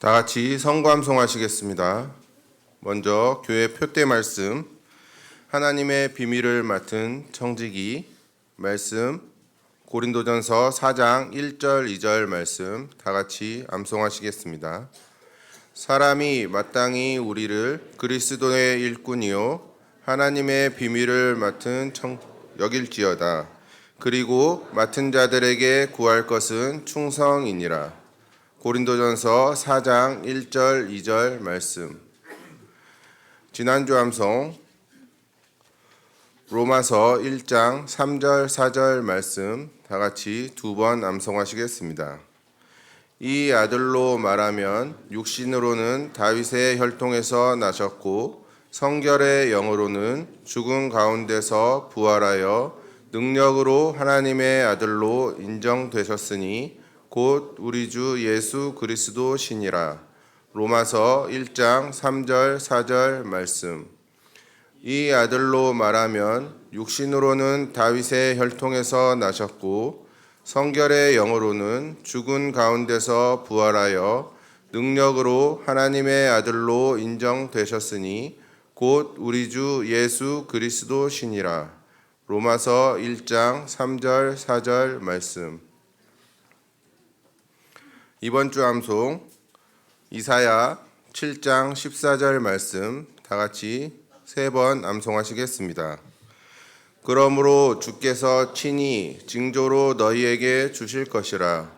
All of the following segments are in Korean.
다 같이 성감송하시겠습니다. 먼저 교회 표대 말씀, 하나님의 비밀을 맡은 청지기 말씀, 고린도전서 4장 1절 2절 말씀 다 같이 암송하시겠습니다. 사람이 마땅히 우리를 그리스도의 일꾼이요 하나님의 비밀을 맡은 여길지어다. 그리고 맡은 자들에게 구할 것은 충성이니라. 고린도전서 4장 1절 2절 말씀. 지난주 암송 로마서 1장 3절 4절 말씀 다 같이 두 번 암송하시겠습니다. 이 아들로 말하면 육신으로는 다윗의 혈통에서 나셨고 성결의 영으로는 죽은 가운데서 부활하여 능력으로 하나님의 아들로 인정되셨으니 곧 우리 주 예수 그리스도시니라. 로마서 1장 3절 4절 말씀. 이 아들로 말하면 육신으로는 다윗의 혈통에서 나셨고 성결의 영으로는 죽은 가운데서 부활하여 능력으로 하나님의 아들로 인정되셨으니 곧 우리 주 예수 그리스도시니라. 로마서 1장 3절 4절 말씀. 이번 주 암송 이사야 7장 14절 말씀 다 같이 세 번 암송하시겠습니다. 그러므로 주께서 친히 징조로 너희에게 주실 것이라.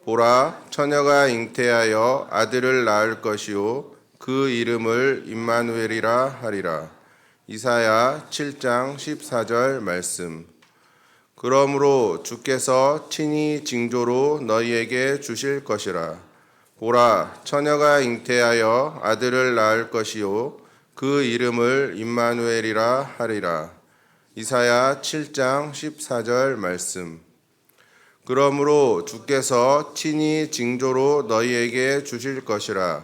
보라, 처녀가 잉태하여 아들을 낳을 것이요 그 이름을 임마누엘이라 하리라. 이사야 7장 14절 말씀. 그러므로 주께서 친히 징조로 너희에게 주실 것이라. 보라, 처녀가 잉태하여 아들을 낳을 것이요 그 이름을 임마누엘이라 하리라. 이사야 7장 14절 말씀. 그러므로 주께서 친히 징조로 너희에게 주실 것이라.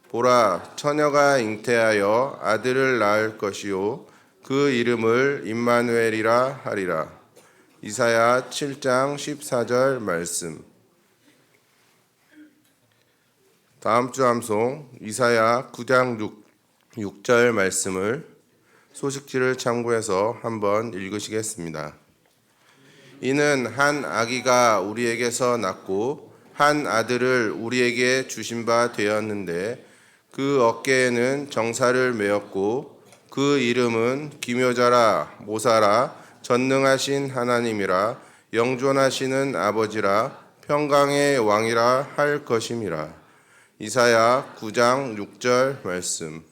보라, 처녀가 잉태하여 아들을 낳을 것이요 그 이름을 임마누엘이라 하리라. 이사야 7장 14절 말씀. 다음 주 암송 이사야 9장 6절 말씀을 소식지를 참고해서 한번 읽으시겠습니다. 이는 한 아기가 우리에게서 낳고 한 아들을 우리에게 주신 바 되었는데 그 어깨에는 정사를 메었고 그 이름은 기묘자라 모사라 전능하신 하나님이라 영존하시는 아버지라 평강의 왕이라 할 것임이라. 이사야 9장 6절 말씀.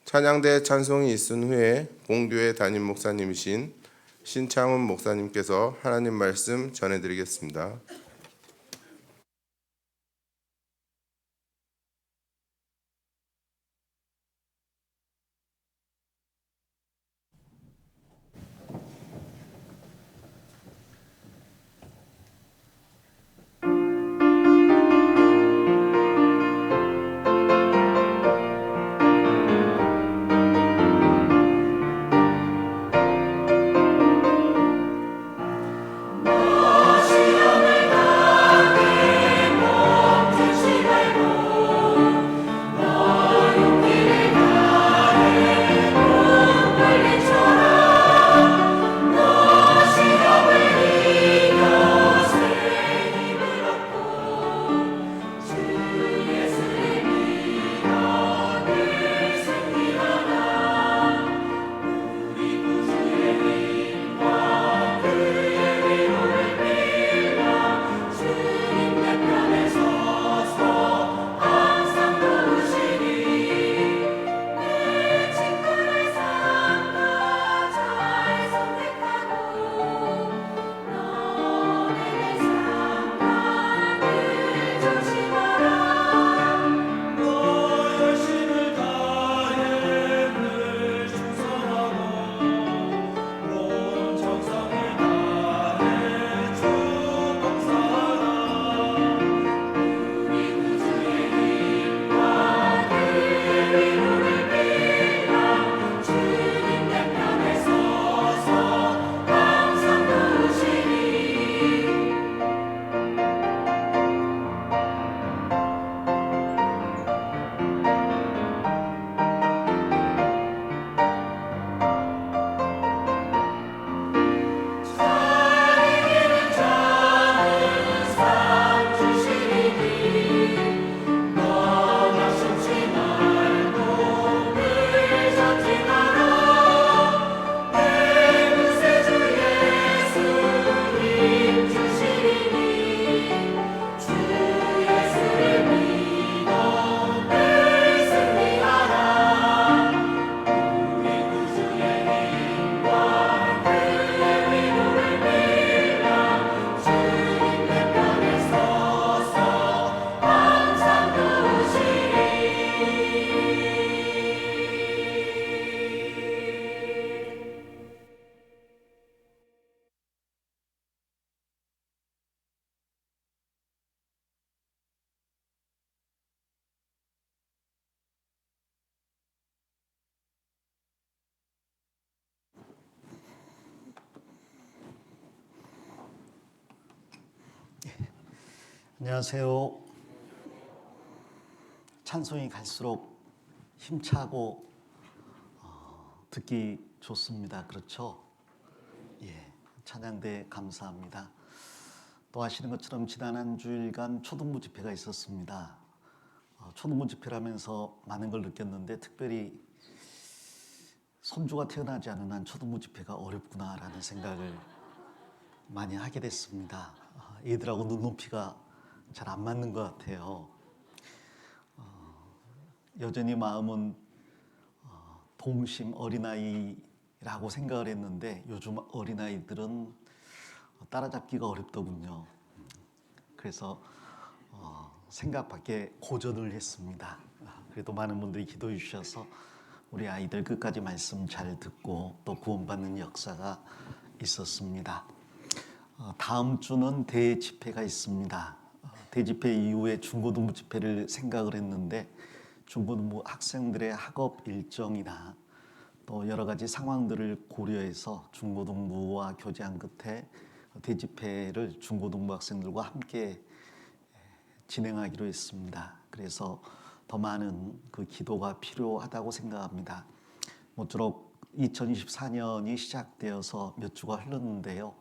찬양대 찬송이 있은 후에 공교회 담임 목사님이신 신창훈 목사님께서 하나님 말씀 전해드리겠습니다. 시험을 안녕하세요. 찬송이 갈수록 힘차고 듣기 좋습니다. 그렇죠? 예, 찬양대 감사합니다. 또 아시는 것처럼 지난 한 주일간 초등부 집회가 있었습니다. 초등부 집회라면서 많은 걸 느꼈는데 특별히 손주가 태어나지 않은 한 초등부 집회가 어렵구나라는 생각을 많이 하게 됐습니다. 애들하고 눈높이가 잘 안 맞는 것 같아요. 여전히 마음은 동심 어린아이라고 생각을 했는데 요즘 어린아이들은 따라잡기가 어렵더군요. 그래서 생각 밖에 고전을 했습니다. 그래도 많은 분들이 기도해 주셔서 우리 아이들 끝까지 말씀 잘 듣고 또 구원받는 역사가 있었습니다. 다음 주는 대집회가 있습니다. 대집회 이후에 중고등부 집회를 생각을 했는데 중고등부 학생들의 학업 일정이나 또 여러 가지 상황들을 고려해서 중고등부와 교제한 끝에 대집회를 중고등부 학생들과 함께 진행하기로 했습니다. 그래서 더 많은 그 기도가 필요하다고 생각합니다. 모쪼록 2024년이 시작되어서 몇 주가 흘렀는데요.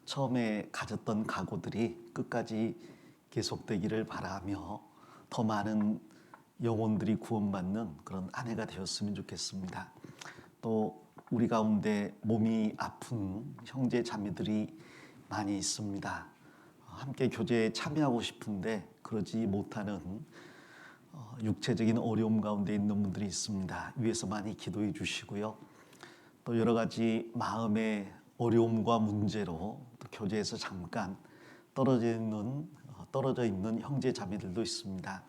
처음에 가졌던 각오들이 끝까지 계속되기를 바라며 더 많은 영혼들이 구원받는 그런 한 해가 되었으면 좋겠습니다. 또 우리 가운데 몸이 아픈 형제 자매들이 많이 있습니다. 함께 교제에 참여하고 싶은데 그러지 못하는 육체적인 어려움 가운데 있는 분들이 있습니다. 위에서 많이 기도해 주시고요. 또 여러 가지 마음의 어려움과 문제로 또 교제에서 잠깐 떨어져 있는 형제 자매들도 있습니다.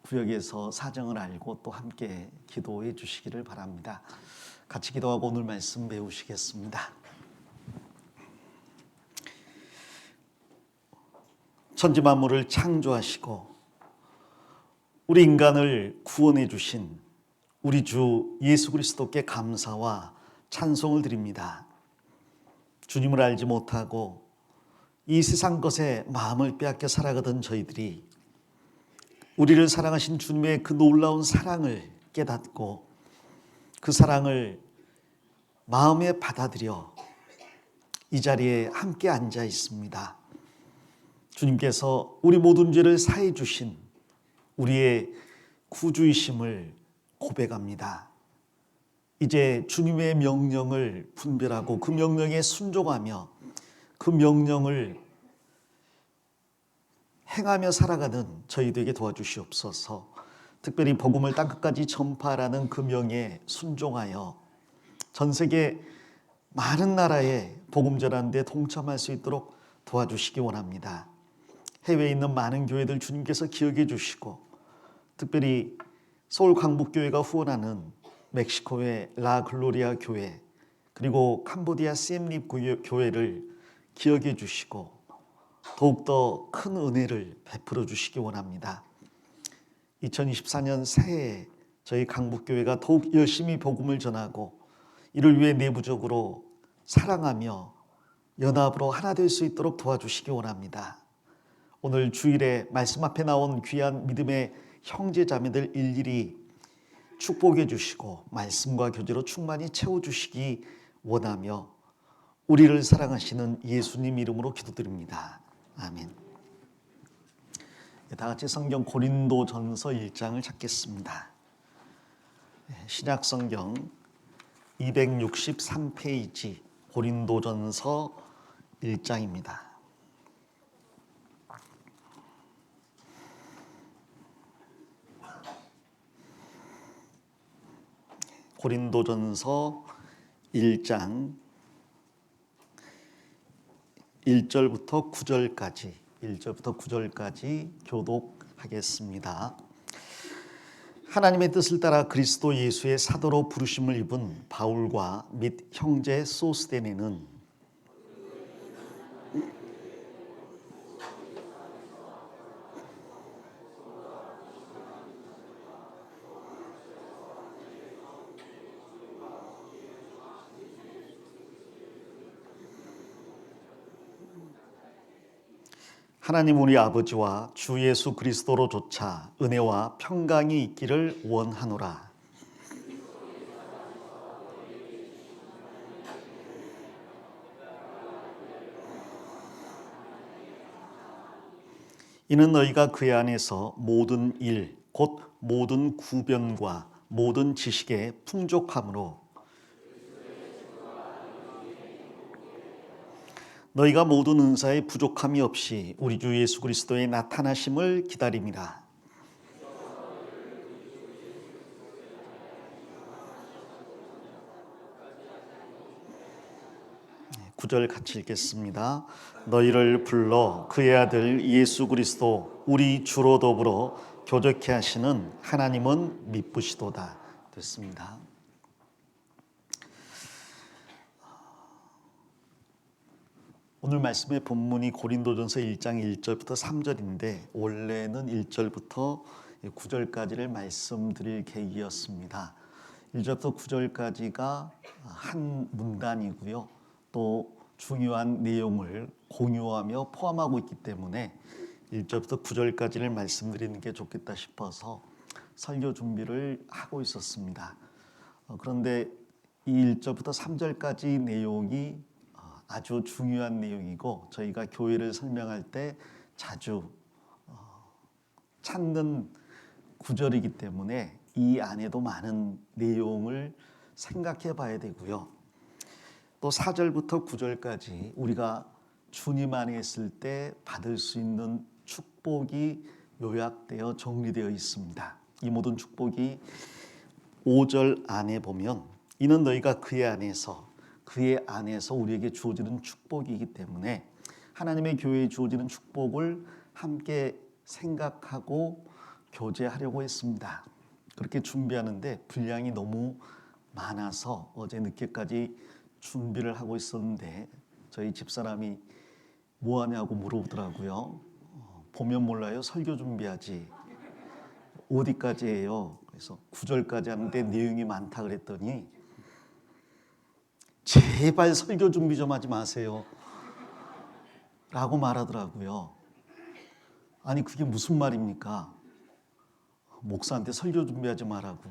구역에서 사정을 알고 또 함께 기도해 주시기를 바랍니다. 같이 기도하고 오늘 말씀 배우시겠습니다. 천지 만물을 창조하시고 우리 인간을 구원해 주신 우리 주 예수 그리스도께 감사와 찬송을 드립니다. 주님을 알지 못하고 이 세상 것에 마음을 빼앗겨 살아가던 저희들이 우리를 사랑하신 주님의 그 놀라운 사랑을 깨닫고 그 사랑을 마음에 받아들여 이 자리에 함께 앉아 있습니다. 주님께서 우리 모든 죄를 사해 주신 우리의 구주이심을 고백합니다. 이제 주님의 명령을 분별하고 그 명령에 순종하며 그 명령을 행하며 살아가는 저희들에게 도와주시옵소서. 특별히 복음을 땅끝까지 전파하라는 그 명에 순종하여 전 세계 많은 나라에 복음 전하는 데 동참할 수 있도록 도와주시기 원합니다. 해외에 있는 많은 교회들 주님께서 기억해 주시고 특별히 서울 강북교회가 후원하는 멕시코의 라 글로리아 교회 그리고 캄보디아 시엠립 교회를 기억해 주시고 더욱더 큰 은혜를 베풀어 주시기 원합니다. 2024년 새해에 저희 강북교회가 더욱 열심히 복음을 전하고 이를 위해 내부적으로 사랑하며 연합으로 하나 될 수 있도록 도와주시기 원합니다. 오늘 주일에 말씀 앞에 나온 귀한 믿음의 형제 자매들 일일이 축복해 주시고 말씀과 교제로 충만히 채워주시기 원하며 우리를 사랑하시는 예수님 이름으로 기도드립니다. 아멘. 다 같이 성경 고린도전서 1장을 찾겠습니다. 신약 성경 263페이지 고린도전서 1장입니다. 고린도전서 1장 1절부터 9절까지 교독하겠습니다. 하나님의 뜻을 따라 그리스도 예수의 사도로 부르심을 입은 바울과 및 형제 소스데네는 하나님 우리 아버지와 주 예수 그리스도로조차 은혜와 평강이 있기를 원하노라. 이는 너희가 그의 안에서 모든 일, 곧 모든 구변과 모든 지식에 풍족함으로 너희가 모든 은사에 부족함이 없이 우리 주 예수 그리스도의 나타나심을 기다림이라. 구절 같이 읽겠습니다. 너희를 불러 그의 아들 예수 그리스도 우리 주로 더불어 교적케 하시는 하나님은 미쁘시도다. 됐습니다. 오늘 말씀의 본문이 고린도전서 1장 1절부터 3절인데 원래는 1절부터 9절까지를 말씀드릴 계획이었습니다. 1절부터 9절까지가 한 문단이고요. 또 중요한 내용을 공유하며 포함하고 있기 때문에 1절부터 9절까지를 말씀드리는 게 좋겠다 싶어서 설교 준비를 하고 있었습니다. 그런데 이 1절부터 3절까지 내용이 아주 중요한 내용이고 저희가 교회를 설명할 때 자주 찾는 구절이기 때문에 이 안에도 많은 내용을 생각해 봐야 되고요. 또 4절부터 9절까지 우리가 주님 안에 있을 때 받을 수 있는 축복이 요약되어 정리되어 있습니다. 이 모든 축복이 5절 안에 보면 이는 너희가 그의 안에서 우리에게 주어지는 축복이기 때문에 하나님의 교회에 주어지는 축복을 함께 생각하고 교제하려고 했습니다. 그렇게 준비하는데 분량이 너무 많아서 어제 늦게까지 준비를 하고 있었는데 저희 집사람이 뭐 하냐고 물어보더라고요. 보면 몰라요. 설교 준비하지. 어디까지 해요? 그래서 9절까지 하는데 내용이 많다 그랬더니 제발 설교 준비 좀 하지 마세요 라고 말하더라고요. 아니 그게 무슨 말입니까? 목사한테 설교 준비하지 말라고.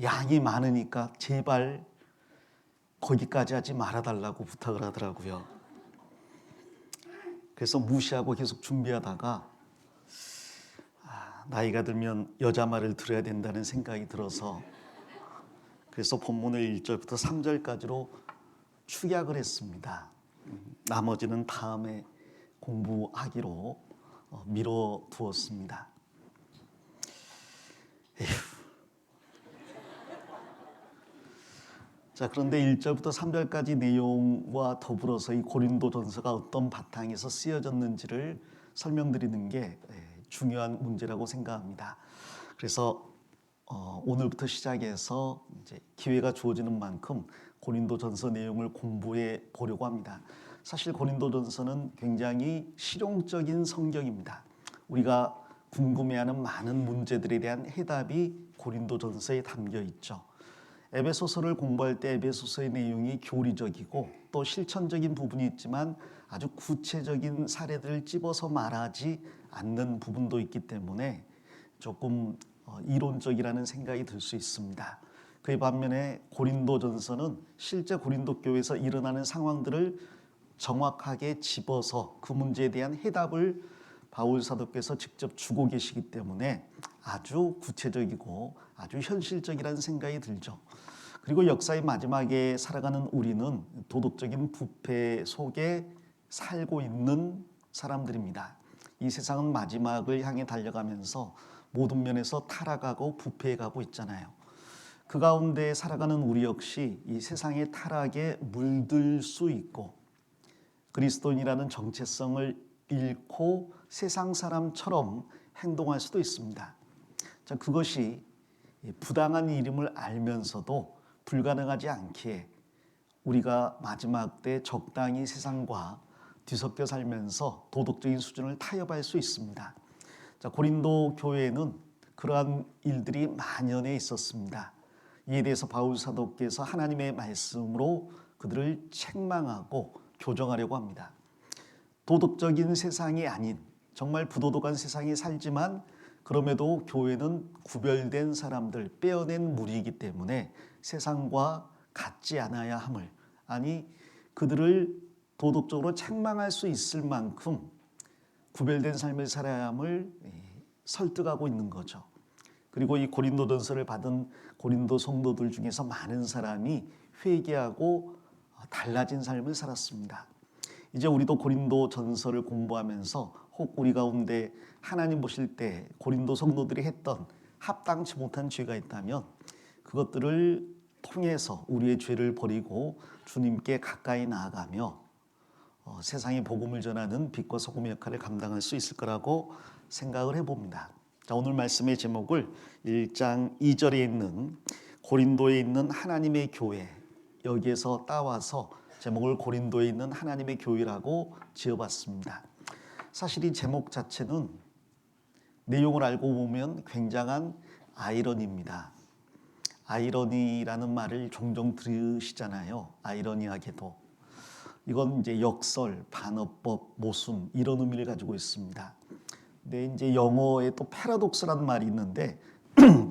양이 많으니까 제발 거기까지 하지 말아달라고 부탁을 하더라고요. 그래서 무시하고 계속 준비하다가 나이가 들면 여자 말을 들어야 된다는 생각이 들어서 그래서 본문을 1절부터 3절까지로 축약을 했습니다. 나머지는 다음에 공부하기로 미뤄두었습니다. 자, 그런데 1절부터 3절까지 내용과 더불어서 이 고린도전서가 어떤 바탕에서 쓰여졌는지를 설명드리는 게 중요한 문제라고 생각합니다. 그래서 오늘부터 시작해서 이제 기회가 주어지는 만큼 고린도전서 내용을 공부해 보려고 합니다. 사실 고린도전서는 굉장히 실용적인 성경입니다. 우리가 궁금해하는 많은 문제들에 대한 해답이 고린도전서에 담겨 있죠. 에베소서를 공부할 때 에베소서의 내용이 교리적이고 또 실천적인 부분이 있지만 아주 구체적인 사례들을 집어서 말하지 않는 부분도 있기 때문에 조금 이론적이라는 생각이 들 수 있습니다. 그에 반면에 고린도전서는 실제 고린도 교회에서 일어나는 상황들을 정확하게 집어서 그 문제에 대한 해답을 바울 사도께서 직접 주고 계시기 때문에 아주 구체적이고 아주 현실적이라는 생각이 들죠. 그리고 역사의 마지막에 살아가는 우리는 도덕적인 부패 속에 살고 있는 사람들입니다. 이 세상은 마지막을 향해 달려가면서 모든 면에서 타락하고 부패해가고 있잖아요. 그 가운데 살아가는 우리 역시 이 세상의 타락에 물들 수 있고 그리스도인이라는 정체성을 잃고 세상 사람처럼 행동할 수도 있습니다. 자, 그것이 부당한 일임을 알면서도 불가능하지 않기에 우리가 마지막 때 적당히 세상과 뒤섞여 살면서 도덕적인 수준을 타협할 수 있습니다. 자, 고린도 교회에는 그러한 일들이 만연해 있었습니다. 이에 대해서 바울 사도께서 하나님의 말씀으로 그들을 책망하고 교정하려고 합니다. 도덕적인 세상이 아닌 정말 부도덕한 세상에 살지만 그럼에도 교회는 구별된 사람들, 빼어낸 무리이기 때문에 세상과 같지 않아야 함을, 아니 그들을 도덕적으로 책망할 수 있을 만큼 구별된 삶을 살아야 함을 설득하고 있는 거죠. 그리고 이 고린도전서를 받은 고린도 성도들 중에서 많은 사람이 회개하고 달라진 삶을 살았습니다. 이제 우리도 고린도 전서를 공부하면서 혹 우리 가운데 하나님 보실 때 고린도 성도들이 했던 합당치 못한 죄가 있다면 그것들을 통해서 우리의 죄를 버리고 주님께 가까이 나아가며 세상에 복음을 전하는 빛과 소금의 역할을 감당할 수 있을 거라고 생각을 해봅니다. 자, 오늘 말씀의 제목을 1장 2절에 있는 고린도에 있는 하나님의 교회, 여기에서 따와서 제목을 고린도에 있는 하나님의 교회라고 지어봤습니다. 사실 이 제목 자체는 내용을 알고 보면 굉장한 아이러니입니다. 아이러니라는 말을 종종 들으시잖아요. 아이러니하게도. 이건 이제 역설, 반어법, 모순 이런 의미를 가지고 있습니다. 근데 이제 영어에 또 패러독스라는 말이 있는데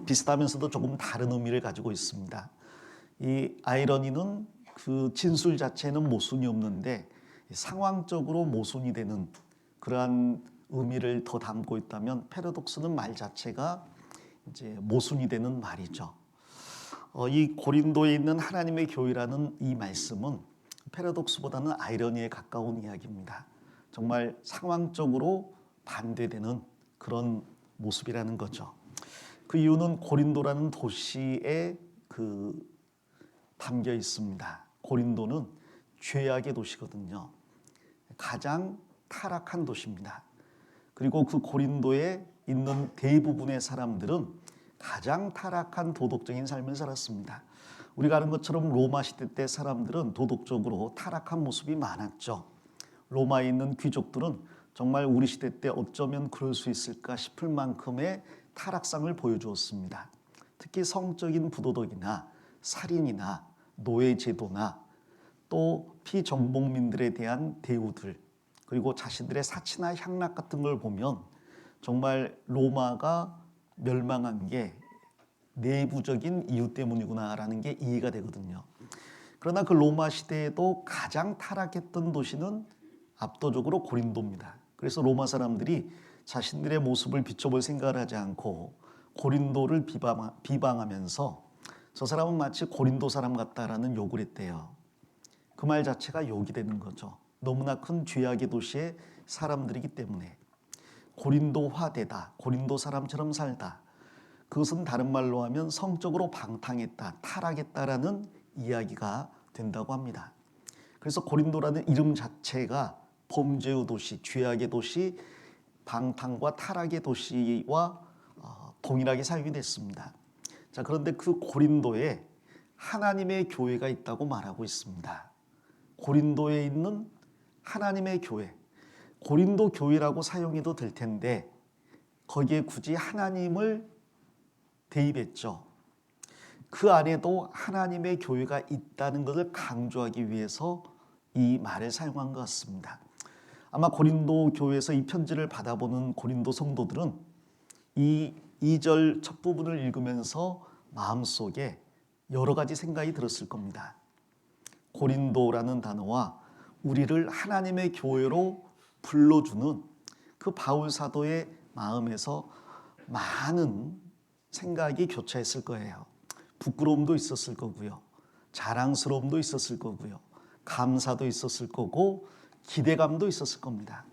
비슷하면서도 조금 다른 의미를 가지고 있습니다. 이 아이러니는 그 진술 자체는 모순이 없는데 상황적으로 모순이 되는 그러한 의미를 더 담고 있다면 패러독스는 말 자체가 이제 모순이 되는 말이죠. 이 고린도에 있는 하나님의 교회라는 이 말씀은 패러독스보다는 아이러니에 가까운 이야기입니다. 정말 상황적으로 반대되는 그런 모습이라는 거죠. 그 이유는 고린도라는 도시에 담겨 있습니다. 고린도는 죄악의 도시거든요. 가장 타락한 도시입니다. 그리고 그 고린도에 있는 대부분의 사람들은 가장 타락한 도덕적인 삶을 살았습니다. 우리가 아는 것처럼 로마 시대 때 사람들은 도덕적으로 타락한 모습이 많았죠. 로마에 있는 귀족들은 정말 우리 시대 때 어쩌면 그럴 수 있을까 싶을 만큼의 타락상을 보여주었습니다. 특히 성적인 부도덕이나 살인이나 노예제도나 또 피정복민들에 대한 대우들, 그리고 자신들의 사치나 향락 같은 걸 보면 정말 로마가 멸망한 게 내부적인 이유 때문이구나라는 게 이해가 되거든요. 그러나 그 로마 시대에도 가장 타락했던 도시는 압도적으로 고린도입니다. 그래서 로마 사람들이 자신들의 모습을 비춰볼 생각을 하지 않고 고린도를 비방하면서 저 사람은 마치 고린도 사람 같다라는 욕을 했대요. 그 말 자체가 욕이 되는 거죠. 너무나 큰 죄악의 도시의 사람들이기 때문에 고린도화되다, 고린도 사람처럼 살다. 그것은 다른 말로 하면 성적으로 방탕했다, 타락했다라는 이야기가 된다고 합니다. 그래서 고린도라는 이름 자체가 범죄의 도시, 죄악의 도시, 방탕과 타락의 도시와 동일하게 사용이 됐습니다. 자, 그런데 그 고린도에 하나님의 교회가 있다고 말하고 있습니다. 고린도에 있는 하나님의 교회, 고린도 교회라고 사용해도 될 텐데 거기에 굳이 하나님을 대입했죠. 그 안에도 하나님의 교회가 있다는 것을 강조하기 위해서 이 말을 사용한 것 같습니다. 아마 고린도 교회에서 이 편지를 받아보는 고린도 성도들은 이 2절 첫 부분을 읽으면서 마음속에 여러 가지 생각이 들었을 겁니다. 고린도라는 단어와 우리를 하나님의 교회로 불러주는 그 바울 사도의 마음에서 많은 생각이 교차했을 거예요. 부끄러움도 있었을 거고요. 자랑스러움도 있었을 거고요. 감사도 있었을 거고 기대감도 있었을 겁니다.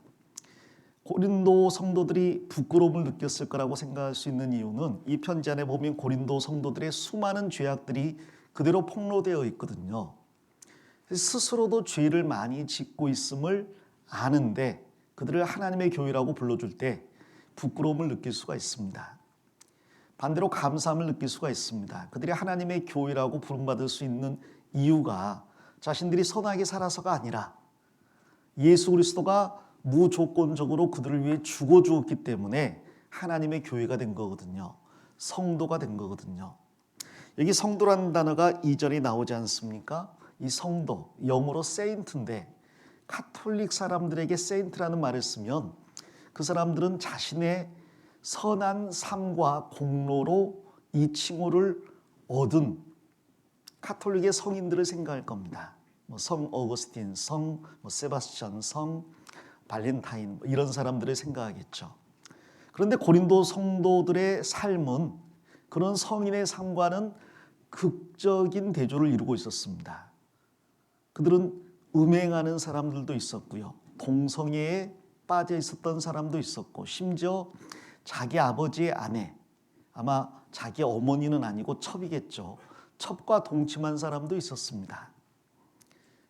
고린도 성도들이 부끄러움을 느꼈을 거라고 생각할 수 있는 이유는 이 편지 안에 보면 고린도 성도들의 수많은 죄악들이 그대로 폭로되어 있거든요. 스스로도 죄를 많이 짓고 있음을 아는데 그들을 하나님의 교회라고 불러줄 때 부끄러움을 느낄 수가 있습니다. 반대로 감사함을 느낄 수가 있습니다. 그들이 하나님의 교회라고 부름받을 수 있는 이유가 자신들이 선하게 살아서가 아니라 예수 그리스도가 무조건적으로 그들을 위해 죽어주었기 때문에 하나님의 교회가 된 거거든요. 성도가 된 거거든요. 여기 성도라는 단어가 2절에 나오지 않습니까? 이 성도, 영어로 세인트인데 카톨릭 사람들에게 세인트라는 말을 쓰면 그 사람들은 자신의 선한 삶과 공로로 이 칭호를 얻은 카톨릭의 성인들을 생각할 겁니다. 성 어거스틴, 성 세바스찬, 성 발렌타인 이런 사람들을 생각하겠죠. 그런데 고린도 성도들의 삶은 그런 성인의 삶과는 극적인 대조를 이루고 있었습니다. 그들은 음행하는 사람들도 있었고요. 동성애에 빠져 있었던 사람도 있었고, 심지어 자기 아버지의 아내, 아마 자기 어머니는 아니고 첩이겠죠. 첩과 동침한 사람도 있었습니다.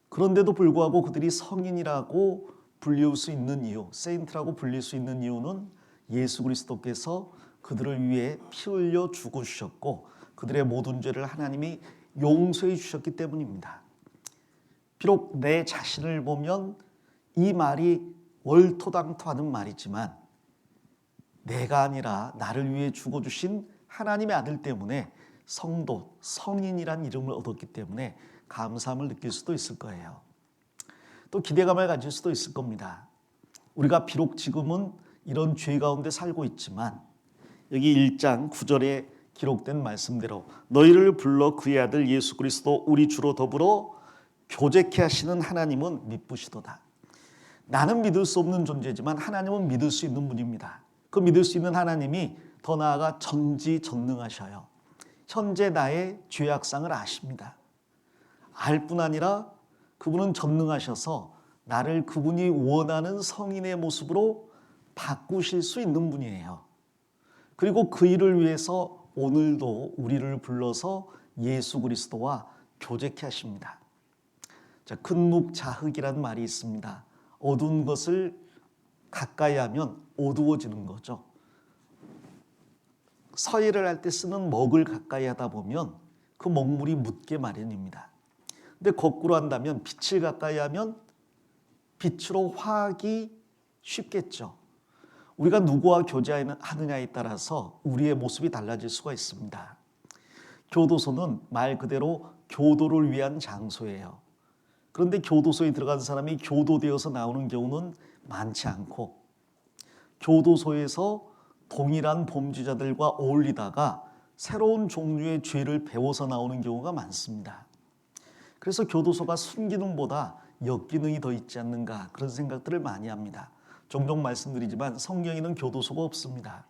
그런데도 불구하고 그들이 성인이라고 불릴 수 있는 이유, 세인트라고 불릴 수 있는 이유는 예수 그리스도께서 그들을 위해 피 흘려 죽으셨고 그들의 모든 죄를 하나님이 용서해 주셨기 때문입니다. 비록 내 자신을 보면 이 말이 월토당토하는 말이지만 내가 아니라 나를 위해 죽어주신 하나님의 아들 때문에 성도, 성인이란 이름을 얻었기 때문에 감사함을 느낄 수도 있을 거예요. 또 기대감을 가질 수도 있을 겁니다. 우리가 비록 지금은 이런 죄 가운데 살고 있지만 여기 1장 9절에 기록된 말씀대로 너희를 불러 그의 아들 예수 그리스도 우리 주로 더불어 교제케 하시는 하나님은 미쁘시도다. 나는 믿을 수 없는 존재지만 하나님은 믿을 수 있는 분입니다. 그 믿을 수 있는 하나님이 더 나아가 전지전능하셔요. 현재 나의 죄악상을 아십니다. 알 뿐 아니라 그분은 전능하셔서 나를 그분이 원하는 성인의 모습으로 바꾸실 수 있는 분이에요. 그리고 그 일을 위해서 오늘도 우리를 불러서 예수 그리스도와 교제케 하십니다. 자, 근묵자흑이라는 말이 있습니다. 어두운 것을 가까이 하면 어두워지는 거죠. 서예를 할 때 쓰는 먹을 가까이 하다 보면 그 먹물이 묻게 마련입니다. 근데 거꾸로 한다면 빛을 가까이 하면 빛으로 화하기 쉽겠죠. 우리가 누구와 교제하느냐에 따라서 우리의 모습이 달라질 수가 있습니다. 교도소는 말 그대로 교도를 위한 장소예요. 그런데 교도소에 들어간 사람이 교도되어서 나오는 경우는 많지 않고 교도소에서 동일한 범죄자들과 어울리다가 새로운 종류의 죄를 배워서 나오는 경우가 많습니다. 그래서 교도소가 순기능보다 역기능이 더 있지 않는가 그런 생각들을 많이 합니다. 종종 말씀드리지만 성경에는 교도소가 없습니다.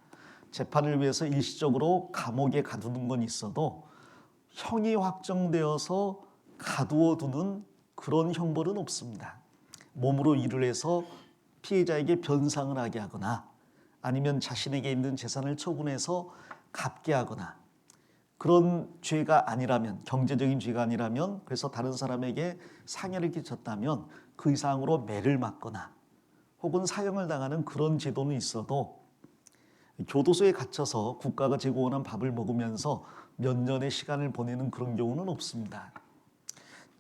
재판을 위해서 일시적으로 감옥에 가두는 건 있어도 형이 확정되어서 가두어두는 그런 형벌은 없습니다. 몸으로 일을 해서 피해자에게 변상을 하게 하거나 아니면 자신에게 있는 재산을 처분해서 갚게 하거나 그런 죄가 아니라면, 경제적인 죄가 아니라면, 그래서 다른 사람에게 상해를 끼쳤다면 그 이상으로 매를 맞거나 혹은 사형을 당하는 그런 제도는 있어도 교도소에 갇혀서 국가가 제공하는 밥을 먹으면서 몇 년의 시간을 보내는 그런 경우는 없습니다.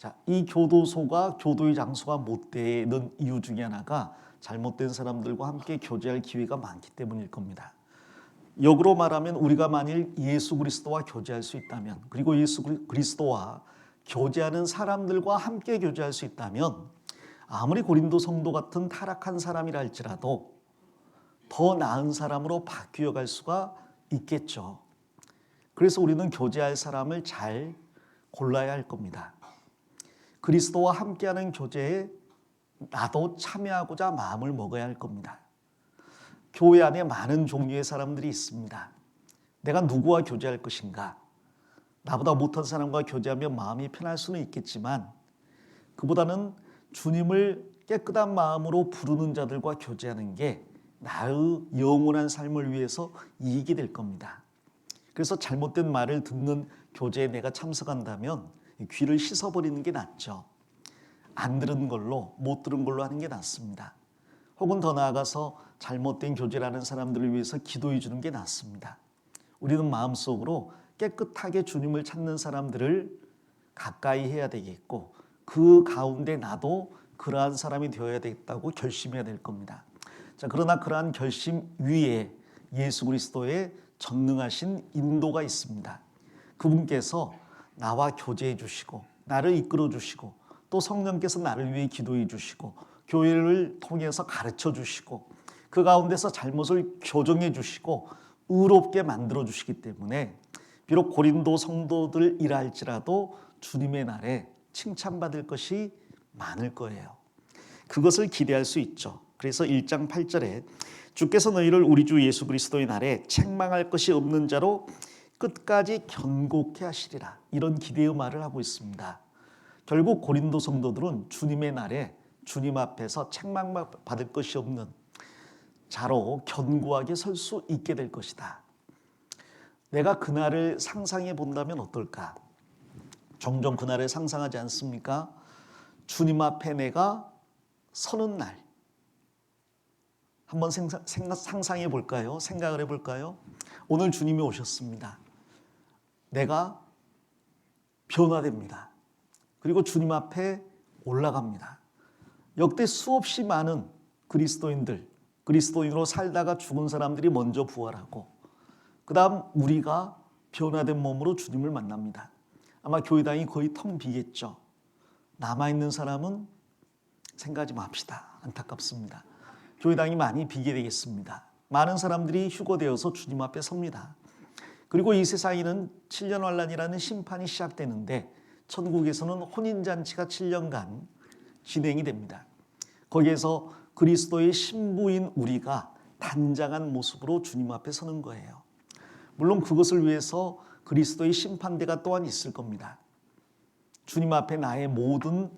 자, 이 교도소가 교도의 장소가 못 되는 이유 중에 하나가 잘못된 사람들과 함께 교제할 기회가 많기 때문일 겁니다. 역으로 말하면 우리가 만일 예수 그리스도와 교제할 수 있다면, 그리고 예수 그리스도와 교제하는 사람들과 함께 교제할 수 있다면 아무리 고린도 성도 같은 타락한 사람이라 할지라도 더 나은 사람으로 바뀌어 갈 수가 있겠죠. 그래서 우리는 교제할 사람을 잘 골라야 할 겁니다. 그리스도와 함께하는 교제에 나도 참여하고자 마음을 먹어야 할 겁니다. 교회 안에 많은 종류의 사람들이 있습니다. 내가 누구와 교제할 것인가? 나보다 못한 사람과 교제하면 마음이 편할 수는 있겠지만 그보다는 주님을 깨끗한 마음으로 부르는 자들과 교제하는 게 나의 영원한 삶을 위해서 이익이 될 겁니다. 그래서 잘못된 말을 듣는 교제에 내가 참석한다면 귀를 씻어버리는 게 낫죠. 안 들은 걸로, 못 들은 걸로 하는 게 낫습니다. 혹은 더 나아가서 잘못된 교제를 하는 사람들을 위해서 기도해 주는 게 낫습니다. 우리는 마음속으로 깨끗하게 주님을 찾는 사람들을 가까이 해야 되겠고 그 가운데 나도 그러한 사람이 되어야 되겠다고 결심해야 될 겁니다. 자, 그러나 그러한 결심 위에 예수 그리스도의 전능하신 인도가 있습니다. 그분께서 나와 교제해 주시고 나를 이끌어 주시고 또 성령께서 나를 위해 기도해 주시고 교회를 통해서 가르쳐 주시고 그 가운데서 잘못을 교정해 주시고 의롭게 만들어 주시기 때문에 비록 고린도 성도들이라 할지라도 주님의 날에 칭찬받을 것이 많을 거예요. 그것을 기대할 수 있죠. 그래서 1장 8절에 주께서 너희를 우리 주 예수 그리스도의 날에 책망할 것이 없는 자로 끝까지 견고케 하시리라. 이런 기대의 말을 하고 있습니다. 결국 고린도 성도들은 주님의 날에 주님 앞에서 책망받을 것이 없는 자로 견고하게 설 수 있게 될 것이다. 내가 그날을 상상해 본다면 어떨까? 종종 그날을 상상하지 않습니까? 주님 앞에 내가 서는 날. 한번 상상해 볼까요? 생각을 해 볼까요? 오늘 주님이 오셨습니다. 내가 변화됩니다. 그리고 주님 앞에 올라갑니다. 역대 수없이 많은 그리스도인으로 살다가 죽은 사람들이 먼저 부활하고 그 다음 우리가 변화된 몸으로 주님을 만납니다. 아마 교회당이 거의 텅 비겠죠. 남아있는 사람은 생각하지 맙시다. 안타깝습니다. 교회당이 많이 비게 되겠습니다. 많은 사람들이 휴거되어서 주님 앞에 섭니다. 그리고 이 세상에는 7년 환란이라는 심판이 시작되는데 천국에서는 혼인잔치가 7년간 진행이 됩니다. 거기에서 그리스도의 신부인 우리가 단장한 모습으로 주님 앞에 서는 거예요. 물론 그것을 위해서 그리스도의 심판대가 또한 있을 겁니다. 주님 앞에 나의 모든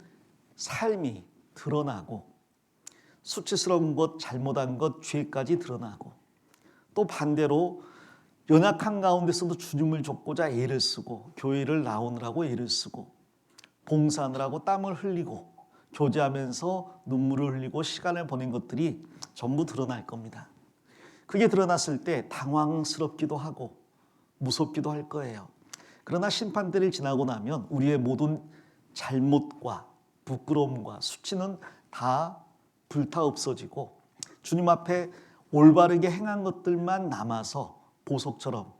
삶이 드러나고 수치스러운 것, 잘못한 것, 죄까지 드러나고 또 반대로 연약한 가운데서도 주님을 좇고자 애를 쓰고 교회를 나오느라고 애를 쓰고 봉사하느라고 땀을 흘리고 교제하면서 눈물을 흘리고 시간을 보낸 것들이 전부 드러날 겁니다. 그게 드러났을 때 당황스럽기도 하고 무섭기도 할 거예요. 그러나 심판대를 지나고 나면 우리의 모든 잘못과 부끄러움과 수치는 다 불타 없어지고 주님 앞에 올바르게 행한 것들만 남아서 보석처럼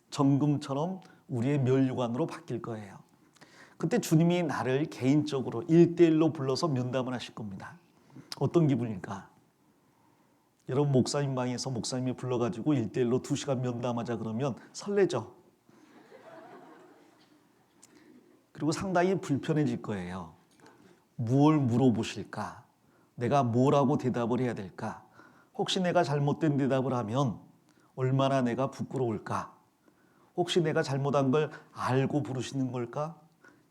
정금처럼 우리의 면류관으로 바뀔 거예요. 그때 주님이 나를 개인적으로 1대1로 불러서 면담을 하실 겁니다. 어떤 기분일까? 여러분 목사님 방에서 목사님이 불러가지고 1대1로 2시간 면담하자 그러면 설레죠? 그리고 상당히 불편해질 거예요. 무엇을 물어보실까? 내가 뭐라고 대답을 해야 될까? 혹시 내가 잘못된 대답을 하면 얼마나 내가 부끄러울까? 혹시 내가 잘못한 걸 알고 부르시는 걸까?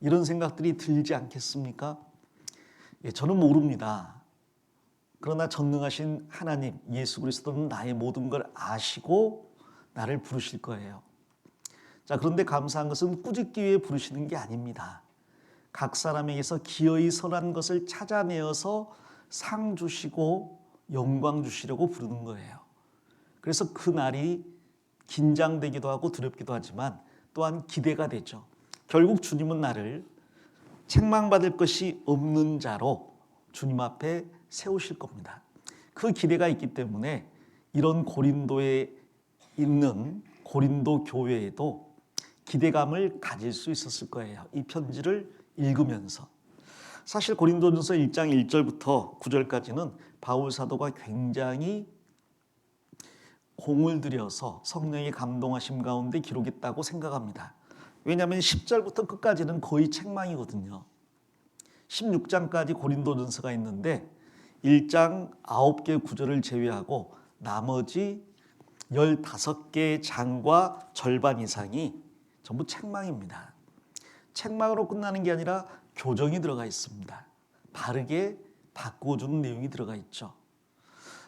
이런 생각들이 들지 않겠습니까? 저는 모릅니다. 그러나 전능하신 하나님 예수 그리스도는 나의 모든 걸 아시고 나를 부르실 거예요. 자, 그런데 감사한 것은 꾸짖기 위해 부르시는 게 아닙니다. 각 사람에게서 기어이 선한 것을 찾아내어서 상 주시고 영광 주시려고 부르는 거예요. 그래서 그 날이 긴장되기도 하고 두렵기도 하지만 또한 기대가 되죠. 결국 주님은 나를 책망받을 것이 없는 자로 주님 앞에 세우실 겁니다. 그 기대가 있기 때문에 이런 고린도에 있는 고린도 교회에도 기대감을 가질 수 있었을 거예요. 이 편지를 읽으면서. 사실 고린도전서 1장 1절부터 9절까지는 바울 사도가 굉장히 공을 들여서 성령의 감동하심 가운데 기록했다고 생각합니다. 왜냐하면 10절부터 끝까지는 거의 책망이거든요. 16장까지 고린도전서가 있는데 1장 9개 구절을 제외하고 나머지 15개의 장과 절반 이상이 전부 책망입니다. 책망으로 끝나는 게 아니라 교정이 들어가 있습니다. 바르게 바꿔주는 내용이 들어가 있죠.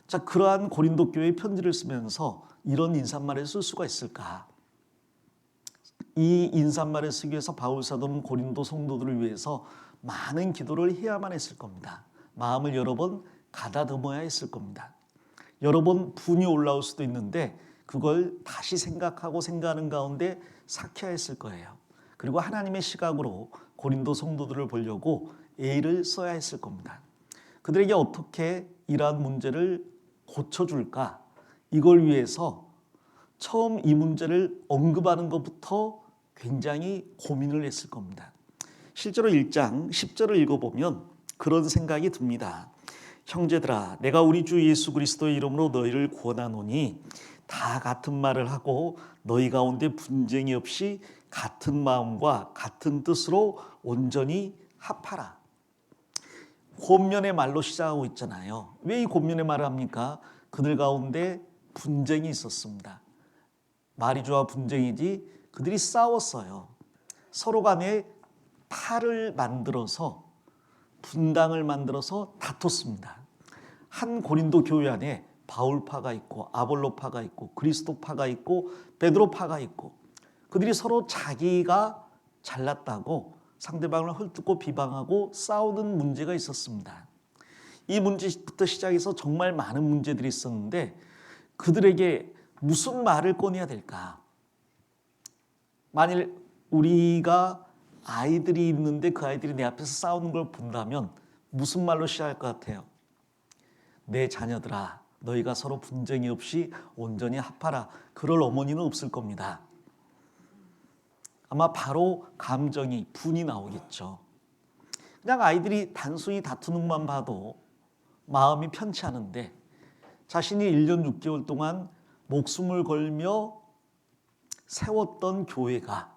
자, 그러한 고린도 교회의 편지를 쓰면서 이런 인사말을 쓸 수가 있을까? 이 인사말을 쓰기 위해서 바울 사도는 고린도 성도들을 위해서 많은 기도를 해야만 했을 겁니다. 마음을 여러 번 가다듬어야 했을 겁니다. 여러 번 분이 올라올 수도 있는데 그걸 다시 생각하는 가운데 삭혀야 했을 거예요. 그리고 하나님의 시각으로 고린도 성도들을 보려고 애를 써야 했을 겁니다. 그들에게 어떻게 이러한 문제를 고쳐줄까? 이걸 위해서 처음 이 문제를 언급하는 것부터 굉장히 고민을 했을 겁니다. 실제로 1장 10절을 읽어보면 그런 생각이 듭니다. 형제들아, 내가 우리 주 예수 그리스도의 이름으로 너희를 구원하노니 다 같은 말을 하고 너희 가운데 분쟁이 없이 같은 마음과 같은 뜻으로 온전히 합하라. 권면의 말로 시작하고 있잖아요. 왜 이 권면의 말을 합니까? 그들 가운데 분쟁이 있었습니다. 말이 좋아 분쟁이지 그들이 싸웠어요. 서로 간에 파를 만들어서 분당을 만들어서 다퉜습니다. 한 고린도 교회 안에 바울파가 있고 아볼로파가 있고 그리스도파가 있고 베드로파가 있고 그들이 서로 자기가 잘났다고 상대방을 헐뜯고 비방하고 싸우는 문제가 있었습니다. 이 문제부터 시작해서 정말 많은 문제들이 있었는데 그들에게 무슨 말을 꺼내야 될까? 만일 우리가 아이들이 있는데 그 아이들이 내 앞에서 싸우는 걸 본다면 무슨 말로 시작할 것 같아요? 내 자녀들아, 너희가 서로 분쟁이 없이 온전히 합하라. 그럴 어머니는 없을 겁니다. 아마 바로 감정이, 분이 나오겠죠. 그냥 아이들이 단순히 다투는 것만 봐도 마음이 편치 않은데 자신이 1년 6개월 동안 목숨을 걸며 세웠던 교회가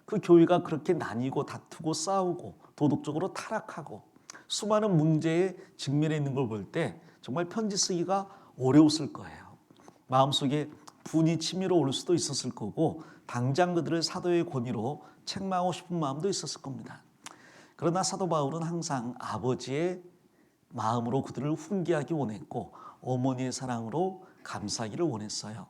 그 교회가 그렇게 나뉘고 다투고 싸우고 도덕적으로 타락하고 수많은 문제에 직면해 있는 걸 볼 때 정말 편지 쓰기가 어려웠을 거예요. 마음속에 분이 치밀어 오를 수도 있었을 거고 당장 그들을 사도의 권위로 책망하고 싶은 마음도 있었을 겁니다. 그러나 사도 바울은 항상 아버지의 마음으로 그들을 훈계하기 원했고 어머니의 사랑으로 감싸기를 원했어요.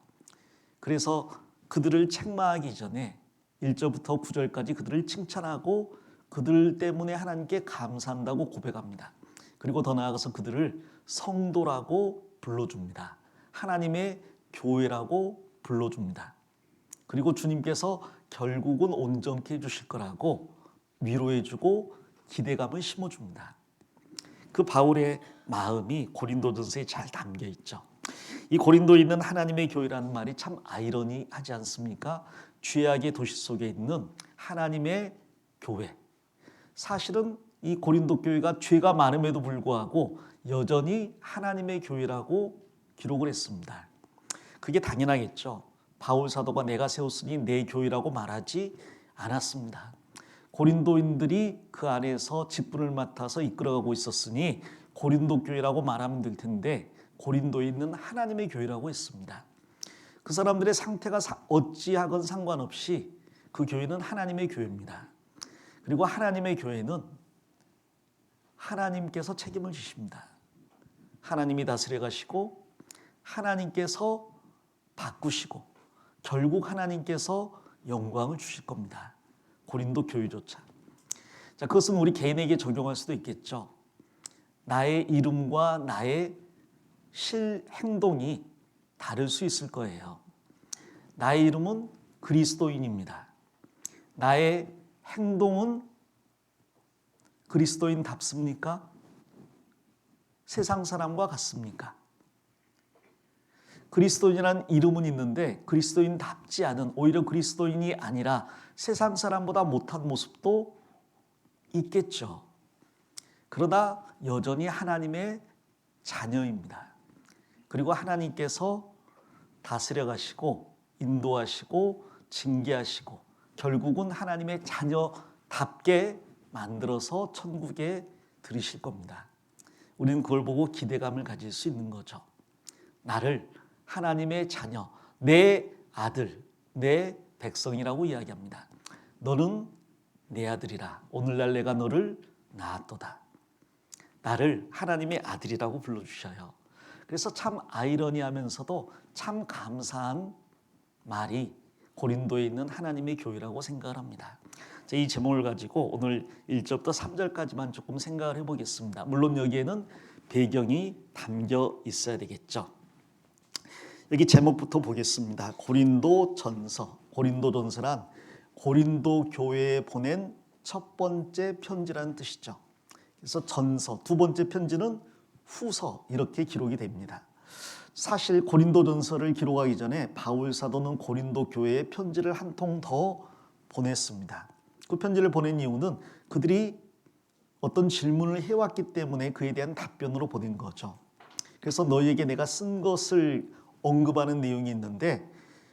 그래서 그들을 책망하기 전에 1절부터 9절까지 그들을 칭찬하고 그들 때문에 하나님께 감사한다고 고백합니다. 그리고 더 나아가서 그들을 성도라고 불러줍니다. 하나님의 교회라고 불러줍니다. 그리고 주님께서 결국은 온전케 해주실 거라고 위로해주고 기대감을 심어줍니다. 그 바울의 마음이 고린도전서에 잘 담겨 있죠. 이 고린도에 있는 하나님의 교회라는 말이 참 아이러니하지 않습니까? 죄악의 도시 속에 있는 하나님의 교회. 사실은 이 고린도 교회가 죄가 많음에도 불구하고 여전히 하나님의 교회라고 기록을 했습니다. 그게 당연하겠죠. 바울 사도가 내가 세웠으니 내 교회라고 말하지 않았습니다. 고린도인들이 그 안에서 직분을 맡아서 이끌어가고 있었으니 고린도 교회라고 말하면 될 텐데 고린도에 있는 하나님의 교회라고 했습니다. 그 사람들의 상태가 어찌하건 상관없이 그 교회는 하나님의 교회입니다. 그리고 하나님의 교회는 하나님께서 책임을 지십니다. 하나님이 다스려 가시고 하나님께서 바꾸시고 결국 하나님께서 영광을 주실 겁니다. 고린도 교회조차. 자, 그것은 우리 개인에게 적용할 수도 있겠죠. 나의 이름과 나의 행동이 다를 수 있을 거예요. 나의 이름은 그리스도인입니다. 나의 행동은 그리스도인답습니까? 세상 사람과 같습니까? 그리스도인이라는 이름은 있는데 그리스도인답지 않은, 오히려 그리스도인이 아니라 세상 사람보다 못한 모습도 있겠죠. 그러나 여전히 하나님의 자녀입니다. 그리고 하나님께서 다스려 가시고 인도하시고 징계하시고 결국은 하나님의 자녀답게 만들어서 천국에 들이실 겁니다. 우리는 그걸 보고 기대감을 가질 수 있는 거죠. 나를 하나님의 자녀, 내 아들, 내 백성이라고 이야기합니다. 너는 내 아들이라. 오늘날 내가 너를 낳았도다. 나를 하나님의 아들이라고 불러주셔요. 그래서 참 아이러니하면서도 참 감사한 말이 고린도에 있는 하나님의 교회라고 생각을 합니다. 이 제목을 가지고 오늘 1절부터 3절까지만 조금 생각을 해보겠습니다. 물론 여기에는 배경이 담겨 있어야 되겠죠. 여기 제목부터 보겠습니다. 고린도전서. 고린도전서란 고린도 교회에 보낸 첫 번째 편지라는 뜻이죠. 그래서 전서, 두 번째 편지는 후서 이렇게 기록이 됩니다. 사실 고린도전서를 기록하기 전에 바울 사도는 고린도 교회에 편지를 한 통 더 보냈습니다. 그 편지를 보낸 이유는 그들이 어떤 질문을 해왔기 때문에 그에 대한 답변으로 보낸 거죠. 그래서 너희에게 내가 쓴 것을 언급하는 내용이 있는데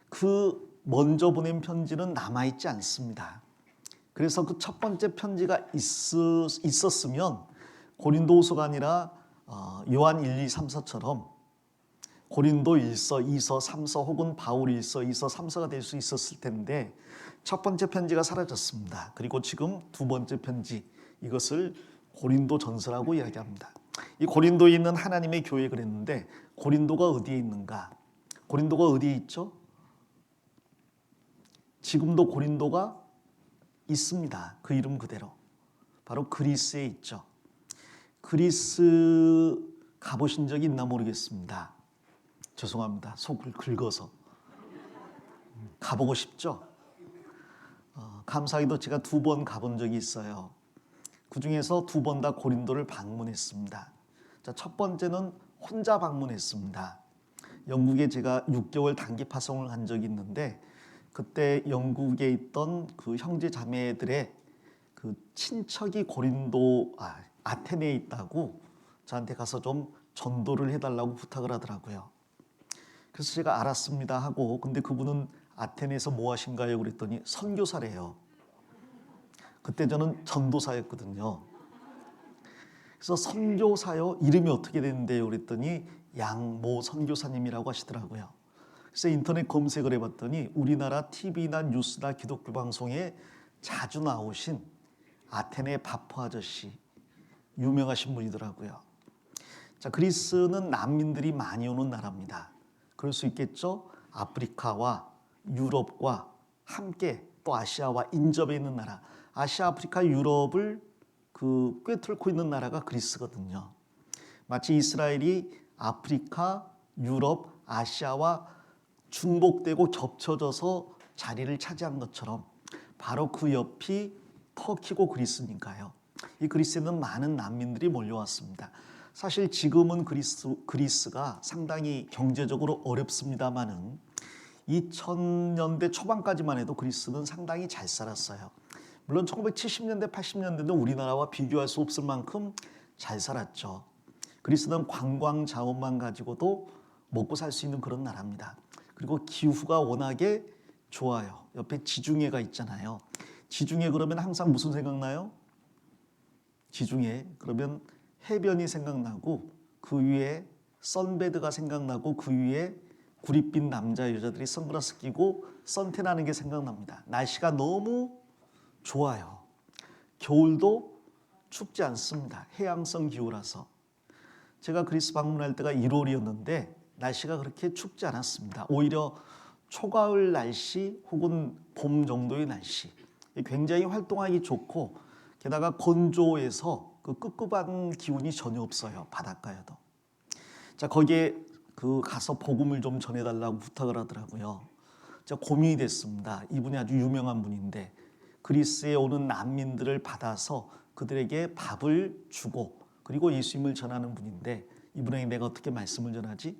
그 먼저 보낸 편지는 남아있지 않습니다. 그래서 그 첫 번째 편지가 있었으면 고린도후서가 아니라 요한 1, 2, 3, 4처럼 고린도 1서, 2서, 3서 혹은 바울 1서, 2서, 3서가 될 수 있었을 텐데 첫 번째 편지가 사라졌습니다. 그리고 지금 두 번째 편지, 이것을 고린도 전서라고 이야기합니다. 이 고린도에 있는 하나님의 교회 그랬는데 고린도가 어디에 있는가? 고린도가 어디에 있죠? 지금도 고린도가 있습니다. 그 이름 그대로. 바로 그리스에 있죠. 그리스 가보신 적이 있나 모르겠습니다. 죄송합니다. 속을 긁어서. 가보고 싶죠? 감사하게도 제가 2번 가본 적이 있어요. 그 중에서 2번 다 고린도를 방문했습니다. 자, 첫 번째는 혼자 방문했습니다. 영국에 제가 6개월 단기 파송을 한 적이 있는데 그때 영국에 있던 그 형제 자매들의 그 친척이 아테네에 있다고 저한테 가서 좀 전도를 해달라고 부탁을 하더라고요. 그래서 제가 알았습니다 하고, 근데 그분은 아테네에서 뭐 하신가요? 그랬더니 선교사래요. 그때 저는 전도사였거든요. 그래서 선교사요? 이름이 어떻게 되는데요? 그랬더니 양모 선교사님이라고 하시더라고요. 그래서 인터넷 검색을 해봤더니 우리나라 TV나 뉴스나 기독교 방송에 자주 나오신 아테네 바포 아저씨, 유명하신 분이더라고요. 자, 그리스는 난민들이 많이 오는 나라입니다. 그럴 수 있겠죠? 아프리카와 유럽과 함께 또 아시아와 인접해 있는 나라, 아시아, 아프리카, 유럽을 꿰뚫고 있는 나라가 그리스거든요. 마치 이스라엘이 아프리카, 유럽, 아시아와 중복되고 겹쳐져서 자리를 차지한 것처럼 바로 그 옆이 터키고 그리스니까요. 이 그리스에는 많은 난민들이 몰려왔습니다. 사실 지금은 그리스가 상당히 경제적으로 어렵습니다만은 2000년대 초반까지만 해도 그리스는 상당히 잘 살았어요. 물론 1970년대, 80년대는 우리나라와 비교할 수 없을 만큼 잘 살았죠. 그리스는 관광 자원만 가지고도 먹고 살 수 있는 그런 나라입니다. 그리고 기후가 워낙에 좋아요. 옆에 지중해가 있잖아요. 지중해 그러면 항상 무슨 생각나요? 지중해 그러면 해변이 생각나고 그 위에 선베드가 생각나고 그 위에 구릿빛 남자 여자들이 선글라스 끼고 선탠하는 게 생각납니다. 날씨가 너무 좋아요. 겨울도 춥지 않습니다. 해양성 기후라서. 제가 그리스 방문할 때가 1월이었는데 날씨가 그렇게 춥지 않았습니다. 오히려 초가을 날씨 혹은 봄 정도의 날씨, 굉장히 활동하기 좋고 게다가 건조해서 그 꿉꿉한 기운이 전혀 없어요. 바닷가에도. 자, 거기에 가서 복음을 좀 전해달라고 부탁을 하더라고요. 제가 고민이 됐습니다. 이분이 아주 유명한 분인데 그리스에 오는 난민들을 받아서 그들에게 밥을 주고 그리고 예수님을 전하는 분인데 이분에게 내가 어떻게 말씀을 전하지?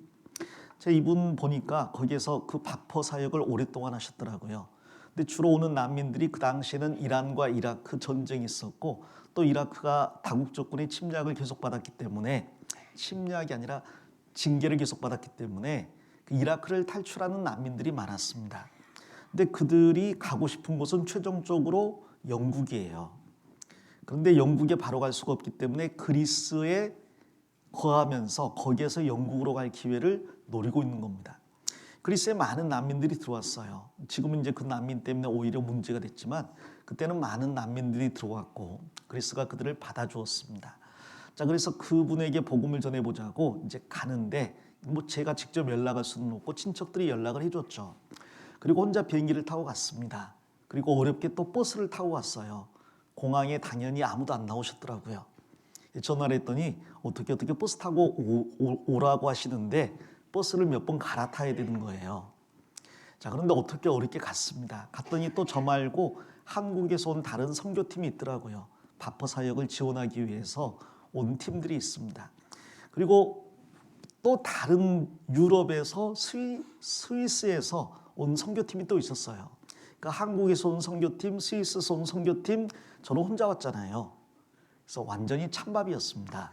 제가 이분 보니까 거기에서 그 바포 사역을 오랫동안 하셨더라고요. 근데 주로 오는 난민들이 그 당시에는 이란과 이라크 전쟁이 있었고 또 이라크가 다국적군의 침략을 계속 받았기 때문에 침략이 아니라 징계를 계속 받았기 때문에 그 이라크를 탈출하는 난민들이 많았습니다. 근데 그들이 가고 싶은 곳은 최종적으로 영국이에요. 그런데 영국에 바로 갈 수가 없기 때문에 그리스에 거하면서 거기에서 영국으로 갈 기회를 노리고 있는 겁니다. 그리스에 많은 난민들이 들어왔어요. 지금은 이제 그 난민 때문에 오히려 문제가 됐지만 그때는 많은 난민들이 들어왔고 그리스가 그들을 받아주었습니다. 자, 그래서 그분에게 복음을 전해보자고 이제 가는데 뭐 제가 직접 연락할 수는 없고 친척들이 연락을 해줬죠. 그리고 혼자 비행기를 타고 갔습니다. 그리고 어렵게 또 버스를 타고 왔어요. 공항에 당연히 아무도 안 나오셨더라고요. 전화를 했더니 어떻게 버스 타고 오라고 하시는데 버스를 몇 번 갈아타야 되는 거예요. 자, 그런데 어떻게 어렵게 갔습니다. 갔더니 또 저 말고 한국에서 온 다른 선교팀이 있더라고요. 바포 사역을 지원하기 위해서 온 팀들이 있습니다. 그리고 또 다른 유럽에서 스위스에서 온 선교팀이 또 있었어요. 그러니까 한국에서 온 선교팀, 스위스에서 온 선교팀, 저는 혼자 왔잖아요. 그래서 완전히 찬밥이었습니다.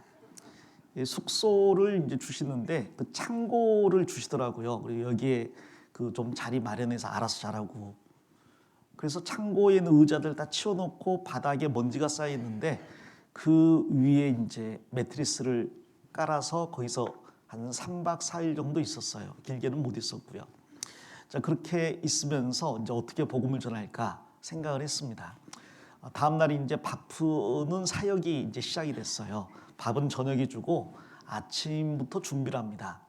숙소를 이제 주시는데 그 창고를 주시더라고요. 그리고 여기에 그 좀 자리 마련해서 알아서 자라고. 그래서 창고에 있는 의자들 다 치워놓고 바닥에 먼지가 쌓여 있는데 그 위에 이제 매트리스를 깔아서 거기서 한 3박 4일 정도 있었어요. 길게는 못 있었고요. 자, 그렇게 있으면서 이제 어떻게 복음을 전할까 생각을 했습니다. 다음 날이 이제 바쁘는 사역이 이제 시작이 됐어요. 밥은 저녁에 주고 아침부터 준비를 합니다.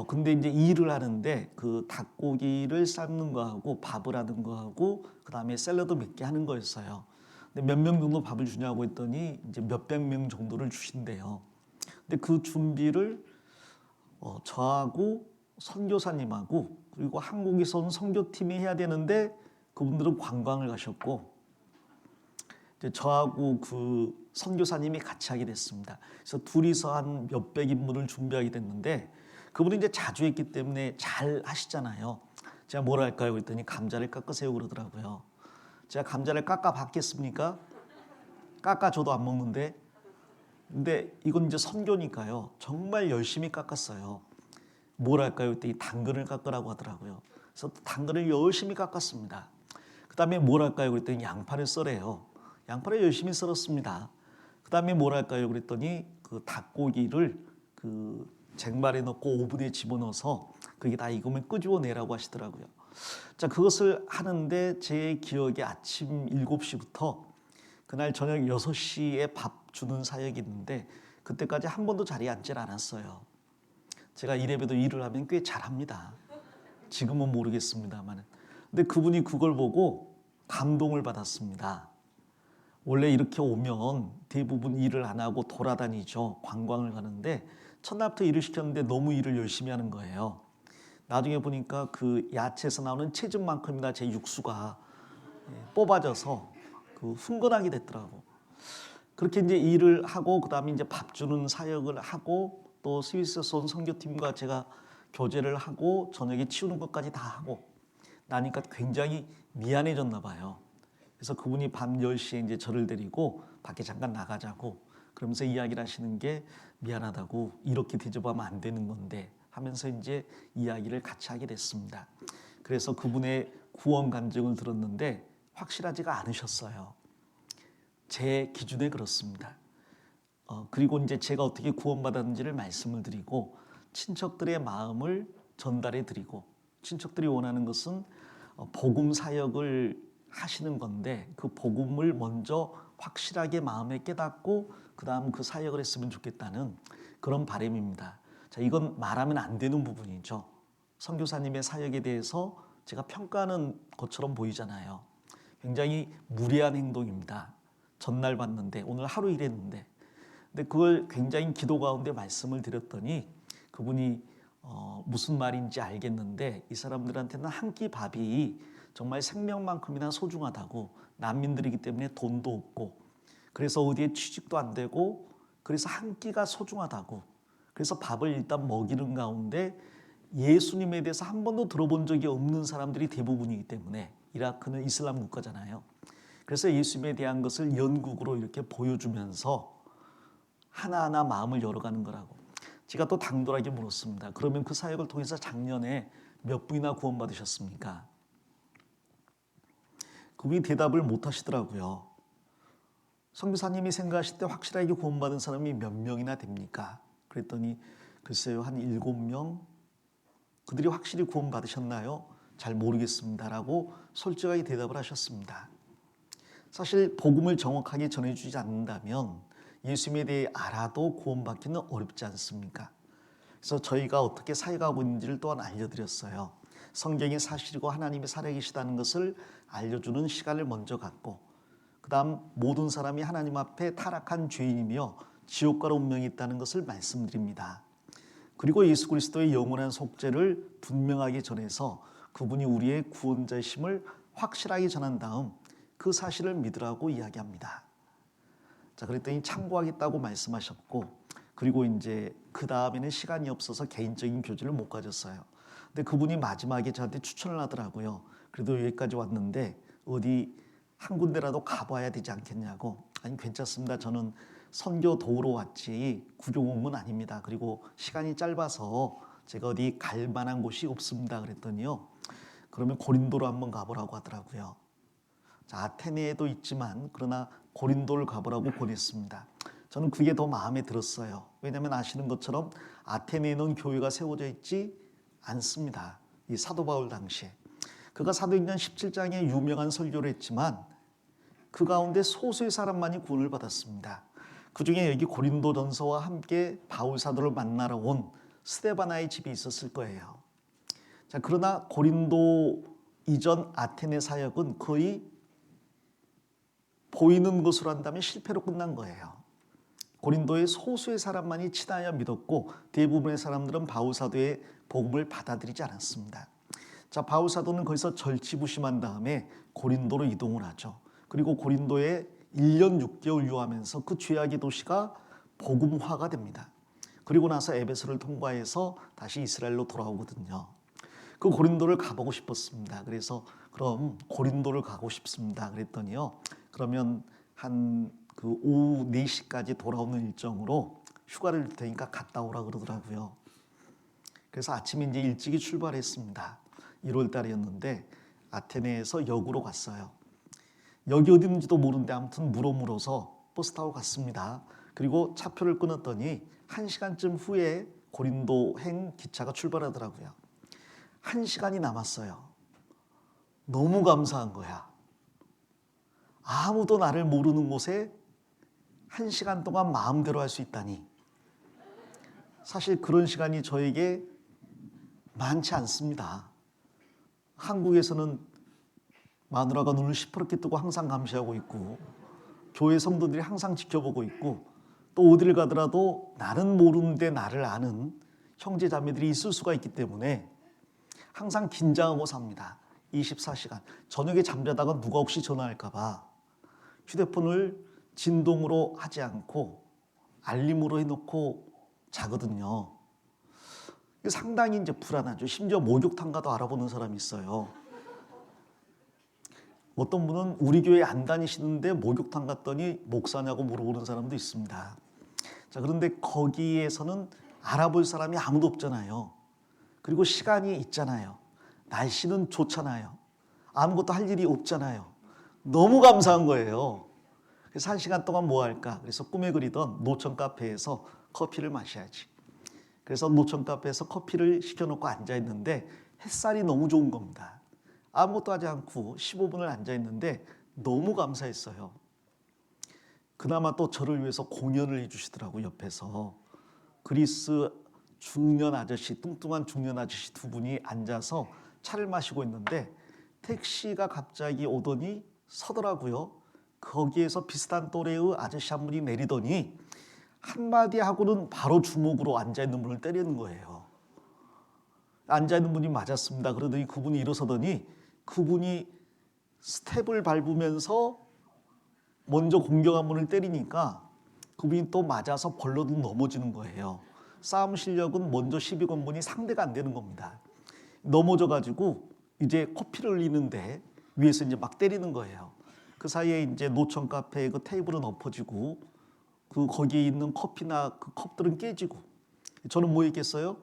근데 이제 일을 하는데 그 닭고기를 삶는 거하고 밥을 하는 거하고 그 다음에 샐러드 몇 개 하는 거였어요. 근데 몇 명 정도 밥을 주냐고 했더니 이제 몇백 명 정도를 주신대요. 근데 그 준비를 저하고 선교사님하고 그리고 한국에서 온 선교팀이 해야 되는데 그분들은 관광을 가셨고 이제 저하고 그 선교사님이 같이 하게 됐습니다. 그래서 둘이서 한 몇백 인분을 준비하게 됐는데 그분이 이제 자주 했기 때문에 잘 하시잖아요. 제가 뭘 할까요? 그랬더니 감자를 깎으세요 그러더라고요. 제가 감자를 깎아 받겠습니까? 깎아줘도 안 먹는데. 근데 이건 이제 선교니까요. 정말 열심히 깎았어요. 뭘 할까요? 그랬더니 당근을 깎으라고 하더라고요. 그래서 당근을 열심히 깎았습니다. 그 다음에 뭘 할까요? 그랬더니 양파를 썰어요. 양파를 열심히 썰었습니다. 그 다음에 뭘 할까요? 그랬더니 그 닭고기를 그 쟁반에 넣고 오븐에 집어넣어서 그게 다 익으면 끄집어내라고 하시더라고요. 자, 그것을 하는데 제 기억에 아침 7시부터 그날 저녁 6시에 밥 주는 사역이 있는데 그때까지 한 번도 자리에 앉질 않았어요. 제가 이래봬도 일을 하면 꽤 잘합니다. 지금은 모르겠습니다만. 근데 그분이 그걸 보고 감동을 받았습니다. 원래 이렇게 오면 대부분 일을 안 하고 돌아다니죠. 관광을 가는데 첫날부터 일을 시켰는데 너무 일을 열심히 하는 거예요. 나중에 보니까 그 야채에서 나오는 체즙만큼이나 제 육수가 뽑아져서 그 흥건하게 됐더라고. 그렇게 이제 일을 하고 그다음에 이제 밥 주는 사역을 하고 또 스위스에서 온 선교팀과 제가 교제를 하고 저녁에 치우는 것까지 다 하고 나니까 굉장히 미안해졌나 봐요. 그래서 그분이 밤 10시에 이제 저를 데리고 밖에 잠깐 나가자고 그러면서 이야기를 하시는 게 미안하다고 이렇게 대접하면 안 되는 건데 하면서 이제 이야기를 같이 하게 됐습니다. 그래서 그분의 구원 간증을 들었는데 확실하지가 않으셨어요. 제 기준에 그렇습니다. 그리고 이제 제가 어떻게 구원받았는지를 말씀을 드리고 친척들의 마음을 전달해 드리고 친척들이 원하는 것은 복음 사역을 하시는 건데 그 복음을 먼저 확실하게 마음에 깨닫고 그 다음 그 사역을 했으면 좋겠다는 그런 바람입니다. 자, 이건 말하면 안 되는 부분이죠. 선교사님의 사역에 대해서 제가 평가하는 것처럼 보이잖아요. 굉장히 무례한 행동입니다. 전날 봤는데 오늘 하루 일했는데 근데 그걸 굉장히 기도 가운데 말씀을 드렸더니 그분이 무슨 말인지 알겠는데 이 사람들한테는 한 끼 밥이 정말 생명만큼이나 소중하다고 난민들이기 때문에 돈도 없고 그래서 어디에 취직도 안 되고 그래서 한 끼가 소중하다고 그래서 밥을 일단 먹이는 가운데 예수님에 대해서 한 번도 들어본 적이 없는 사람들이 대부분이기 때문에 이라크는 이슬람 국가잖아요. 그래서 예수님에 대한 것을 연극으로 이렇게 보여주면서 하나하나 마음을 열어가는 거라고. 제가 또 당돌하게 물었습니다. 그러면 그 사역을 통해서 작년에 몇 분이나 구원받으셨습니까? 그분이 대답을 못 하시더라고요. 선교사님이 생각하실 때 확실하게 구원받은 사람이 몇 명이나 됩니까? 그랬더니 글쎄요, 한 7명? 그들이 확실히 구원받으셨나요? 잘 모르겠습니다라고 솔직하게 대답을 하셨습니다. 사실 복음을 정확하게 전해주지 않는다면 예수님에 대해 알아도 구원받기는 어렵지 않습니까? 그래서 저희가 어떻게 사역하고 있는지를 또한 알려드렸어요. 성경이 사실이고 하나님이 살아계시다는 것을 알려주는 시간을 먼저 갖고 그 다음 모든 사람이 하나님 앞에 타락한 죄인이며 지옥 갈 운명이 있다는 것을 말씀드립니다. 그리고 예수 그리스도의 영원한 속죄를 분명하게 전해서 그분이 우리의 구원자심을 확실하게 전한 다음 그 사실을 믿으라고 이야기합니다. 자, 그랬더니 참고하겠다고 말씀하셨고 그리고 이제 그 다음에는 시간이 없어서 개인적인 교제를 못 가졌어요. 근데 그분이 마지막에 저한테 추천을 하더라고요. 그래도 여기까지 왔는데 어디 한 군데라도 가봐야 되지 않겠냐고. 아니 괜찮습니다. 저는 선교 도우러 왔지 구경 온 건 아닙니다. 그리고 시간이 짧아서 제가 어디 갈 만한 곳이 없습니다. 그랬더니요. 그러면 고린도로 한번 가보라고 하더라고요. 자, 아테네에도 있지만 그러나 고린도를 가보라고 권했습니다. 저는 그게 더 마음에 들었어요. 왜냐하면 아시는 것처럼 아테네에는 교회가 세워져 있지 않습니다. 이 사도 바울 당시에. 그가 사도행전 17장에 유명한 설교를 했지만 그 가운데 소수의 사람만이 구원을 받았습니다. 그 중에 여기 고린도전서와 함께 바울 사도를 만나러 온 스데바나의 집이 있었을 거예요. 자, 그러나 고린도 이전 아테네 사역은 거의 보이는 것으로 한다면 실패로 끝난 거예요. 고린도의 소수의 사람만이 친하여 믿었고 대부분의 사람들은 바울 사도의 복음을 받아들이지 않았습니다. 자, 바울 사도는 거기서 절치부심한 다음에 고린도로 이동을 하죠. 그리고 고린도에 1년 6개월 유하면서 그 죄악의 도시가 복음화가 됩니다. 그리고 나서 에베소를 통과해서 다시 이스라엘로 돌아오거든요. 그 고린도를 가보고 싶었습니다. 그래서 그럼 고린도를 가고 싶습니다. 그랬더니요. 그러면 한 그 오후 4시까지 돌아오는 일정으로 휴가를 줄 테니까 갔다 오라 그러더라고요. 그래서 아침에 이제 일찍이 출발했습니다. 1월 달이었는데 아테네에서 역으로 갔어요. 역이 어디 있는지도 모르는데 아무튼 물어서 버스 타고 갔습니다. 그리고 차표를 끊었더니 1시간쯤 후에 고린도행 기차가 출발하더라고요. 1시간이 남았어요. 너무 감사한 거야. 아무도 나를 모르는 곳에 1시간 동안 마음대로 할 수 있다니. 사실 그런 시간이 저에게 많지 않습니다. 한국에서는 마누라가 눈을 시퍼렇게 뜨고 항상 감시하고 있고 교회 성도들이 항상 지켜보고 있고 또 어디를 가더라도 나는 모르는데 나를 아는 형제 자매들이 있을 수가 있기 때문에 항상 긴장하고 삽니다. 24시간. 저녁에 잠자다가 누가 혹시 전화할까 봐 휴대폰을 진동으로 하지 않고 알림으로 해놓고 자거든요. 상당히 이제 불안하죠. 심지어 목욕탕 가도 알아보는 사람이 있어요. 어떤 분은 우리 교회 안 다니시는데 목욕탕 갔더니 목사냐고 물어보는 사람도 있습니다. 자, 그런데 거기에서는 알아볼 사람이 아무도 없잖아요. 그리고 시간이 있잖아요. 날씨는 좋잖아요. 아무것도 할 일이 없잖아요. 너무 감사한 거예요. 그래서 1시간 동안 뭐 할까? 그래서 꿈에 그리던 노천 카페에서 커피를 마셔야지. 그래서 노천 카페에서 커피를 시켜놓고 앉아있는데 햇살이 너무 좋은 겁니다. 아무것도 하지 않고 15분을 앉아있는데 너무 감사했어요. 그나마 또 저를 위해서 공연을 해주시더라고요. 옆에서. 그리스 중년 아저씨, 뚱뚱한 중년 아저씨 2분이 앉아서 차를 마시고 있는데 택시가 갑자기 오더니 서더라고요. 거기에서 비슷한 또래의 아저씨 한 분이 내리더니 한마디 하고는 바로 주먹으로 앉아있는 분을 때리는 거예요. 앉아있는 분이 맞았습니다. 그러더니 그분이 일어서더니 그분이 스텝을 밟으면서 먼저 공격한 분을 때리니까 그분이 또 맞아서 벌러도 넘어지는 거예요. 싸움 실력은 먼저 시비 건 분이 상대가 안 되는 겁니다. 넘어져가지고 이제 코피를 흘리는데 위에서 이제 막 때리는 거예요. 그 사이에 이제 노천 카페의 그 테이블은 엎어지고 그 거기에 있는 커피나 그 컵들은 깨지고 저는 뭐 했겠어요?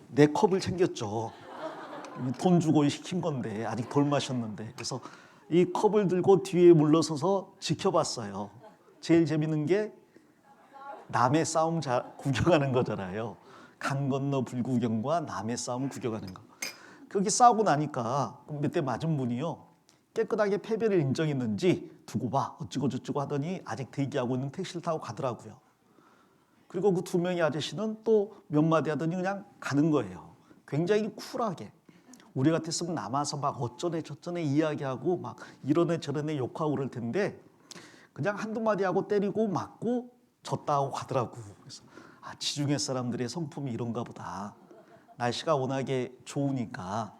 내 컵을 챙겼죠. 돈 주고 시킨 건데 아직 덜 마셨는데 그래서 이 컵을 들고 뒤에 물러서서 지켜봤어요. 제일 재밌는 게 남의 싸움 구경하는 거잖아요. 강 건너 불구경과 남의 싸움 구경하는 거. 거기 싸우고 나니까 몇 대 맞은 분이요. 깨끗하게 패배를 인정했는지 두고 봐 어찌고 저찌고 하더니 아직 대기하고 있는 택시를 타고 가더라고요. 그리고 그 2명의 아저씨는 또 몇 마디 하더니 그냥 가는 거예요. 굉장히 쿨하게. 우리 같았으면 남아서 막 어쩌네 저쩌네 이야기하고 막 이러네 저러네 욕하고 그럴 텐데 그냥 한두 마디 하고 때리고 맞고 졌다 하고 가더라고. 그래서 지중해 사람들의 성품이 이런가 보다. 날씨가 워낙에 좋으니까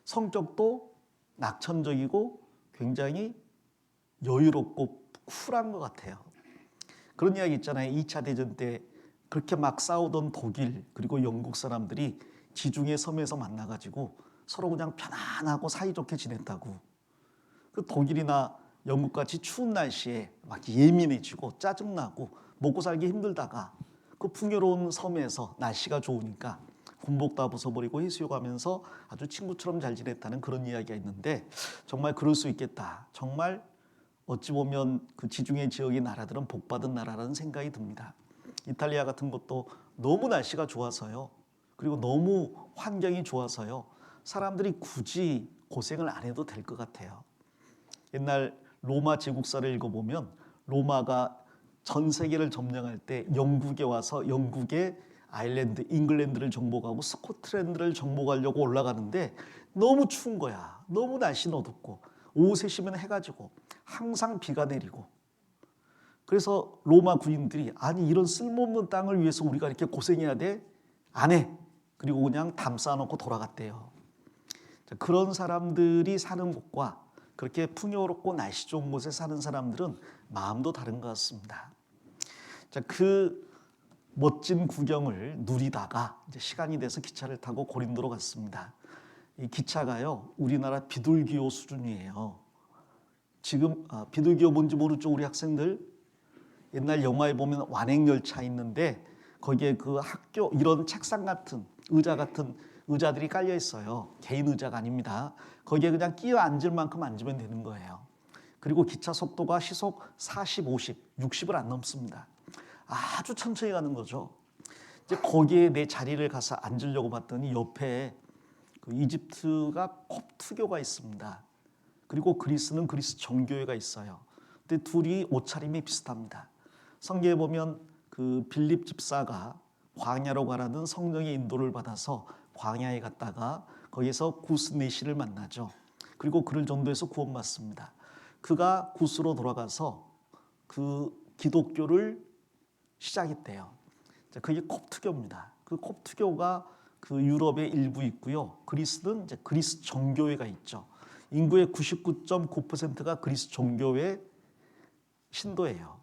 성격도 낙천적이고 굉장히 여유롭고 쿨한 것 같아요. 그런 이야기 있잖아요. 2차 대전 때 그렇게 막 싸우던 독일 그리고 영국 사람들이 지중해 섬에서 만나가지고 서로 그냥 편안하고 사이좋게 지냈다고. 그 독일이나 영국같이 추운 날씨에 막 예민해지고 짜증나고 먹고 살기 힘들다가 그 풍요로운 섬에서 날씨가 좋으니까 군복 다 벗어버리고 해수욕하면서 아주 친구처럼 잘 지냈다는 그런 이야기가 있는데 정말 그럴 수 있겠다. 정말 어찌 보면 그 지중해 지역의 나라들은 복받은 나라라는 생각이 듭니다. 이탈리아 같은 것도 너무 날씨가 좋아서요. 그리고 너무 환경이 좋아서요. 사람들이 굳이 고생을 안 해도 될 것 같아요. 옛날 로마 제국사를 읽어보면 로마가 전 세계를 점령할 때 영국에 와서 영국의 아일랜드, 잉글랜드를 정복하고 스코틀랜드를 정복하려고 올라가는데 너무 추운 거야. 너무 날씨는 어둡고 오후 3시면 해가 지고 항상 비가 내리고 그래서 로마 군인들이 아니 이런 쓸모없는 땅을 위해서 우리가 이렇게 고생해야 돼? 안 해. 그리고 그냥 담 쌓아놓고 돌아갔대요. 그런 사람들이 사는 곳과 그렇게 풍요롭고 날씨 좋은 곳에 사는 사람들은 마음도 다른 것 같습니다. 자, 그 멋진 구경을 누리다가 이제 시간이 돼서 기차를 타고 고린도로 갔습니다. 이 기차가요, 우리나라 비둘기호 수준이에요. 지금 비둘기호 뭔지 모르죠, 우리 학생들? 옛날 영화에 보면 완행열차 있는데 거기에 그 학교 이런 책상 같은 의자 같은 의자들이 깔려 있어요. 개인 의자가 아닙니다. 거기에 그냥 끼어 앉을 만큼 앉으면 되는 거예요. 그리고 기차 속도가 시속 40, 50, 60을 안 넘습니다. 아주 천천히 가는 거죠. 이제 거기에 내 자리를 가서 앉으려고 봤더니 옆에 그 이집트가 콥트교가 있습니다. 그리고 그리스는 그리스 정교회가 있어요. 근데 둘이 옷차림이 비슷합니다. 성경에 보면 그 빌립 집사가 광야로 가라는 성령의 인도를 받아서 광야에 갔다가 거기서 구스 네시를 만나죠. 그리고 그를 전도해서 구원받습니다. 그가 구스로 돌아가서 그 기독교를 시작했대요. 그게 콥트교입니다. 그 콥트교가 그 유럽의 일부 있고요. 그리스는 이제 그리스 정교회가 있죠. 인구의 99.9%가 그리스 정교회 신도예요.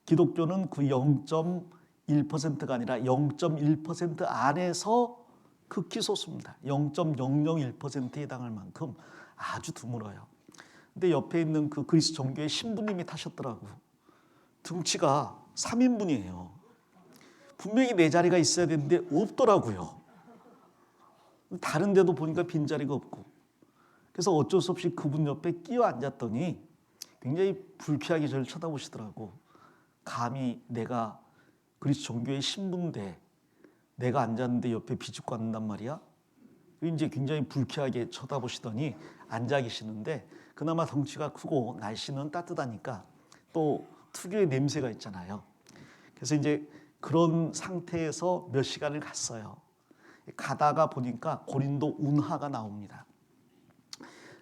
기독교는 그 0.1%가 아니라 0.1% 안에서 극히 소수입니다. 0.001%에 해당할 만큼 아주 드물어요. 근데 옆에 있는 그 그리스 정교회 신부님이 타셨더라고. 등치가 3인분이에요. 분명히 내 자리가 있어야 되는데 없더라고요. 다른 데도 보니까 빈자리가 없고. 그래서 어쩔 수 없이 그분 옆에 끼어 앉았더니 굉장히 불쾌하게 저를 쳐다보시더라고. 감히 내가 그리스 종교의 신부인데 내가 앉았는데 옆에 비집고 앉는단 말이야? 이제 굉장히 불쾌하게 쳐다보시더니 앉아 계시는데 그나마 덩치가 크고 날씨는 따뜻하니까 또 특유의 냄새가 있잖아요. 그래서 이제 그런 상태에서 몇 시간을 갔어요. 가다가 보니까 고린도 운하가 나옵니다.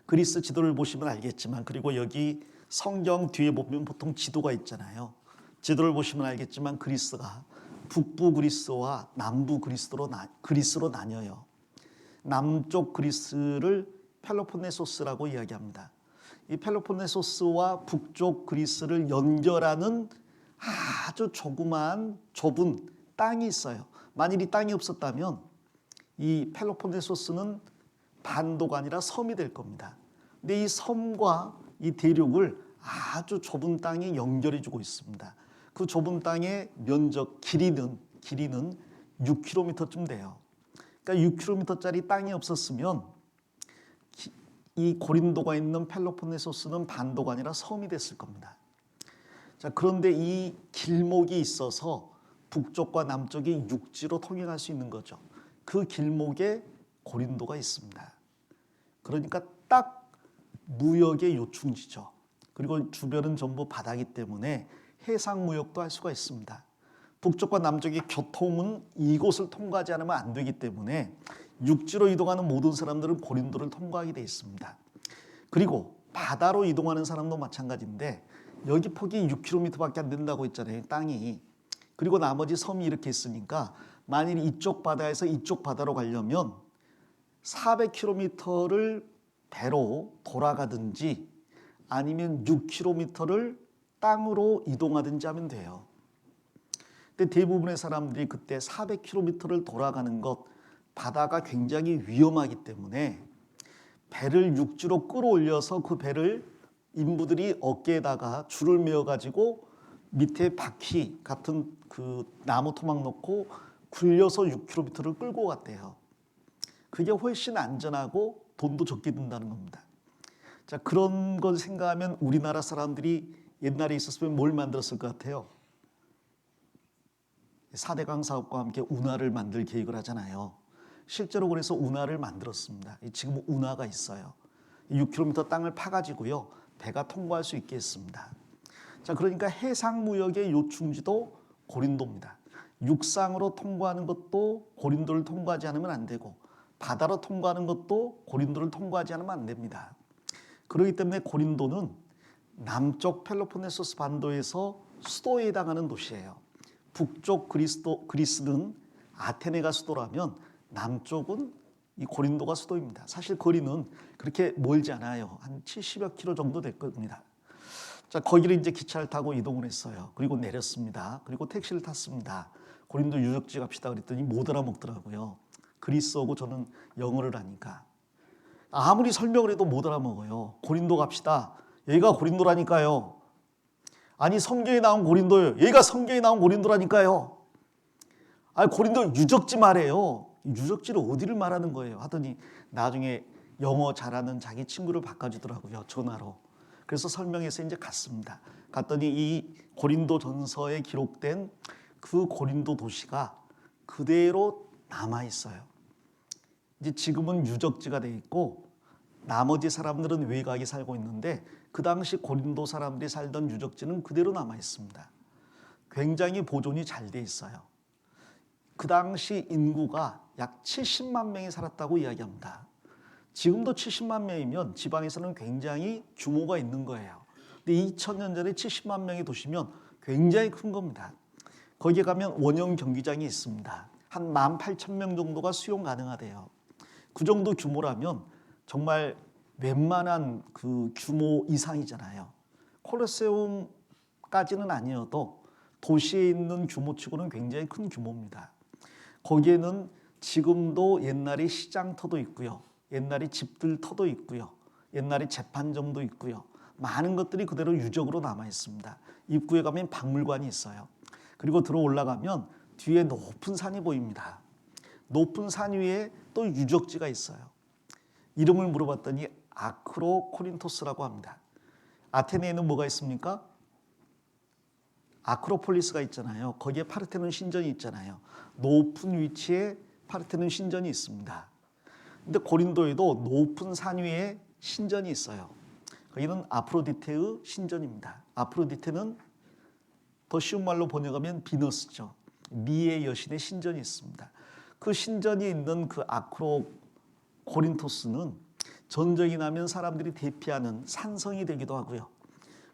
그리스 지도를 보시면 알겠지만 그리고 여기 성경 뒤에 보면 보통 지도가 있잖아요. 지도를 보시면 알겠지만 그리스가 북부 그리스와 남부 그리스로 나뉘어요. 남쪽 그리스를 펠로폰네소스라고 이야기합니다. 이 펠로폰네소스와 북쪽 그리스를 연결하는 아주 조그마한 좁은 땅이 있어요. 만일 이 땅이 없었다면 이 펠로폰네소스는 반도가 아니라 섬이 될 겁니다. 근데 이 섬과 이 대륙을 아주 좁은 땅이 연결해주고 있습니다. 그 좁은 땅의 면적 길이는 6km쯤 돼요. 그러니까 6km짜리 땅이 없었으면 이 고린도가 있는 펠로폰네소스는 반도가 아니라 섬이 됐을 겁니다. 자, 그런데 이 길목이 있어서 북쪽과 남쪽이 육지로 통행할 수 있는 거죠. 그 길목에 고린도가 있습니다. 그러니까 딱 무역의 요충지죠. 그리고 주변은 전부 바다이기 때문에 해상 무역도 할 수가 있습니다. 북쪽과 남쪽의 교통은 이곳을 통과하지 않으면 안 되기 때문에 육지로 이동하는 모든 사람들은 고린도를 통과하게 돼 있습니다. 그리고 바다로 이동하는 사람도 마찬가지인데 여기 폭이 6km밖에 안 된다고 했잖아요, 땅이. 그리고 나머지 섬이 이렇게 있으니까 만일 이쪽 바다에서 이쪽 바다로 가려면 400km를 배로 돌아가든지 아니면 6km를 땅으로 이동하든지 하면 돼요. 근데 대부분의 사람들이 그때 400km를 돌아가는 것, 바다가 굉장히 위험하기 때문에 배를 육지로 끌어올려서 그 배를 인부들이 어깨에다가 줄을 메어 가지고 밑에 바퀴 같은 그 나무 토막 놓고 굴려서 6km를 끌고 갔대요. 그게 훨씬 안전하고 돈도 적게 든다는 겁니다. 자, 그런 걸 생각하면 우리나라 사람들이 옛날에 있었으면 뭘 만들었을 것 같아요? 4대강 사업과 함께 운하를 만들 계획을 하잖아요. 실제로 그래서 운하를 만들었습니다. 지금 운하가 있어요. 6km 땅을 파가지고요, 배가 통과할 수 있게 했습니다. 자, 그러니까 해상무역의 요충지도 고린도입니다. 육상으로 통과하는 것도 고린도를 통과하지 않으면 안 되고, 바다로 통과하는 것도 고린도를 통과하지 않으면 안 됩니다. 그렇기 때문에 고린도는 남쪽 펠로폰네소스 반도에서 수도에 해당하는 도시예요. 북쪽 그리스는 아테네가 수도라면 남쪽은 이 고린도가 수도입니다. 사실 거리는 그렇게 멀지 않아요. 한 70여 킬로 정도 될 겁니다. 자, 거기를 이제 기차를 타고 이동을 했어요. 그리고 내렸습니다. 그리고 택시를 탔습니다. 고린도 유적지 갑시다 그랬더니 못 알아먹더라고요. 그리스어고 저는 영어를 하니까. 아무리 설명을 해도 못 알아먹어요. 고린도 갑시다. 여기가 고린도라니까요. 아니, 성경에 나온 고린도예요. 여기가 성경에 나온 고린도라니까요. 아니, 고린도 유적지 말해요. 유적지를 어디를 말하는 거예요? 하더니 나중에 영어 잘하는 자기 친구를 바꿔주더라고요, 전화로. 그래서 설명해서 이제 갔습니다. 갔더니 이 고린도 전서에 기록된 그 고린도 도시가 그대로 남아 있어요. 이제 지금은 유적지가 돼 있고 나머지 사람들은 외곽에 살고 있는데 그 당시 고린도 사람들이 살던 유적지는 그대로 남아 있습니다. 굉장히 보존이 잘 돼 있어요. 그 당시 인구가 약 70만 명이 살았다고 이야기합니다. 지금도 70만 명이면 지방에서는 굉장히 규모가 있는 거예요. 근데 2000년 전에 70만 명의 도시면 굉장히 큰 겁니다. 거기에 가면 원형 경기장이 있습니다. 한 18,000명 정도가 수용 가능하대요. 그 정도 규모라면 정말 웬만한 그 규모 이상이잖아요. 콜로세움까지는 아니어도 도시에 있는 규모치고는 굉장히 큰 규모입니다. 거기에는 지금도 옛날에 시장터도 있고요. 옛날에 집들터도 있고요. 옛날에 재판정도 있고요. 많은 것들이 그대로 유적으로 남아 있습니다. 입구에 가면 박물관이 있어요. 그리고 들어 올라가면 뒤에 높은 산이 보입니다. 높은 산 위에 또 유적지가 있어요. 이름을 물어봤더니 아크로코린토스라고 합니다. 아테네에는 뭐가 있습니까? 아크로폴리스가 있잖아요. 거기에 파르테논 신전이 있잖아요. 높은 위치에 파르테논 신전이 있습니다. 근데 고린도에도 높은 산 위에 신전이 있어요. 거기는 아프로디테의 신전입니다. 아프로디테는 더 쉬운 말로 번역하면 비너스죠. 미의 여신의 신전이 있습니다. 그 신전이 있는 그 아크로코린토스는 전쟁이 나면 사람들이 대피하는 산성이 되기도 하고요.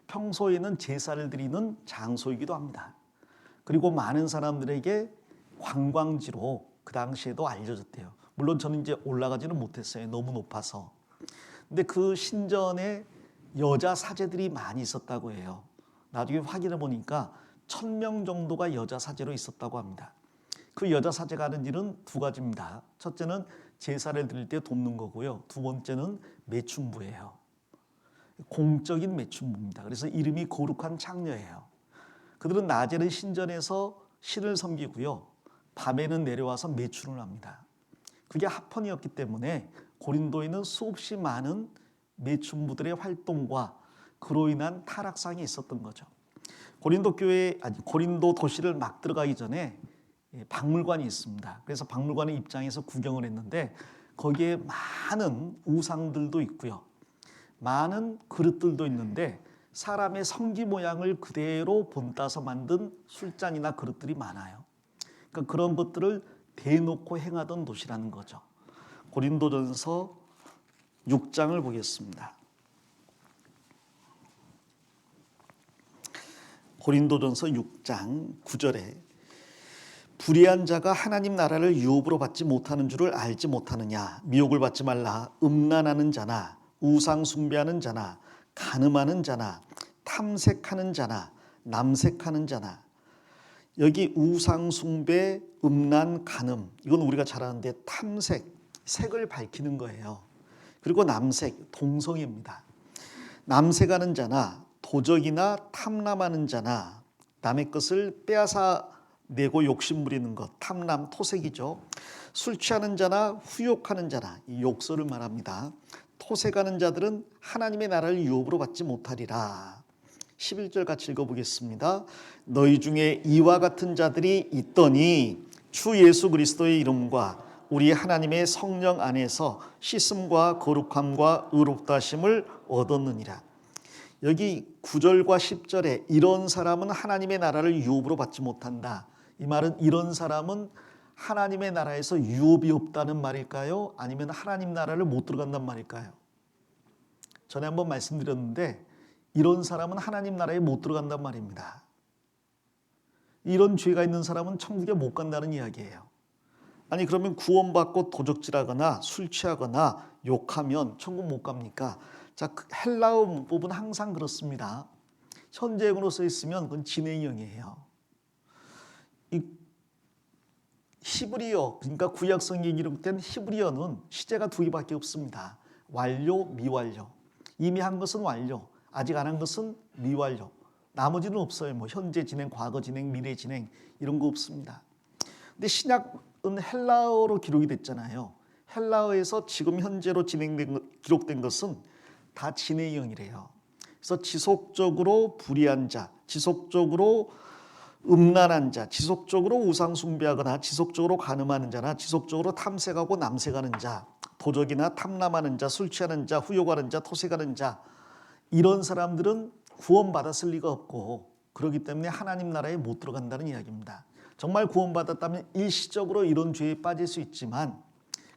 평소에는 제사를 드리는 장소이기도 합니다. 그리고 많은 사람들에게 관광지로 그 당시에도 알려졌대요. 물론 저는 이제 올라가지는 못했어요. 너무 높아서. 근데 그 신전에 여자 사제들이 많이 있었다고 해요. 나중에 확인해 보니까 1000명 정도가 여자 사제로 있었다고 합니다. 그 여자 사제가 하는 일은 두 가지입니다. 첫째는 제사를 드릴 때 돕는 거고요. 두 번째는 매춘부예요. 공적인 매춘부입니다. 그래서 이름이 거룩한 창녀예요. 그들은 낮에는 신전에서 신을 섬기고요. 밤에는 내려와서 매춘을 합니다. 그게 합헌이었기 때문에 고린도에는 수없이 많은 매춘부들의 활동과 그로 인한 타락상이 있었던 거죠. 고린도 도시를 막 들어가기 전에 박물관이 있습니다. 그래서 박물관의 입장에서 구경을 했는데 거기에 많은 우상들도 있고요. 많은 그릇들도 있는데 사람의 성기 모양을 그대로 본따서 만든 술잔이나 그릇들이 많아요. 그러니까 그런 것들을 대놓고 행하던 도시라는 거죠. 고린도전서 6장을 보겠습니다. 고린도전서 6장 9절에 불의한 자가 하나님 나라를 유업으로 받지 못하는 줄을 알지 못하느냐. 미혹을 받지 말라. 음란하는 자나 우상 숭배하는 자나 간음하는 자나 탐색하는 자나 남색하는 자나. 여기 우상 숭배, 음란, 간음, 이건 우리가 잘 아는데 색을 밝히는 거예요. 그리고 남색, 동성애입니다. 남색하는 자나 도적이나 탐람하는 자나 남의 것을 빼앗아 내고 욕심부리는 것, 탐람, 토색이죠. 술 취하는 자나 후욕하는 자나, 이 욕설을 말합니다. 토색하는 자들은 하나님의 나라를 유업으로 받지 못하리라. 11절 같이 읽어보겠습니다. 너희 중에 이와 같은 자들이 있더니 주 예수 그리스도의 이름과 우리 하나님의 성령 안에서 씻음과 거룩함과 의롭다 하심을 얻었느니라. 여기 9절과 10절에 이런 사람은 하나님의 나라를 유업으로 받지 못한다. 이 말은 이런 사람은 하나님의 나라에서 유업이 없다는 말일까요? 아니면 하나님 나라를 못 들어간다는 말일까요? 전에 한번 말씀드렸는데 이런 사람은 하나님 나라에 못 들어간단 말입니다. 이런 죄가 있는 사람은 천국에 못 간다는 이야기예요. 아니 그러면 구원받고 도적질하거나 술 취하거나 욕하면 천국 못 갑니까? 자, 그 헬라어 문법은 항상 그렇습니다. 현재형으로 써 있으면 그건 진행형이에요. 이 히브리어, 그러니까 구약 성경에 기록된 히브리어는 시제가 두 개밖에 없습니다. 완료, 미완료. 이미 한 것은 완료, 아직 안 한 것은 미완료. 나머지는 없어요. 뭐 현재 진행, 과거 진행, 미래 진행 이런 거 없습니다. 근데 신약은 헬라어로 기록이 됐잖아요. 헬라어에서 지금 현재로 기록된 것은 다 진행형이래요. 그래서 지속적으로 불의한 자, 지속적으로 음란한 자, 지속적으로 우상 숭배하거나 지속적으로 간음하는 자나 지속적으로 탐색하고 남색하는 자, 도적이나 탐람하는 자, 술 취하는 자, 후욕하는 자, 토색하는 자, 이런 사람들은 구원받았을 리가 없고 그렇기 때문에 하나님 나라에 못 들어간다는 이야기입니다. 정말 구원받았다면 일시적으로 이런 죄에 빠질 수 있지만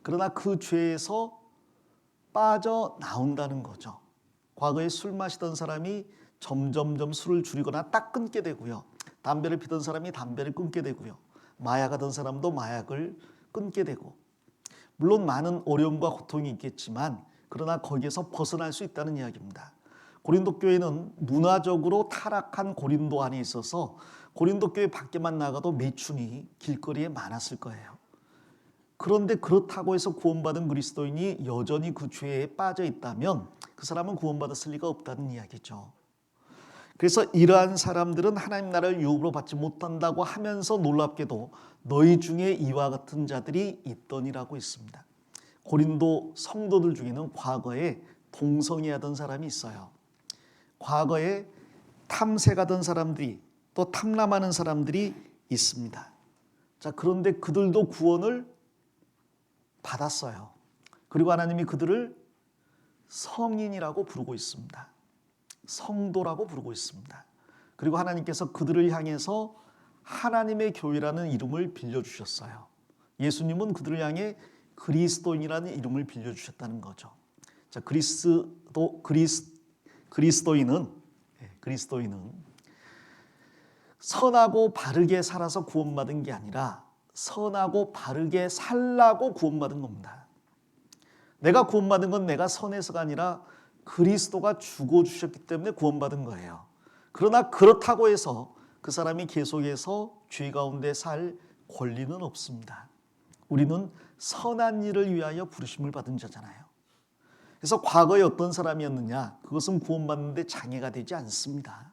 그러나 그 죄에서 빠져나온다는 거죠. 과거에 술 마시던 사람이 점점점 술을 줄이거나 딱 끊게 되고요. 담배를 피던 사람이 담배를 끊게 되고요. 마약하던 사람도 마약을 끊게 되고, 물론 많은 어려움과 고통이 있겠지만 그러나 거기에서 벗어날 수 있다는 이야기입니다. 고린도 교회는 문화적으로 타락한 고린도 안에 있어서 고린도 교회 밖에만 나가도 매춘이 길거리에 많았을 거예요. 그런데 그렇다고 해서 구원받은 그리스도인이 여전히 그 죄에 빠져 있다면 그 사람은 구원받았을 리가 없다는 이야기죠. 그래서 이러한 사람들은 하나님 나라를 유업으로 받지 못한다고 하면서 놀랍게도 너희 중에 이와 같은 자들이 있더니라고 있습니다. 고린도 성도들 중에는 과거에 동성애하던 사람이 있어요. 과거에 탐색하던 사람들이 또 탐람하는 사람들이 있습니다. 자, 그런데 그들도 구원을 받았어요. 그리고 하나님이 그들을 성인이라고 부르고 있습니다. 성도라고 부르고 있습니다. 그리고 하나님께서 그들을 향해서 하나님의 교회라는 이름을 빌려주셨어요. 예수님은 그들을 향해 그리스도인이라는 이름을 빌려주셨다는 거죠. 자, 그리스도인은 선하고 바르게 살아서 구원받은 게 아니라 선하고 바르게 살라고 구원받은 겁니다. 내가 구원받은 건 내가 선해서가 아니라 그리스도가 죽어주셨기 때문에 구원받은 거예요. 그러나 그렇다고 해서 그 사람이 계속해서 죄 가운데 살 권리는 없습니다. 우리는 선한 일을 위하여 부르심을 받은 자잖아요. 그래서 과거에 어떤 사람이었느냐, 그것은 구원받는데 장애가 되지 않습니다.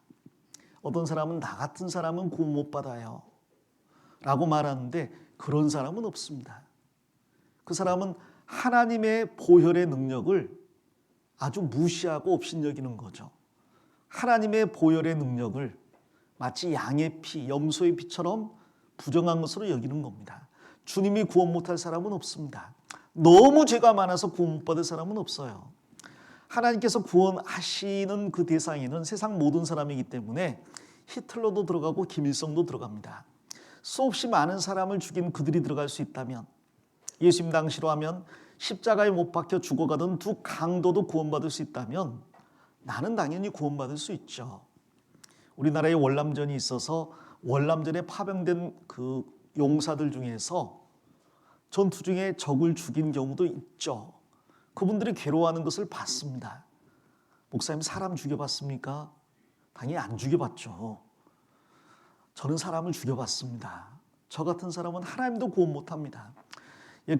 어떤 사람은 나 같은 사람은 구원 못 받아요 라고 말하는데 그런 사람은 없습니다. 그 사람은 하나님의 보혈의 능력을 아주 무시하고 업신여기는 거죠. 하나님의 보혈의 능력을 마치 양의 피, 염소의 피처럼 부정한 것으로 여기는 겁니다. 주님이 구원 못할 사람은 없습니다. 너무 죄가 많아서 구원 못 받을 사람은 없어요. 하나님께서 구원하시는 그 대상에는 세상 모든 사람이기 때문에 히틀러도 들어가고 김일성도 들어갑니다. 수없이 많은 사람을 죽인 그들이 들어갈 수 있다면, 예수님 당시로 하면 십자가에 못 박혀 죽어가던 두 강도도 구원받을 수 있다면 나는 당연히 구원받을 수 있죠. 우리나라에 월남전이 있어서 월남전에 파병된 그 용사들 중에서 전투 중에 적을 죽인 경우도 있죠. 그분들이 괴로워하는 것을 봤습니다. 목사님, 사람 죽여봤습니까? 당연히 안 죽여봤죠. 저는 사람을 죽여봤습니다. 저 같은 사람은 하나님도 구원 못합니다.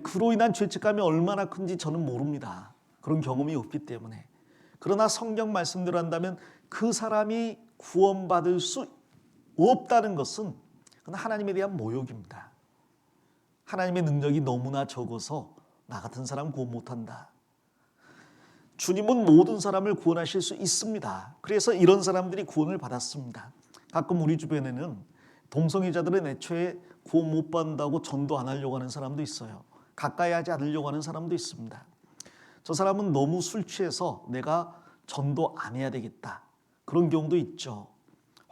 그로 인한 죄책감이 얼마나 큰지 저는 모릅니다. 그런 경험이 없기 때문에. 그러나 성경 말씀대로 한다면 그 사람이 구원받을 수 없다는 것은 그건 하나님에 대한 모욕입니다. 하나님의 능력이 너무나 적어서 나 같은 사람 구원 못한다. 주님은 모든 사람을 구원하실 수 있습니다. 그래서 이런 사람들이 구원을 받았습니다. 가끔 우리 주변에는 동성애자들은 애초에 구원 못 받는다고 전도 안 하려고 하는 사람도 있어요. 가까이 하지 않으려고 하는 사람도 있습니다. 저 사람은 너무 술 취해서 내가 전도 안 해야 되겠다. 그런 경우도 있죠.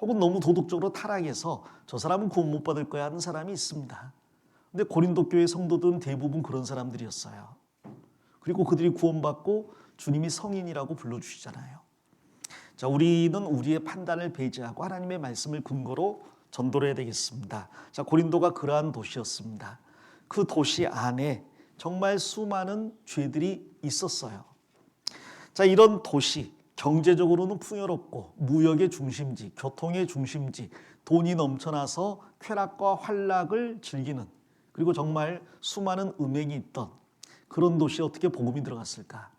혹은 너무 도덕적으로 타락해서 저 사람은 구원 못 받을 거야 하는 사람이 있습니다. 근데 고린도 교회 성도들은 대부분 그런 사람들이었어요. 그리고 그들이 구원받고 주님이 성인이라고 불러주시잖아요. 자, 우리는 우리의 판단을 배제하고 하나님의 말씀을 근거로 전도를 해야 되겠습니다. 자, 고린도가 그러한 도시였습니다. 그 도시 안에 정말 수많은 죄들이 있었어요. 자, 이런 도시, 경제적으로는 풍요롭고 무역의 중심지, 교통의 중심지, 돈이 넘쳐나서 쾌락과 환락을 즐기는, 그리고 정말 수많은 음행이 있던 그런 도시에 어떻게 복음이 들어갔을까?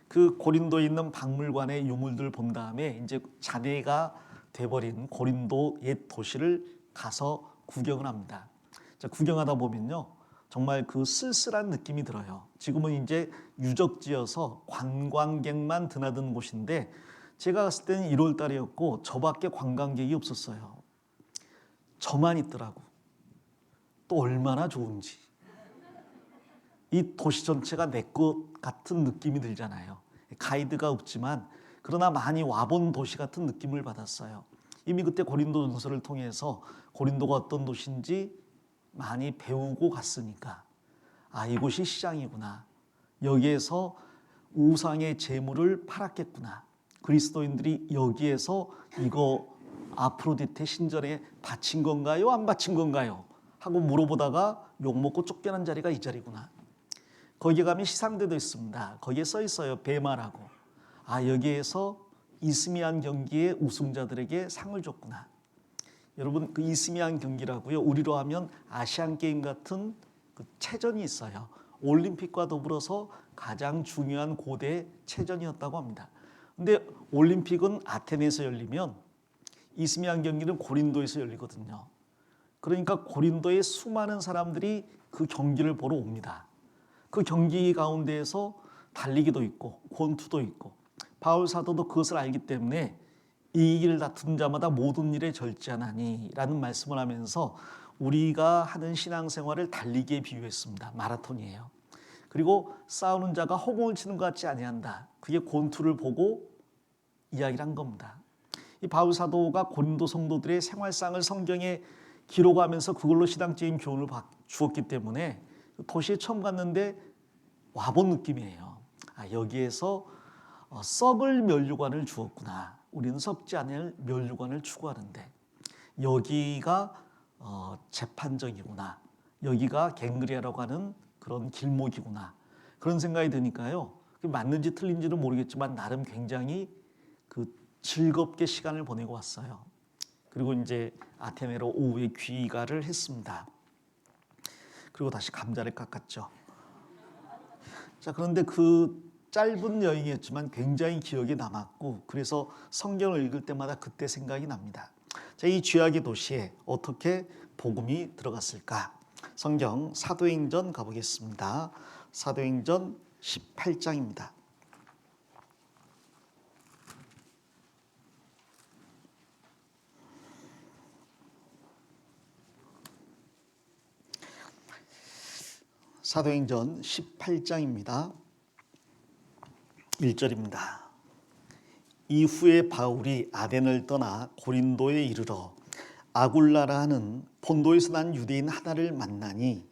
그 고린도에 있는 박물관의 유물들을 본 다음에 이제 잔해가 돼버린 고린도 옛 도시를 가서 구경을 합니다. 자, 구경하다 보면요, 정말 그 쓸쓸한 느낌이 들어요. 지금은 이제 유적지여서 관광객만 드나드는 곳인데 제가 갔을 때는 1월 달이었고 저밖에 관광객이 없었어요. 저만 있더라고. 또 얼마나 좋은지. 이 도시 전체가 내 것 같은 느낌이 들잖아요. 가이드가 없지만 그러나 많이 와본 도시 같은 느낌을 받았어요. 이미 그때 고린도전서를 통해서 고린도가 어떤 도시인지 많이 배우고 갔으니까 아, 이곳이 시장이구나. 여기에서 우상의 제물을 팔았겠구나. 그리스도인들이 여기에서 이거 아프로디테 신전에 바친 건가요? 안 바친 건가요? 하고 물어보다가 욕먹고 쫓겨난 자리가 이 자리구나. 거기에 가면 시상대도 있습니다. 거기에 써 있어요. 베마라고. 아, 여기에서 이스미안 경기의 우승자들에게 상을 줬구나. 여러분, 그 이스미안 경기라고요, 우리로 하면 아시안 게임 같은 그 체전이 있어요. 올림픽과 더불어서 가장 중요한 고대 체전이었다고 합니다. 근데 올림픽은 아테네에서 열리면 이스미안 경기는 고린도에서 열리거든요. 그러니까 고린도의 수많은 사람들이 그 경기를 보러 옵니다. 그 경기 가운데에서 달리기도 있고 권투도 있고, 바울 사도도 그것을 알기 때문에 이 길을 다툰 자마다 모든 일에 절제하나니 라는 말씀을 하면서 우리가 하는 신앙생활을 달리기에 비유했습니다. 마라톤이에요. 그리고 싸우는 자가 허공을 치는 것 같지 아니한다. 그게 권투를 보고 이야기를 한 겁니다. 이 바울 사도가 고린도 성도들의 생활상을 성경에 기록하면서 그걸로 신앙적인 교훈을 주었기 때문에 도시에 처음 갔는데 와본 느낌이에요. 아, 여기에서 썩을 면류관을 주었구나. 우리는 썩지 않을 면류관을 추구하는데 여기가 재판정이구나. 여기가 갱그리아라고 하는 그런 길목이구나. 그런 생각이 드니까요. 맞는지 틀린지는 모르겠지만 나름 굉장히 그 즐겁게 시간을 보내고 왔어요. 그리고 이제 아테네로 오후에 귀가를 했습니다. 그리고 다시 감자를 깎았죠. 자, 그런데 그 짧은 여행이었지만 굉장히 기억에 남았고, 그래서 성경을 읽을 때마다 그때 생각이 납니다. 자, 이 죄악의 도시에 어떻게 복음이 들어갔을까? 성경 사도행전 가보겠습니다. 사도행전 18장입니다. 사도행전 18장입니다. 1절입니다. 이후에 바울이 아덴을 떠나 고린도에 이르러 아굴라라 하는 본도에서 난 유대인 하나를 만나니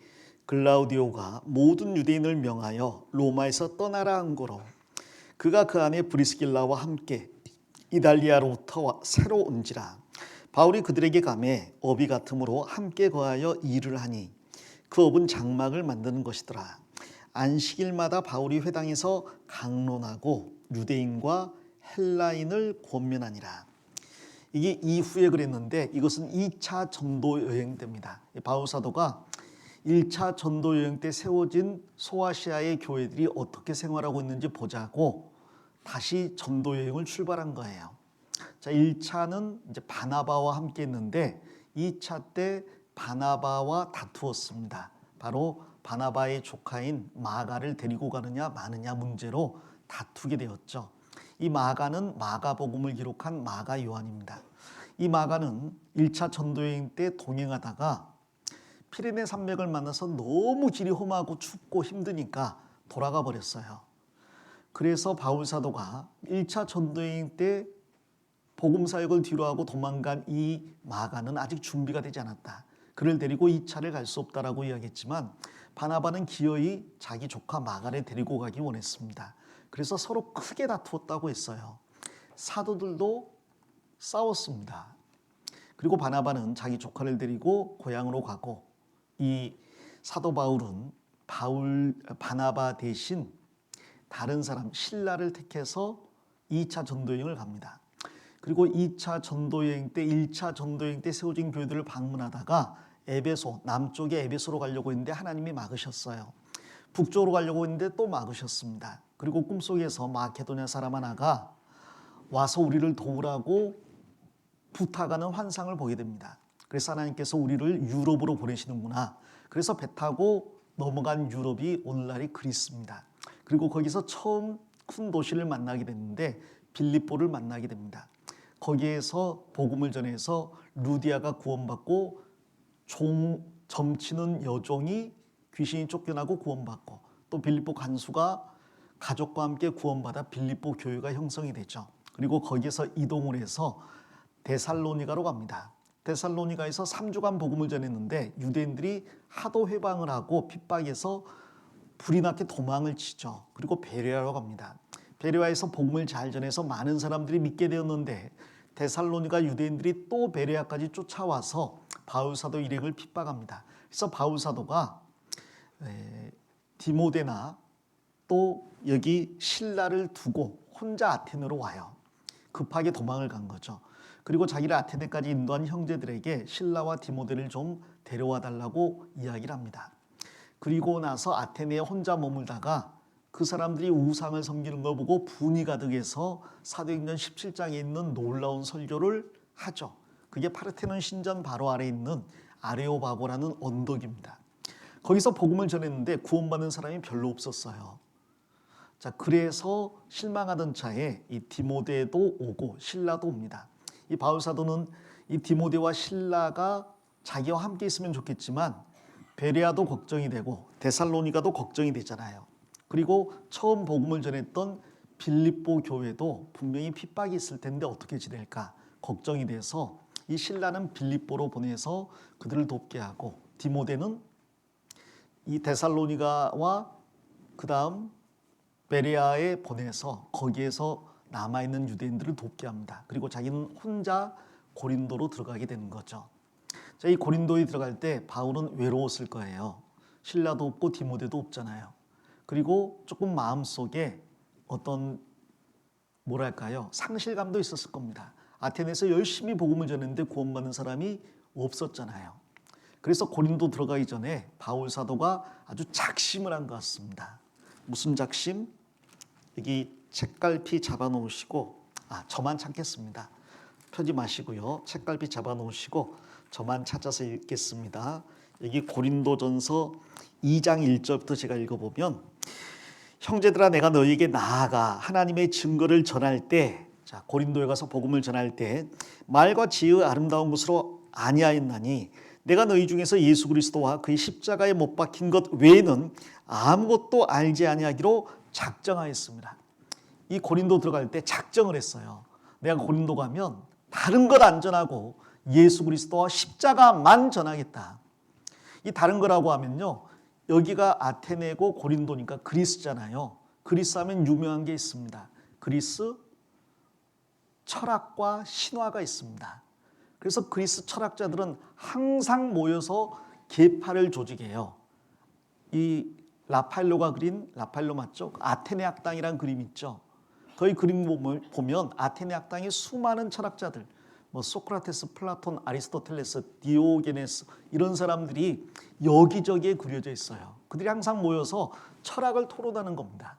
글라우디오가 모든 유대인을 명하여 로마에서 떠나라 한 거로 그가 그 안에 브리스길라와 함께 이달리아로부터 새로 온지라. 바울이 그들에게 가매 업이 같음으로 함께 거하여 일을 하니 그 업은 장막을 만드는 것이더라. 안식일마다 바울이 회당에서 강론하고 유대인과 헬라인을 권면하니라. 이게 이후에 그랬는데 이것은 2차 전도 여행 때입니다. 바울 사도가 1차 전도 여행 때 세워진 소아시아의 교회들이 어떻게 생활하고 있는지 보자고 다시 전도 여행을 출발한 거예요. 자, 1차는 이제 바나바와 함께 했는데 2차 때 바나바와 다투었습니다. 바로 바나바의 조카인 마가를 데리고 가느냐 마느냐 문제로 다투게 되었죠. 이 마가는 마가복음을 기록한 마가 요한입니다. 이 마가는 1차 전도여행 때 동행하다가 피레네 산맥을 만나서 너무 길이 험하고 춥고 힘드니까 돌아가 버렸어요. 그래서 바울 사도가 1차 전도여행 때 복음 사역을 뒤로하고 도망간 이 마가는 아직 준비가 되지 않았다. 그를 데리고 2차를 갈 수 없다라고 이야기했지만 바나바는 기어이 자기 조카 마가를 데리고 가기 원했습니다. 그래서 서로 크게 다투었다고 했어요. 사도들도 싸웠습니다. 그리고 바나바는 자기 조카를 데리고 고향으로 가고 이 사도 바울은 바나바 대신 다른 사람 신라를 택해서 2차 전도여행을 갑니다. 그리고 2차 전도여행 때 1차 전도여행 때 세워진 교회들을 방문하다가 에베소 남쪽의 에베소로 가려고 했는데 하나님이 막으셨어요. 북쪽으로 가려고 했는데 또 막으셨습니다. 그리고 꿈속에서 마케도냐 사람 하나가 와서 우리를 도우라고 부탁하는 환상을 보게 됩니다. 그래서 하나님께서 우리를 유럽으로 보내시는구나. 그래서 배 타고 넘어간 유럽이 오늘날이 그리스입니다. 그리고 거기서 처음 큰 도시를 만나게 됐는데 빌립보를 만나게 됩니다. 거기에서 복음을 전해서 루디아가 구원받고 점치는 여종이 귀신이 쫓겨나고 구원받고 또 빌립보 간수가 가족과 함께 구원받아 빌립보 교회가 형성이 되죠. 그리고 거기에서 이동을 해서 데살로니가로 갑니다. 데살로니가에서 3주간 복음을 전했는데 유대인들이 하도 회방을 하고 핍박해서 불이 나게 도망을 치죠. 그리고 베레아로 갑니다. 베레아에서 복음을 잘 전해서 많은 사람들이 믿게 되었는데 데살로니가 유대인들이 또 베레아까지 쫓아와서 바울 사도 일행을 핍박합니다. 그래서 바울 사도가 디모데나 또 여기 신라를 두고 혼자 아테네로 와요. 급하게 도망을 간 거죠. 그리고 자기를 아테네까지 인도한 형제들에게 신라와 디모데를 좀 데려와 달라고 이야기를 합니다. 그리고 나서 아테네에 혼자 머물다가 그 사람들이 우상을 섬기는 걸 보고 분이 가득해서 사도행전 17장에 있는 놀라운 설교를 하죠. 그게 파르테논 신전 바로 아래에 있는 아레오바고라는 언덕입니다. 거기서 복음을 전했는데 구원받는 사람이 별로 없었어요. 자, 그래서 실망하던 차에 이 디모데도 오고 신라도 옵니다. 이 바울 사도는 이 디모데와 신라가 자기와 함께 있으면 좋겠지만 베레아도 걱정이 되고 데살로니가도 걱정이 되잖아요. 그리고 처음 복음을 전했던 빌립보 교회도 분명히 핍박이 있을 텐데 어떻게 지낼까 걱정이 돼서 이 신라는 빌립보로 보내서 그들을 돕게 하고 디모데는 이 데살로니가와 그 다음 베레아에 보내서 거기에서 남아있는 유대인들을 돕게 합니다. 그리고 자기는 혼자 고린도로 들어가게 되는 거죠. 자, 이 고린도에 들어갈 때 바울은 외로웠을 거예요. 신라도 없고 디모데도 없잖아요. 그리고 조금 마음속에 어떤 뭐랄까요? 상실감도 있었을 겁니다. 아테네에서 열심히 복음을 전했는데 구원받는 사람이 없었잖아요. 그래서 고린도 들어가기 전에 바울 사도가 아주 작심을 한 것 같습니다. 무슨 작심? 여기 책갈피 잡아놓으시고 저만 찾겠습니다. 펴지 마시고요. 책갈피 잡아놓으시고 저만 찾아서 읽겠습니다. 여기 고린도전서 2장 1절부터 제가 읽어보면 형제들아 내가 너희에게 나아가 하나님의 증거를 전할 때 자, 고린도에 가서 복음을 전할 때 말과 지혜의 아름다운 것으로 아니하였나니 내가 너희 중에서 예수 그리스도와 그의 십자가에 못 박힌 것 외에는 아무것도 알지 아니하기로 작정하였습니다. 이 고린도 들어갈 때 작정을 했어요. 내가 고린도 가면 다른 것 안 전하고 예수 그리스도와 십자가만 전하겠다. 이 다른 거라고 하면요. 여기가 아테네고 고린도니까 그리스잖아요. 그리스 하면 유명한 게 있습니다. 그리스 철학과 신화가 있습니다. 그래서 그리스 철학자들은 항상 모여서 계파를 조직해요. 이 라파엘로가 그린 라파엘로 맞죠? 아테네 학당이라는 그림 있죠. 거기 그림 보면 아테네 학당에 수많은 철학자들 뭐 소크라테스, 플라톤, 아리스토텔레스, 디오게네스 이런 사람들이 여기저기에 그려져 있어요. 그들이 항상 모여서 철학을 토론하는 겁니다.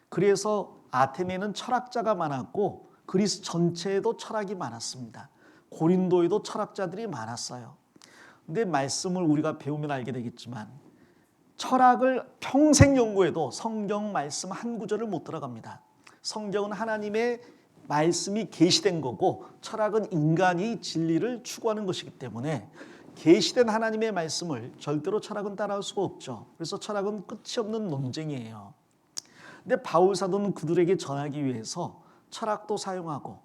그래서 아테네는 철학자가 많았고 그리스 전체에도 철학이 많았습니다. 고린도에도 철학자들이 많았어요. 근데 말씀을 우리가 배우면 알게 되겠지만 철학을 평생 연구해도 성경 말씀 한 구절을 못 들어갑니다. 성경은 하나님의 말씀이 계시된 거고 철학은 인간이 진리를 추구하는 것이기 때문에 계시된 하나님의 말씀을 절대로 철학은 따라할 수가 없죠. 그래서 철학은 끝이 없는 논쟁이에요. 근데 바울 사도는 그들에게 전하기 위해서 철학도 사용하고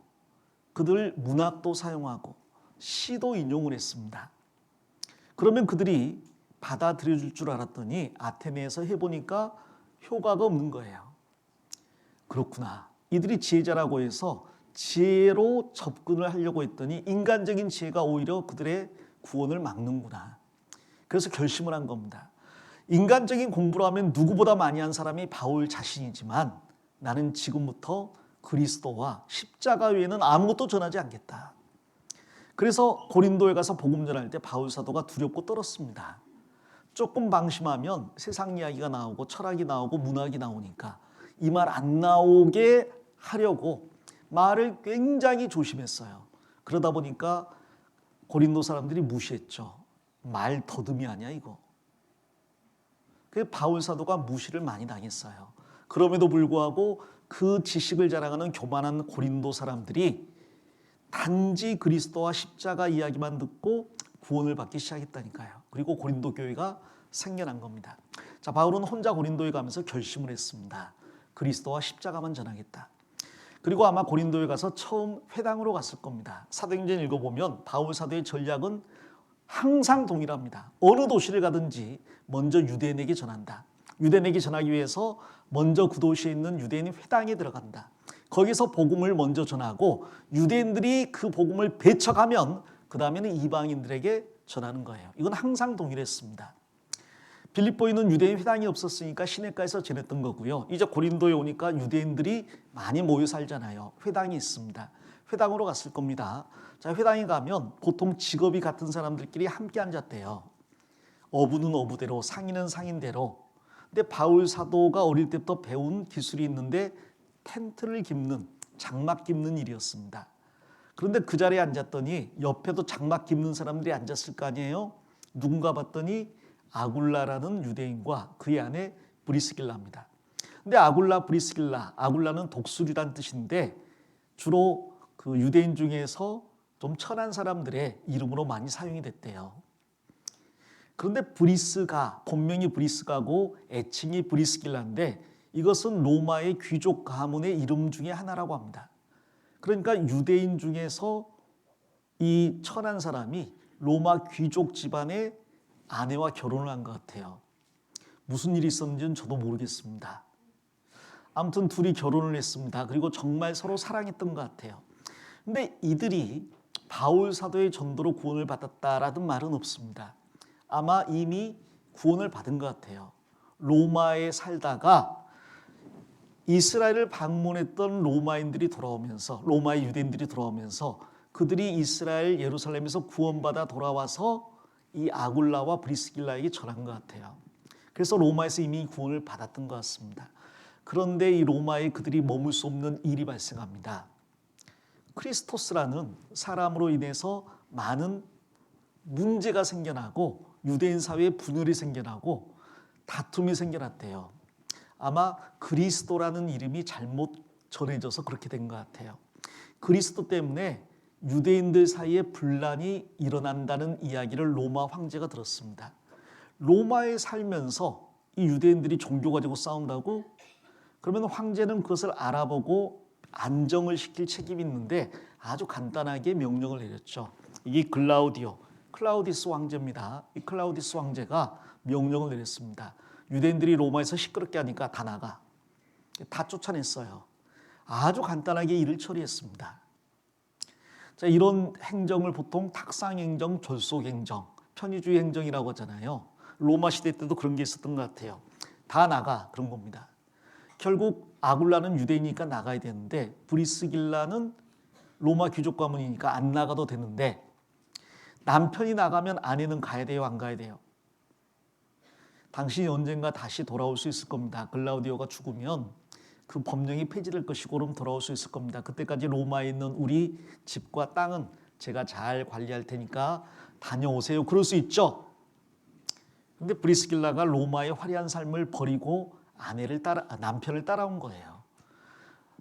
그들 문학도 사용하고 시도 인용을 했습니다. 그러면 그들이 받아들여 줄 알았더니 아테네에서 해보니까 효과가 없는 거예요. 그렇구나. 이들이 지혜자라고 해서 지혜로 접근을 하려고 했더니 인간적인 지혜가 오히려 그들의 구원을 막는구나. 그래서 결심을 한 겁니다. 인간적인 공부를 하면 누구보다 많이 한 사람이 바울 자신이지만 나는 지금부터 그리스도와 십자가 외에는 아무것도 전하지 않겠다. 그래서 고린도에 가서 복음 전할 때 바울 사도가 두렵고 떨었습니다. 조금 방심하면 세상 이야기가 나오고 철학이 나오고 문학이 나오니까 이 말 안 나오게 하려고 말을 굉장히 조심했어요. 그러다 보니까 고린도 사람들이 무시했죠. 말 더듬이 아니야 이거. 그 바울 사도가 무시를 많이 당했어요. 그럼에도 불구하고 그 지식을 자랑하는 교만한 고린도 사람들이 단지 그리스도와 십자가 이야기만 듣고 구원을 받기 시작했다니까요. 그리고 고린도 교회가 생겨난 겁니다. 자, 바울은 혼자 고린도에 가면서 결심을 했습니다. 그리스도와 십자가만 전하겠다. 그리고 아마 고린도에 가서 처음 회당으로 갔을 겁니다. 사도행전 읽어보면 바울 사도의 전략은 항상 동일합니다. 어느 도시를 가든지 먼저 유대인에게 전한다. 유대인에게 전하기 위해서 먼저 그 도시에 있는 유대인 회당에 들어간다. 거기서 복음을 먼저 전하고 유대인들이 그 복음을 배척하면 그 다음에는 이방인들에게 전하는 거예요. 이건 항상 동일했습니다. 빌립보에는 유대인 회당이 없었으니까 시내가에서 지냈던 거고요. 이제 고린도에 오니까 유대인들이 많이 모여 살잖아요. 회당이 있습니다. 회당으로 갔을 겁니다. 자, 회당에 가면 보통 직업이 같은 사람들끼리 함께 앉았대요. 어부는 어부대로, 상인은 상인대로. 근데 바울 사도가 어릴 때부터 배운 기술이 있는데 텐트를 깁는, 장막 깁는 일이었습니다. 그런데 그 자리에 앉았더니 옆에도 장막 깁는 사람들이 앉았을 거 아니에요. 누군가 봤더니 아굴라라는 유대인과 그의 아내 브리스길라입니다. 근데 아굴라, 브리스길라, 아굴라는 독수리란 뜻인데 주로 그 유대인 중에서 좀 천한 사람들의 이름으로 많이 사용이 됐대요. 그런데 브리스가, 본명이 브리스가고 애칭이 브리스길라인데 이것은 로마의 귀족 가문의 이름 중에 하나라고 합니다. 그러니까 유대인 중에서 이 천한 사람이 로마 귀족 집안의 아내와 결혼을 한 것 같아요. 무슨 일이 있었는지는 저도 모르겠습니다. 아무튼 둘이 결혼을 했습니다. 그리고 정말 서로 사랑했던 것 같아요. 근데 이들이 바울 사도의 전도로 구원을 받았다라는 말은 없습니다. 아마 이미 구원을 받은 것 같아요. 로마에 살다가 이스라엘을 방문했던 로마인들이 돌아오면서, 로마의 유대인들이 돌아오면서 그들이 이스라엘 예루살렘에서 구원받아 돌아와서 이 아굴라와 브리스길라에게 전한 것 같아요. 그래서 로마에서 이미 구원을 받았던 것 같습니다. 그런데 이 로마에 그들이 머물 수 없는 일이 발생합니다. 크리스토스라는 사람으로 인해서 많은 문제가 생겨나고 유대인 사회에 분열이 생겨나고 다툼이 생겨났대요. 아마 그리스도라는 이름이 잘못 전해져서 그렇게 된 것 같아요. 그리스도 때문에 유대인들 사이에 분란이 일어난다는 이야기를 로마 황제가 들었습니다. 로마에 살면서 이 유대인들이 종교 가지고 싸운다고? 그러면 황제는 그것을 알아보고 안정을 시킬 책임이 있는데 아주 간단하게 명령을 내렸죠. 이게 클라우디스 황제입니다. 이 클라우디스 황제가 명령을 내렸습니다. 유대인들이 로마에서 시끄럽게 하니까 다 나가. 다 쫓아냈어요. 아주 간단하게 일을 처리했습니다. 자, 이런 행정을 보통 탁상행정, 졸속행정, 편의주의 행정이라고 하잖아요. 로마 시대 때도 그런 게 있었던 것 같아요. 다 나가, 그런 겁니다. 결국 아굴라는 유대인이니까 나가야 되는데 브리스길라는 로마 귀족 가문이니까 안 나가도 되는데 남편이 나가면 아내는 가야 돼요, 안 가야 돼요? 당신이 언젠가 다시 돌아올 수 있을 겁니다. 클라우디오가 죽으면 그 법령이 폐지될 것이고 그럼 돌아올 수 있을 겁니다. 그때까지 로마에 있는 우리 집과 땅은 제가 잘 관리할 테니까 다녀오세요. 그럴 수 있죠. 근데 브리스길라가 로마의 화려한 삶을 버리고 남편을 따라온 거예요.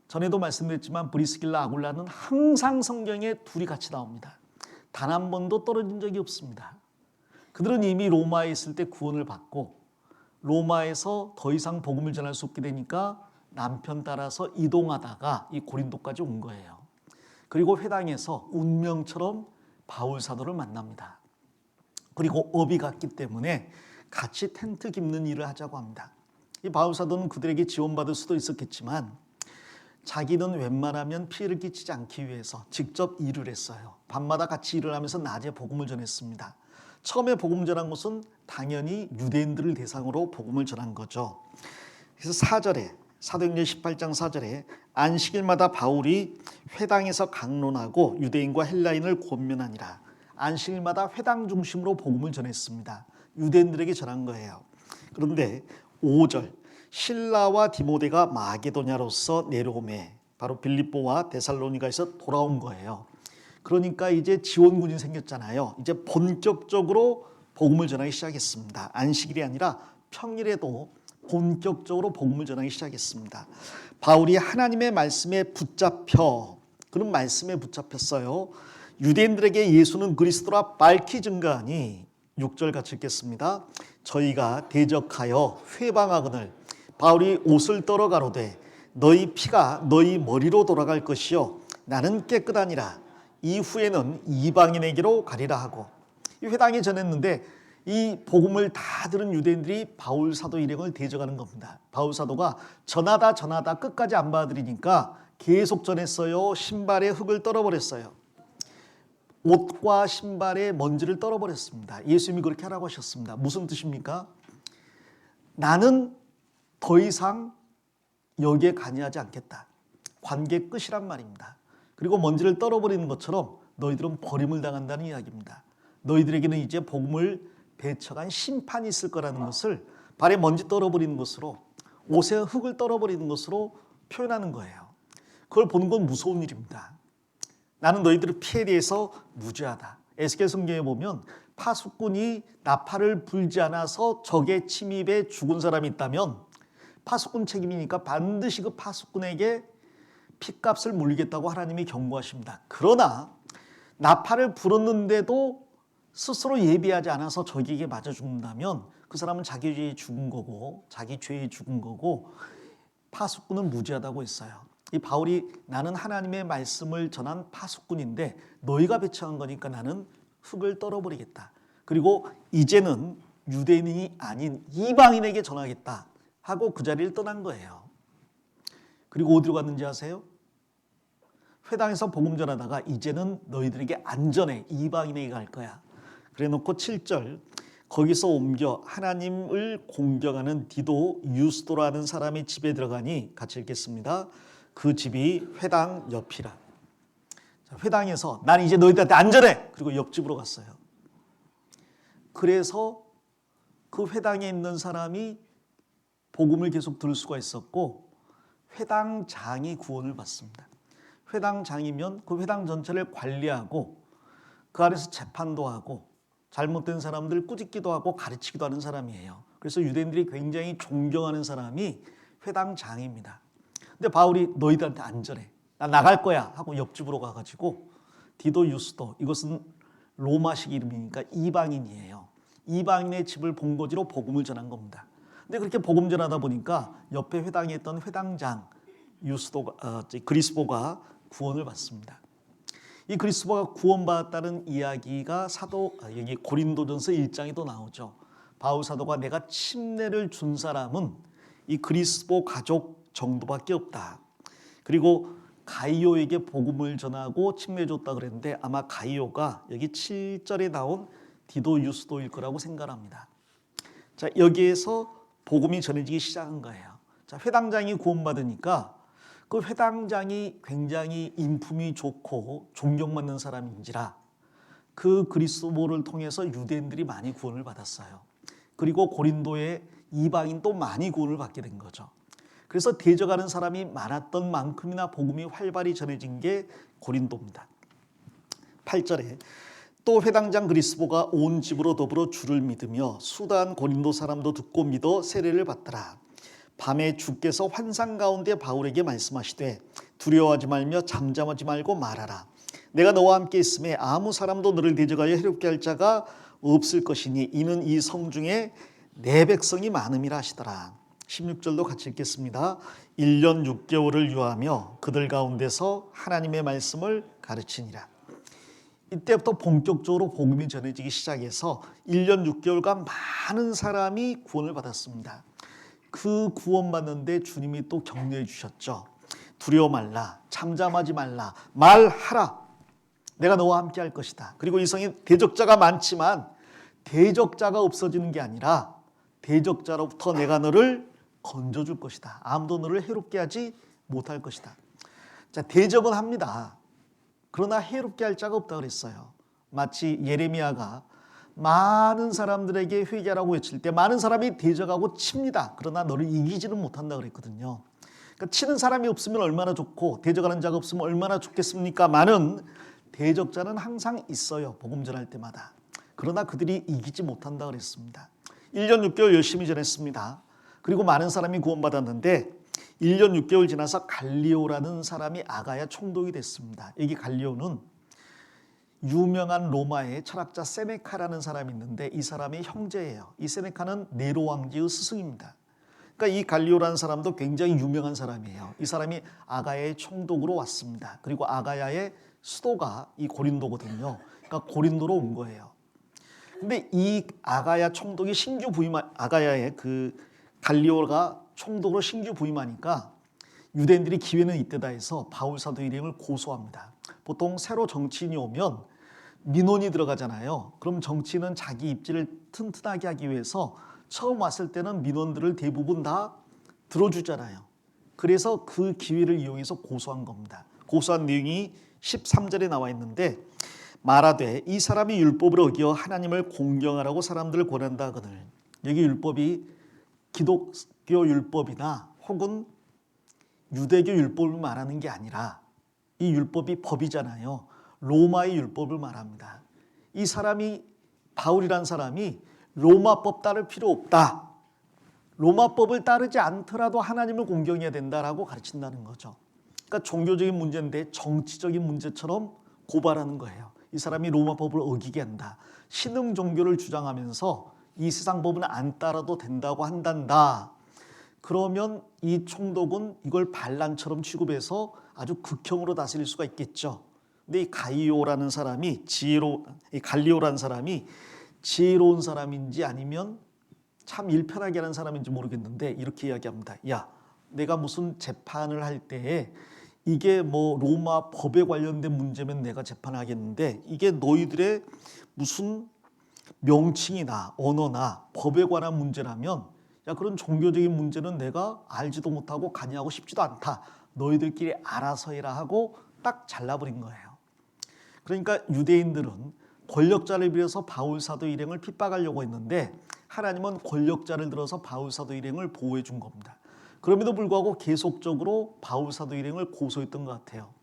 전에도 말씀드렸지만 브리스길라 아굴라는 항상 성경에 둘이 같이 나옵니다. 단 한 번도 떨어진 적이 없습니다. 그들은 이미 로마에 있을 때 구원을 받고 로마에서 더 이상 복음을 전할 수 없게 되니까 남편 따라서 이동하다가 이 고린도까지 온 거예요. 그리고 회당에서 운명처럼 바울 사도를 만납니다. 그리고 업이 같기 때문에 같이 텐트 깁는 일을 하자고 합니다. 이 바울 사도는 그들에게 지원받을 수도 있었겠지만 자기는 웬만하면 피해를 끼치지 않기 위해서 직접 일을 했어요. 밤마다 같이 일을 하면서 낮에 복음을 전했습니다. 처음에 복음 전한 것은 당연히 유대인들을 대상으로 복음을 전한 거죠. 그래서 4절에 사도행전 18장 4절에 안식일마다 바울이 회당에서 강론하고 유대인과 헬라인을 권면하니라. 안식일마다 회당 중심으로 복음을 전했습니다. 유대인들에게 전한 거예요. 그런데 5절 실라와 디모데가 마게도냐로서 내려오매 바로 빌립보와 데살로니가에서 돌아온 거예요. 그러니까 이제 지원군이 생겼잖아요. 이제 본격적으로 복음을 전하기 시작했습니다. 안식일이 아니라 평일에도 본격적으로 복음을 전하기 시작했습니다. 바울이 하나님의 말씀에 붙잡혀 그런 말씀에 붙잡혔어요. 유대인들에게 예수는 그리스도라 밝히 증거하니 6절 같이 읽겠습니다. 저희가 대적하여 회방하거늘 바울이 옷을 떨어 가로되 너희 피가 너희 머리로 돌아갈 것이요 나는 깨끗하니라. 이후에는 이방인에게로 가리라 하고 이 회당에 전했는데 이 복음을 다 들은 유대인들이 바울 사도 일행을 대적하는 겁니다. 바울 사도가 전하다 끝까지 안 받아들이니까 계속 전했어요. 신발에 흙을 떨어버렸어요. 옷과 신발에 먼지를 떨어버렸습니다. 예수님이 그렇게 하라고 하셨습니다. 무슨 뜻입니까? 나는 더 이상 여기에 관여하지 않겠다. 관계 끝이란 말입니다. 그리고 먼지를 떨어버리는 것처럼 너희들은 버림을 당한다는 이야기입니다. 너희들에게는 이제 복음을 배척한 심판이 있을 거라는 것을 발에 먼지 떨어버리는 것으로 옷에 흙을 떨어버리는 것으로 표현하는 거예요. 그걸 보는 건 무서운 일입니다. 나는 너희들의 피해에 대해서 무죄하다. 에스겔 성경에 보면 파수꾼이 나팔을 불지 않아서 적의 침입에 죽은 사람이 있다면 파수꾼 책임이니까 반드시 그 파수꾼에게 핏값을 물리겠다고 하나님이 경고하십니다. 그러나 나팔을 불었는데도 스스로 예비하지 않아서 적에게 맞아 죽는다면 그 사람은 자기 죄에 죽은 거고 자기 죄에 죽은 거고 파수꾼은 무죄하다고 했어요. 이 바울이 나는 하나님의 말씀을 전한 파수꾼인데 너희가 배척한 거니까 나는 흙을 떨어버리겠다. 그리고 이제는 유대인이 아닌 이방인에게 전하겠다 하고 그 자리를 떠난 거예요. 그리고 어디로 갔는지 아세요? 회당에서 복음 전하다가 이제는 너희들에게 안전해 이방인에게 갈 거야. 그래 놓고 7절 거기서 옮겨 하나님을 공경하는 디도 유스도라는 사람의 집에 들어가니 같이 읽겠습니다. 그 집이 회당 옆이라. 회당에서 난 이제 너희들한테 안전해. 그리고 옆집으로 갔어요. 그래서 그 회당에 있는 사람이 복음을 계속 들을 수가 있었고 회당장이 구원을 받습니다. 회당장이면 그 회당 전체를 관리하고 그 안에서 재판도 하고 잘못된 사람들 꾸짖기도 하고 가르치기도 하는 사람이에요. 그래서 유대인들이 굉장히 존경하는 사람이 회당장입니다. 근데 바울이 너희들한테 안전해. 나 나갈 거야 하고 옆집으로 가가지고 디도 유스도 이것은 로마식 이름이니까 이방인이에요. 이방인의 집을 본거지로 복음을 전한 겁니다. 근데 그렇게 복음 전하다 보니까 옆에 회당에 있던 회당장 그리스보가 구원을 받습니다. 이 그리스도가 구원받았다는 이야기가 여기 고린도전서 1장에도 나오죠. 바울 사도가 내가 침례를 준 사람은 이 그리스도 가족 정도밖에 없다. 그리고 가이오에게 복음을 전하고 침례 줬다 그랬는데 아마 가이오가 여기 7절에 나온 디도 유스도일 거라고 생각합니다. 자, 여기에서 복음이 전해지기 시작한 거예요. 자, 회당장이 구원받으니까 그 회당장이 굉장히 인품이 좋고 존경받는 사람인지라 그 그리스도를 통해서 유대인들이 많이 구원을 받았어요. 그리고 고린도의 이방인도 많이 구원을 받게 된 거죠. 그래서 대적하는 사람이 많았던 만큼이나 복음이 활발히 전해진 게 고린도입니다. 8절에 또 회당장 그리스보가 온 집으로 더불어 주를 믿으며 수다한 고린도 사람도 듣고 믿어 세례를 받더라. 밤에 주께서 환상 가운데 바울에게 말씀하시되 두려워하지 말며 잠잠하지 말고 말하라. 내가 너와 함께 있음에 아무 사람도 너를 대적하여 해롭게 할 자가 없을 것이니 이는 이 성 중에 내 백성이 많음이라 하시더라. 16절도 같이 읽겠습니다. 1년 6개월을 유하며 그들 가운데서 하나님의 말씀을 가르치니라. 이때부터 본격적으로 복음이 전해지기 시작해서 1년 6개월간 많은 사람이 구원을 받았습니다. 그 구원받는데 주님이 또 격려해 주셨죠. 두려워 말라, 잠잠하지 말라, 말하라. 내가 너와 함께 할 것이다. 그리고 이 성에 대적자가 많지만 대적자가 없어지는 게 아니라 대적자로부터 내가 너를 건져줄 것이다. 아무도 너를 해롭게 하지 못할 것이다. 자, 대적은 합니다. 그러나 해롭게 할 자가 없다 그랬어요. 마치 예레미야가 많은 사람들에게 회개하라고 외칠 때 많은 사람이 대적하고 칩니다. 그러나 너를 이기지는 못한다 그랬거든요. 그러니까 치는 사람이 없으면 얼마나 좋고 대적하는 자가 없으면 얼마나 좋겠습니까? 많은 대적자는 항상 있어요. 복음 전할 때마다. 그러나 그들이 이기지 못한다 그랬습니다. 1년 6개월 열심히 전했습니다. 그리고 많은 사람이 구원받았는데 1년 6개월 지나서 갈리오라는 사람이 아가야 총독이 됐습니다. 여기 갈리오는 유명한 로마의 철학자 세네카라는 사람이 있는데 이 사람의 형제예요. 이 세네카는 네로 왕제의 스승입니다. 그러니까 이 갈리오라는 사람도 굉장히 유명한 사람이에요. 이 사람이 아가야의 총독으로 왔습니다. 그리고 아가야의 수도가 이 고린도거든요. 그러니까 고린도로 온 거예요. 근데 이 아가야 총독이 신규 부임한 아가야의 그 갈리오가 총독으로 신규 부임하니까 유대인들이 기회는 이때다 해서 바울 사도 일행을 고소합니다. 보통 새로 정치인이 오면 민원이 들어가잖아요. 그럼 정치인은 자기 입지를 튼튼하게 하기 위해서 처음 왔을 때는 민원들을 대부분 다 들어주잖아요. 그래서 그 기회를 이용해서 고소한 겁니다. 고소한 내용이 13절에 나와 있는데 말하되 이 사람이 율법을 어기어 하나님을 공경하라고 사람들을 권한다 하거늘. 여기 율법이 기독교 율법이나 혹은 유대교 율법을 말하는 게 아니라 이 율법이 법이잖아요. 로마의 율법을 말합니다. 이 사람이 바울이란 사람이 로마법 따를 필요 없다. 로마법을 따르지 않더라도 하나님을 공경해야 된다라고 가르친다는 거죠. 그러니까 종교적인 문제인데 정치적인 문제처럼 고발하는 거예요. 이 사람이 로마법을 어기게 한다. 신흥 종교를 주장하면서 이 세상 법은 안 따라도 된다고 한단다. 그러면 이 총독은 이걸 반란처럼 취급해서 아주 극형으로 다스릴 수가 있겠죠. 근데 이 갈리오라는 사람이 지혜로운 사람인지 아니면 참 일편하게 하는 사람인지 모르겠는데 이렇게 이야기합니다. 야, 내가 무슨 재판을 할 때에 이게 뭐 로마 법에 관련된 문제면 내가 재판하겠는데 이게 너희들의 무슨 명칭이나 언어나 법에 관한 문제라면 야, 그런 종교적인 문제는 내가 알지도 못하고 관여하고 싶지도 않다. 너희들끼리 알아서 해라 하고 딱 잘라버린 거예요. 그러니까 유대인들은 권력자를 빌어서 바울 사도 일행을 핍박하려고 했는데 하나님은 권력자를 들어서 바울 사도 일행을 보호해 준 겁니다. 그럼에도 불구하고 계속적으로 바울 사도 일행을 고소했던 것 같아요.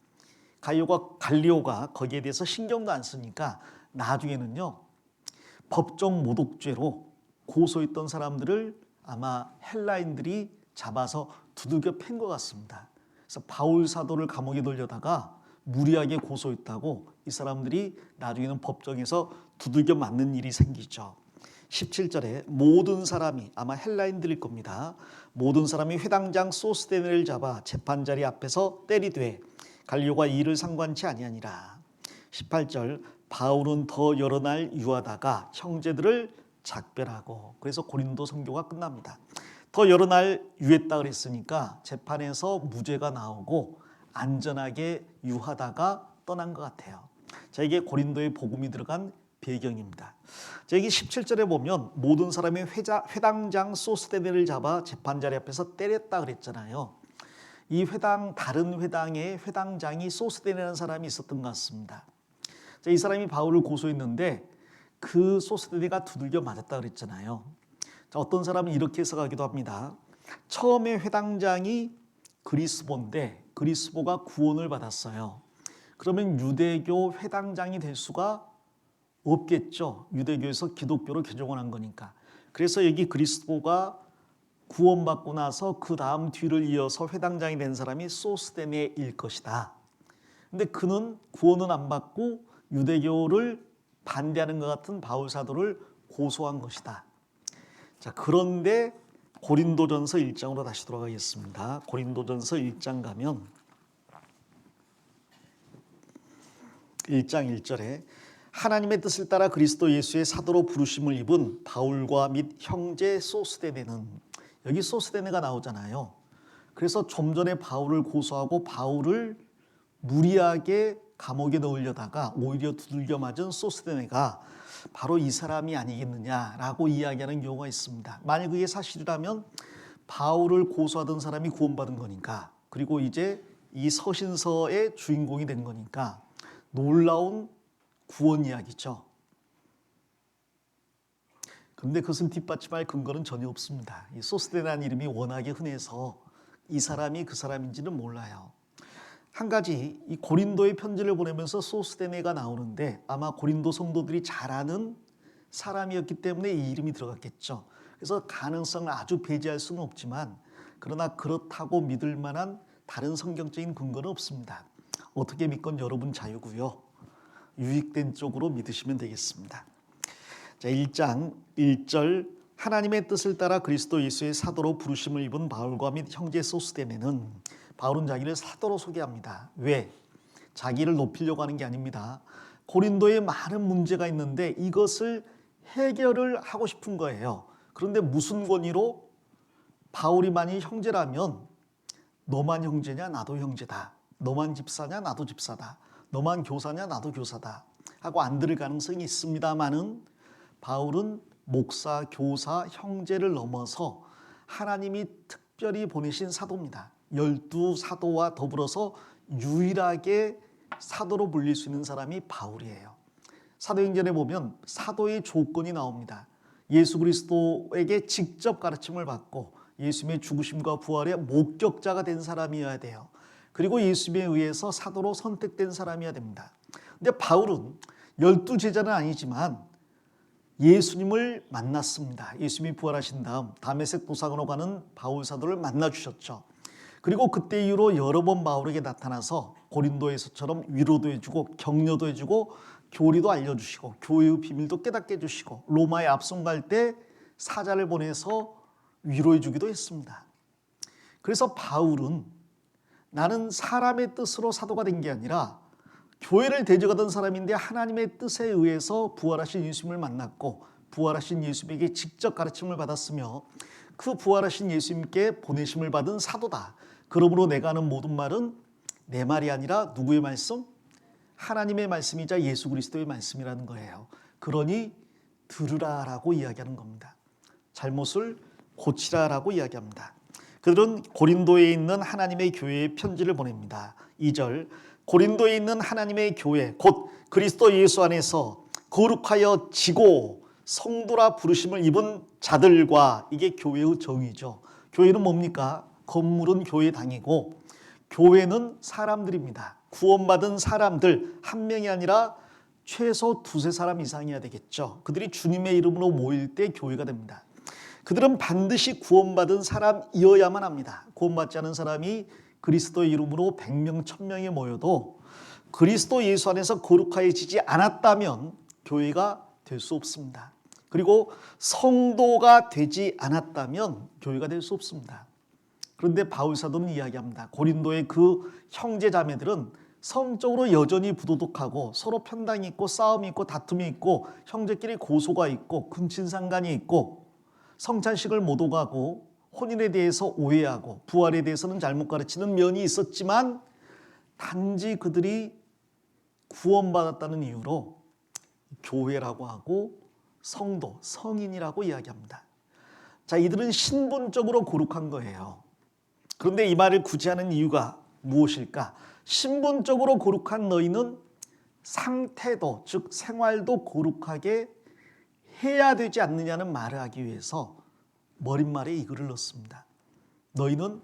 갈리오가 거기에 대해서 신경도 안 쓰니까 나중에는요 법정 모독죄로 고소했던 사람들을 아마 헬라인들이 잡아서 두들겨 팬 것 같습니다. 그래서 바울 사도를 감옥에 돌려다가 무리하게 고소했다고 이 사람들이 나중에는 법정에서 두들겨 맞는 일이 생기죠. 17절에 모든 사람이 아마 헬라인들일 겁니다. 모든 사람이 회당장 소스데네를 잡아 재판자리 앞에서 때리되 갈리오가 이를 상관치 아니하니라. 18절 바울은 더 여러 날 유하다가 형제들을 작별하고 그래서 고린도 선교가 끝납니다. 더 여러 날 유했다 그랬으니까 재판에서 무죄가 나오고 안전하게 유하다가 떠난 것 같아요. 자, 이게 고린도의 복음이 들어간 배경입니다. 자, 여기 17절에 보면 모든 사람이 회당장 소스데네를 잡아 재판자리 앞에서 때렸다 그랬잖아요. 이 다른 회당에 회당장이 소스데네라는 사람이 있었던 것 같습니다. 자, 이 사람이 바울을 고소했는데 그 소스데네가 두들겨 맞았다 그랬잖아요. 자, 어떤 사람은 이렇게 해석하기도 합니다. 처음에 회당장이 그리스보인데 그리스보가 구원을 받았어요. 그러면 유대교 회당장이 될 수가 없겠죠. 유대교에서 기독교로 개종한 거니까. 그래서 여기 그리스보가 구원받고 나서 그 다음 뒤를 이어서 회당장이 된 사람이 소스데네일 것이다. 근데 그는 구원은 안 받고 유대교를 반대하는 것 같은 바울 사도를 고소한 것이다. 자, 그런데 고린도전서 1장으로 다시 돌아가겠습니다. 고린도전서 1장 가면 1장 1절에 하나님의 뜻을 따라 그리스도 예수의 사도로 부르심을 입은 바울과 및 형제 소스데네는, 여기 소스데네가 나오잖아요. 그래서 좀 전에 바울을 고소하고 바울을 무리하게 감옥에 넣으려다가 오히려 두들겨 맞은 소스데네가 바로 이 사람이 아니겠느냐라고 이야기하는 경우가 있습니다. 만약 그게 사실이라면 바울을 고소하던 사람이 구원받은 거니까, 그리고 이제 이 서신서의 주인공이 된 거니까 놀라운 구원 이야기죠. 그런데 그것은 뒷받침할 근거는 전혀 없습니다. 이 소스데네라는 이름이 워낙에 흔해서 이 사람이 그 사람인지는 몰라요. 한 가지, 이 고린도의 편지를 보내면서 소스데네가 나오는데 아마 고린도 성도들이 잘 아는 사람이었기 때문에 이 이름이 들어갔겠죠. 그래서 가능성을 아주 배제할 수는 없지만, 그러나 그렇다고 믿을 만한 다른 성경적인 근거는 없습니다. 어떻게 믿건 여러분 자유고요. 유익된 쪽으로 믿으시면 되겠습니다. 자, 1장 1절 하나님의 뜻을 따라 그리스도 예수의 사도로 부르심을 입은 바울과 및 형제 소스데네는, 바울은 자기를 사도로 소개합니다. 왜? 자기를 높이려고 하는 게 아닙니다. 고린도에 많은 문제가 있는데 이것을 해결을 하고 싶은 거예요. 그런데 무슨 권위로? 바울이 만일 형제라면 너만 형제냐 나도 형제다. 너만 집사냐 나도 집사다. 너만 교사냐 나도 교사다 하고 안 들을 가능성이 있습니다마는, 바울은 목사, 교사, 형제를 넘어서 하나님이 특별히 보내신 사도입니다. 12사도와 더불어서 유일하게 사도로 불릴 수 있는 사람이 바울이에요. 사도행전에 보면 사도의 조건이 나옵니다. 예수 그리스도에게 직접 가르침을 받고 예수님의 죽으심과 부활의 목격자가 된 사람이어야 돼요. 그리고 예수님에 의해서 사도로 선택된 사람이어야 됩니다. 근데 바울은 12제자는 아니지만 예수님을 만났습니다. 예수님이 부활하신 다음 다메섹 도상으로 가는 바울 사도를 만나 주셨죠. 그리고 그때 이후로 여러 번 바울에게 나타나서 고린도에서처럼 위로도 해주고 격려도 해주고 교리도 알려주시고 교회의 비밀도 깨닫게 해주시고 로마에 압송 갈 때 사자를 보내서 위로해 주기도 했습니다. 그래서 바울은 나는 사람의 뜻으로 사도가 된 게 아니라 교회를 대적하던 사람인데 하나님의 뜻에 의해서 부활하신 예수님을 만났고 부활하신 예수님에게 직접 가르침을 받았으며 그 부활하신 예수님께 보내심을 받은 사도다. 그러므로 내가 하는 모든 말은 내 말이 아니라 누구의 말씀? 하나님의 말씀이자 예수 그리스도의 말씀이라는 거예요. 그러니 들으라라고 이야기하는 겁니다. 잘못을 고치라라고 이야기합니다. 그들은 고린도에 있는 하나님의 교회에 편지를 보냅니다. 2절 고린도에 있는 하나님의 교회 곧 그리스도 예수 안에서 거룩하여 지고 성도라 부르심을 입은 자들과, 이게 교회의 정의죠. 교회는 뭡니까? 건물은 교회당이고 교회는 사람들입니다. 구원받은 사람들 한 명이 아니라 최소 두세 사람 이상이어야 되겠죠. 그들이 주님의 이름으로 모일 때 교회가 됩니다. 그들은 반드시 구원받은 사람이어야만 합니다. 구원받지 않은 사람이 그리스도의 이름으로 100명, 1000명이 모여도 그리스도 예수 안에서 거룩하여지지 않았다면 교회가 될 수 없습니다. 그리고 성도가 되지 않았다면 교회가 될 수 없습니다. 그런데 바울 사도는 이야기합니다. 고린도의 그 형제 자매들은 성적으로 여전히 부도덕하고 서로 편당이 있고 싸움이 있고 다툼이 있고 형제끼리 고소가 있고 근친상간이 있고 성찬식을 못 오가고 혼인에 대해서 오해하고 부활에 대해서는 잘못 가르치는 면이 있었지만 단지 그들이 구원받았다는 이유로 교회라고 하고 성도, 성인이라고 이야기합니다. 자, 이들은 신분적으로 거룩한 거예요. 그런데 이 말을 굳이 하는 이유가 무엇일까? 신분적으로 거룩한 너희는 상태도, 즉 생활도 거룩하게 해야 되지 않느냐는 말을 하기 위해서 머릿말에 이 글을 넣습니다. 너희는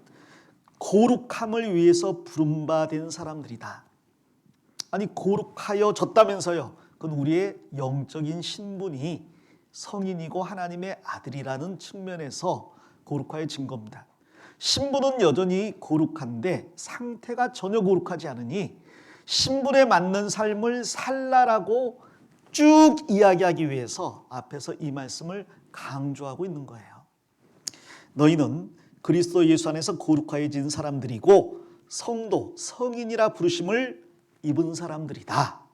거룩함을 위해서 부름받은 사람들이다. 아니 거룩하여졌다면서요. 그건 우리의 영적인 신분이 성인이고 하나님의 아들이라는 측면에서 거룩하여진 겁니다. 신분은 여전히 거룩한데 상태가 전혀 거룩하지 않으니 신분에 맞는 삶을 살라라고 쭉 이야기하기 위해서 앞에서 이 말씀을 강조하고 있는 거예요. 너희는 그리스도 예수 안에서 거룩하여진 사람들이고 성도, 성인이라 부르심을 입은 사람들이다.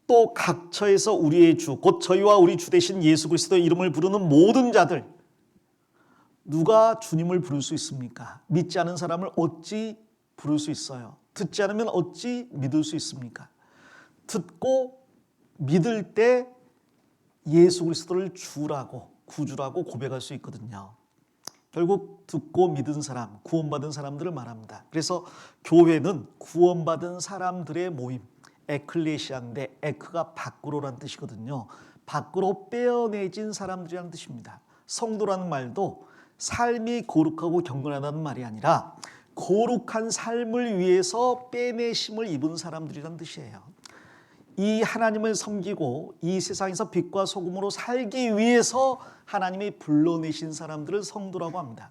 또 각처에서 우리의 주, 곧 저희와 우리 주 되신 예수 그리스도의 이름을 부르는 모든 자들, 누가 주님을 부를 수 있습니까? 믿지 않은 사람을 어찌 부를 수 있어요? 듣지 않으면 어찌 믿을 수 있습니까? 듣고 믿을 때 예수 그리스도를 주라고, 구주라고 고백할 수 있거든요. 결국 듣고 믿은 사람, 구원받은 사람들을 말합니다. 그래서 교회는 구원받은 사람들의 모임, 에클레시아인데 에크가 밖으로라는 뜻이거든요. 밖으로 빼어내진 사람들이라는 뜻입니다. 성도라는 말도 삶이 거룩하고 경건하다는 말이 아니라 거룩한 삶을 위해서 빼내심을 입은 사람들이라는 뜻이에요. 이 하나님을 섬기고 이 세상에서 빛과 소금으로 살기 위해서 하나님이 불러내신 사람들을 성도라고 합니다.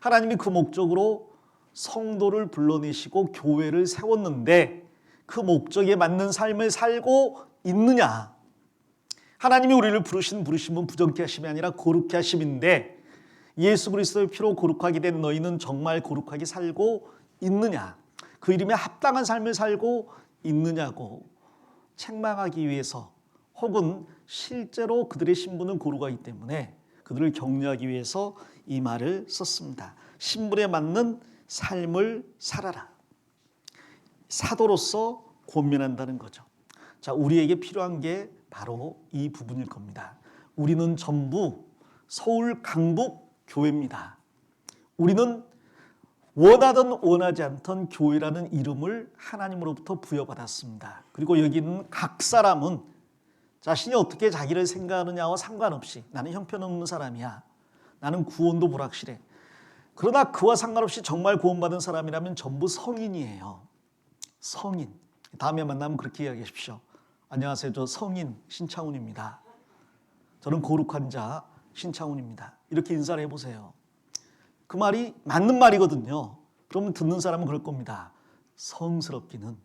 하나님이 그 목적으로 성도를 불러내시고 교회를 세웠는데 그 목적에 맞는 삶을 살고 있느냐? 하나님이 우리를 부르심은 부정케 하심이 아니라 거룩케 하심인데 예수 그리스도의 피로 거룩하게 된 너희는 정말 거룩하게 살고 있느냐? 그 이름에 합당한 삶을 살고 있느냐고 책망하기 위해서 혹은 실제로 그들의 신분은 거룩하기 때문에 그들을 격려하기 위해서 이 말을 썼습니다. 신분에 맞는 삶을 살아라. 사도로서 권면한다는 거죠. 자, 우리에게 필요한 게 바로 이 부분일 겁니다. 우리는 전부 서울 강북 교회입니다. 우리는 원하든 원하지 않던 교회라는 이름을 하나님으로부터 부여받았습니다. 그리고 여기 있는 각 사람은 자신이 어떻게 자기를 생각하느냐와 상관없이 나는 형편없는 사람이야. 나는 구원도 불확실해. 그러나 그와 상관없이 정말 구원받은 사람이라면 전부 성인이에요. 성인. 다음에 만나면 그렇게 이야기하십시오. 안녕하세요. 저 성인 신창훈입니다. 저는 거룩한 자 신창훈입니다. 이렇게 인사를 해보세요. 그 말이 맞는 말이거든요. 그러면 듣는 사람은 그럴 겁니다. 성스럽기는.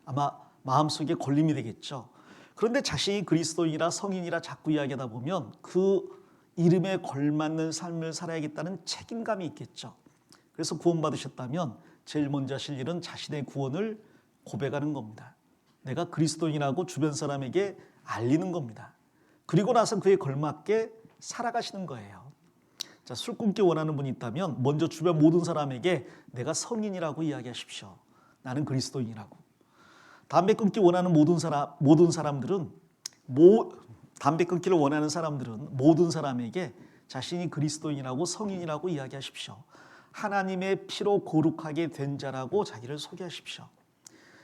아마 마음속에 걸림이 되겠죠. 그런데 자신이 그리스도인이라 성인이라 자꾸 이야기하다 보면 그 이름에 걸맞는 삶을 살아야겠다는 책임감이 있겠죠. 그래서 구원받으셨다면 제일 먼저 하실 일은 자신의 구원을 고백하는 겁니다. 내가 그리스도인이라고 주변 사람에게 알리는 겁니다. 그리고 나서 그에 걸맞게 살아가시는 거예요. 자, 술 끊기 원하는 분이 있다면 먼저 주변 모든 사람에게 내가 성인이라고 이야기하십시오. 나는 그리스도인이라고. 담배 끊기 원하는 담배 끊기를 원하는 사람들은 모든 사람에게 자신이 그리스도인이라고 성인이라고 이야기하십시오. 하나님의 피로 거룩하게 된 자라고 자기를 소개하십시오.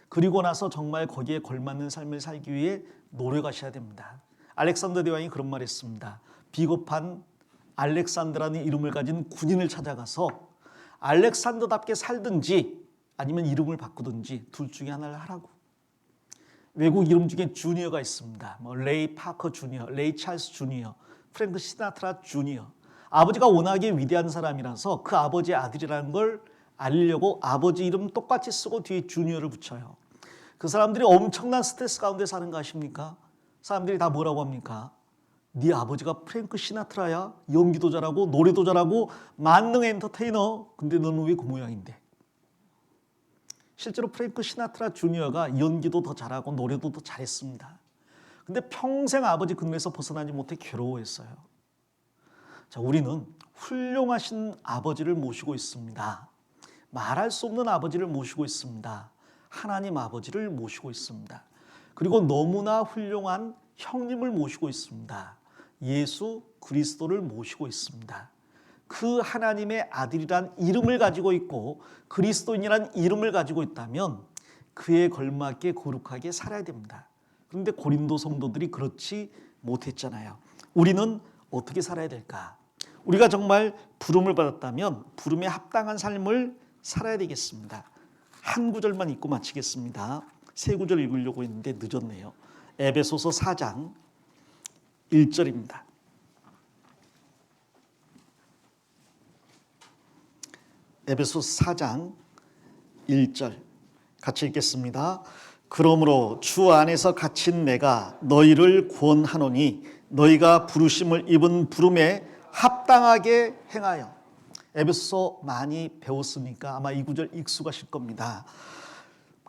그리고 나서 정말 거기에 걸맞는 삶을 살기 위해 노력하셔야 됩니다. 알렉산더 대왕이 그런 말 했습니다. 비겁한 알렉산더라는 이름을 가진 군인을 찾아가서 알렉산더답게 살든지 아니면 이름을 바꾸든지 둘 중에 하나를 하라고. 외국 이름 중에 주니어가 있습니다. 레이 파커 주니어, 레이 찰스 주니어, 프랭크 시나트라 주니어. 아버지가 워낙에 위대한 사람이라서 그 아버지의 아들이라는 걸 알리려고 아버지 이름 똑같이 쓰고 뒤에 주니어를 붙여요. 그 사람들이 엄청난 스트레스 가운데 사는 거 아십니까? 사람들이 다 뭐라고 합니까? 네 아버지가 프랭크 시나트라야? 연기도 잘하고 노래도 잘하고 만능 엔터테이너. 근데 너는 왜 그 모양인데? 실제로 프랭크 시나트라 주니어가 연기도 더 잘하고 노래도 더 잘했습니다. 근데 평생 아버지 근래에서 벗어나지 못해 괴로워했어요. 자, 우리는 훌륭하신 아버지를 모시고 있습니다. 말할 수 없는 아버지를 모시고 있습니다. 하나님 아버지를 모시고 있습니다. 그리고 너무나 훌륭한 형님을 모시고 있습니다. 예수 그리스도를 모시고 있습니다. 그 하나님의 아들이란 이름을 가지고 있고 그리스도인이란 이름을 가지고 있다면 그에 걸맞게 거룩하게 살아야 됩니다. 그런데 고린도 성도들이 그렇지 못했잖아요. 우리는 어떻게 살아야 될까? 우리가 정말 부름을 받았다면 부름에 합당한 삶을 살아야 되겠습니다. 한 구절만 읽고 마치겠습니다. 세 구절 읽으려고 했는데 늦었네요. 에베소서 4장 1절입니다. 에베소서 4장 1절 같이 읽겠습니다. 그러므로 주 안에서 갇힌 내가 너희를 구원하노니 너희가 부르심을 입은 부름에 합당하게 행하여. 에베소서 많이 배웠으니까 아마 이 구절 익숙하실 겁니다.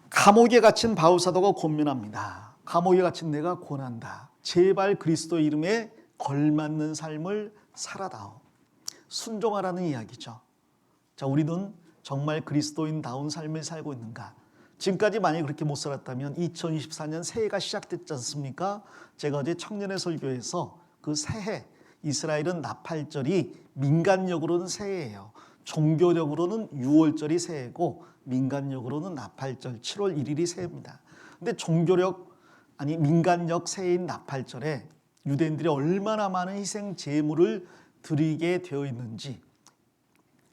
감옥에 갇힌 바울 사도가 권면합니다. 감옥에 갇힌 내가 권한다. 제발 그리스도의 이름에 걸맞는 삶을 살아다오. 순종하라는 이야기죠. 자, 우리는 정말 그리스도인다운 삶을 살고 있는가? 지금까지 만약에 그렇게 못 살았다면 2024년 새해가 시작됐지 않습니까? 제가 어제 청년의 설교에서 그 새해, 이스라엘은 나팔절이 민간력으로는 새해예요. 종교력으로는 6월절이 새해고 민간력으로는 나팔절 7월 1일이 새해입니다. 근데 종교력 아니 민간력 새해인 나팔절에 유대인들이 얼마나 많은 희생 제물을 드리게 되어 있는지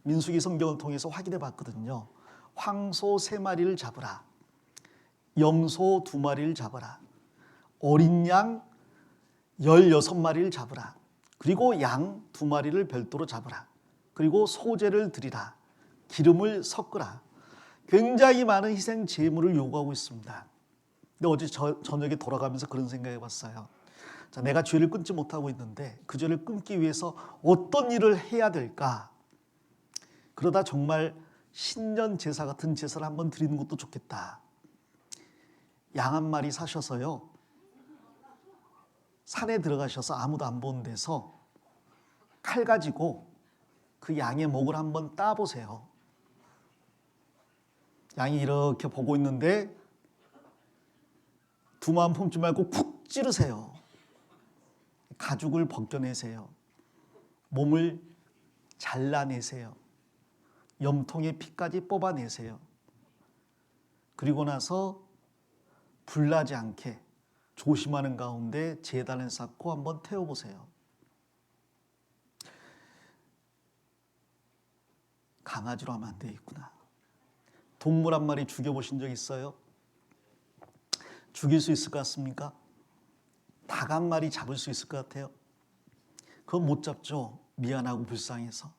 민수기 성경을 통해서 확인해 봤거든요. 황소 3마리를 잡으라. 염소 2마리를 잡아라. 어린 양 16마리를 잡으라. 그리고 양 2마리를 별도로 잡으라. 그리고 소제를 드리라. 기름을 섞으라. 굉장히 많은 희생 제물을 요구하고 있습니다. 근데 어제 저녁에 돌아가면서 그런 생각해 봤어요. 자, 내가 죄를 끊지 못하고 있는데 그 죄를 끊기 위해서 어떤 일을 해야 될까? 그러다 정말 신년 제사 같은 제사를 한번 드리는 것도 좋겠다. 양 1마리 사셔서요. 산에 들어가셔서 아무도 안 보는 데서 칼 가지고 그 양의 목을 한번 따보세요. 양이 이렇게 보고 있는데 두 마음 품지 말고 푹 찌르세요. 가죽을 벗겨내세요. 몸을 잘라내세요. 염통의 피까지 뽑아내세요. 그리고 나서 불나지 않게 조심하는 가운데 제단을 쌓고 한번 태워보세요. 강아지로 하면 안 되겠구나. 동물 1마리 죽여보신 적 있어요? 죽일 수 있을 것 같습니까? 닭 1마리 잡을 수 있을 것 같아요? 그건 못 잡죠. 미안하고 불쌍해서.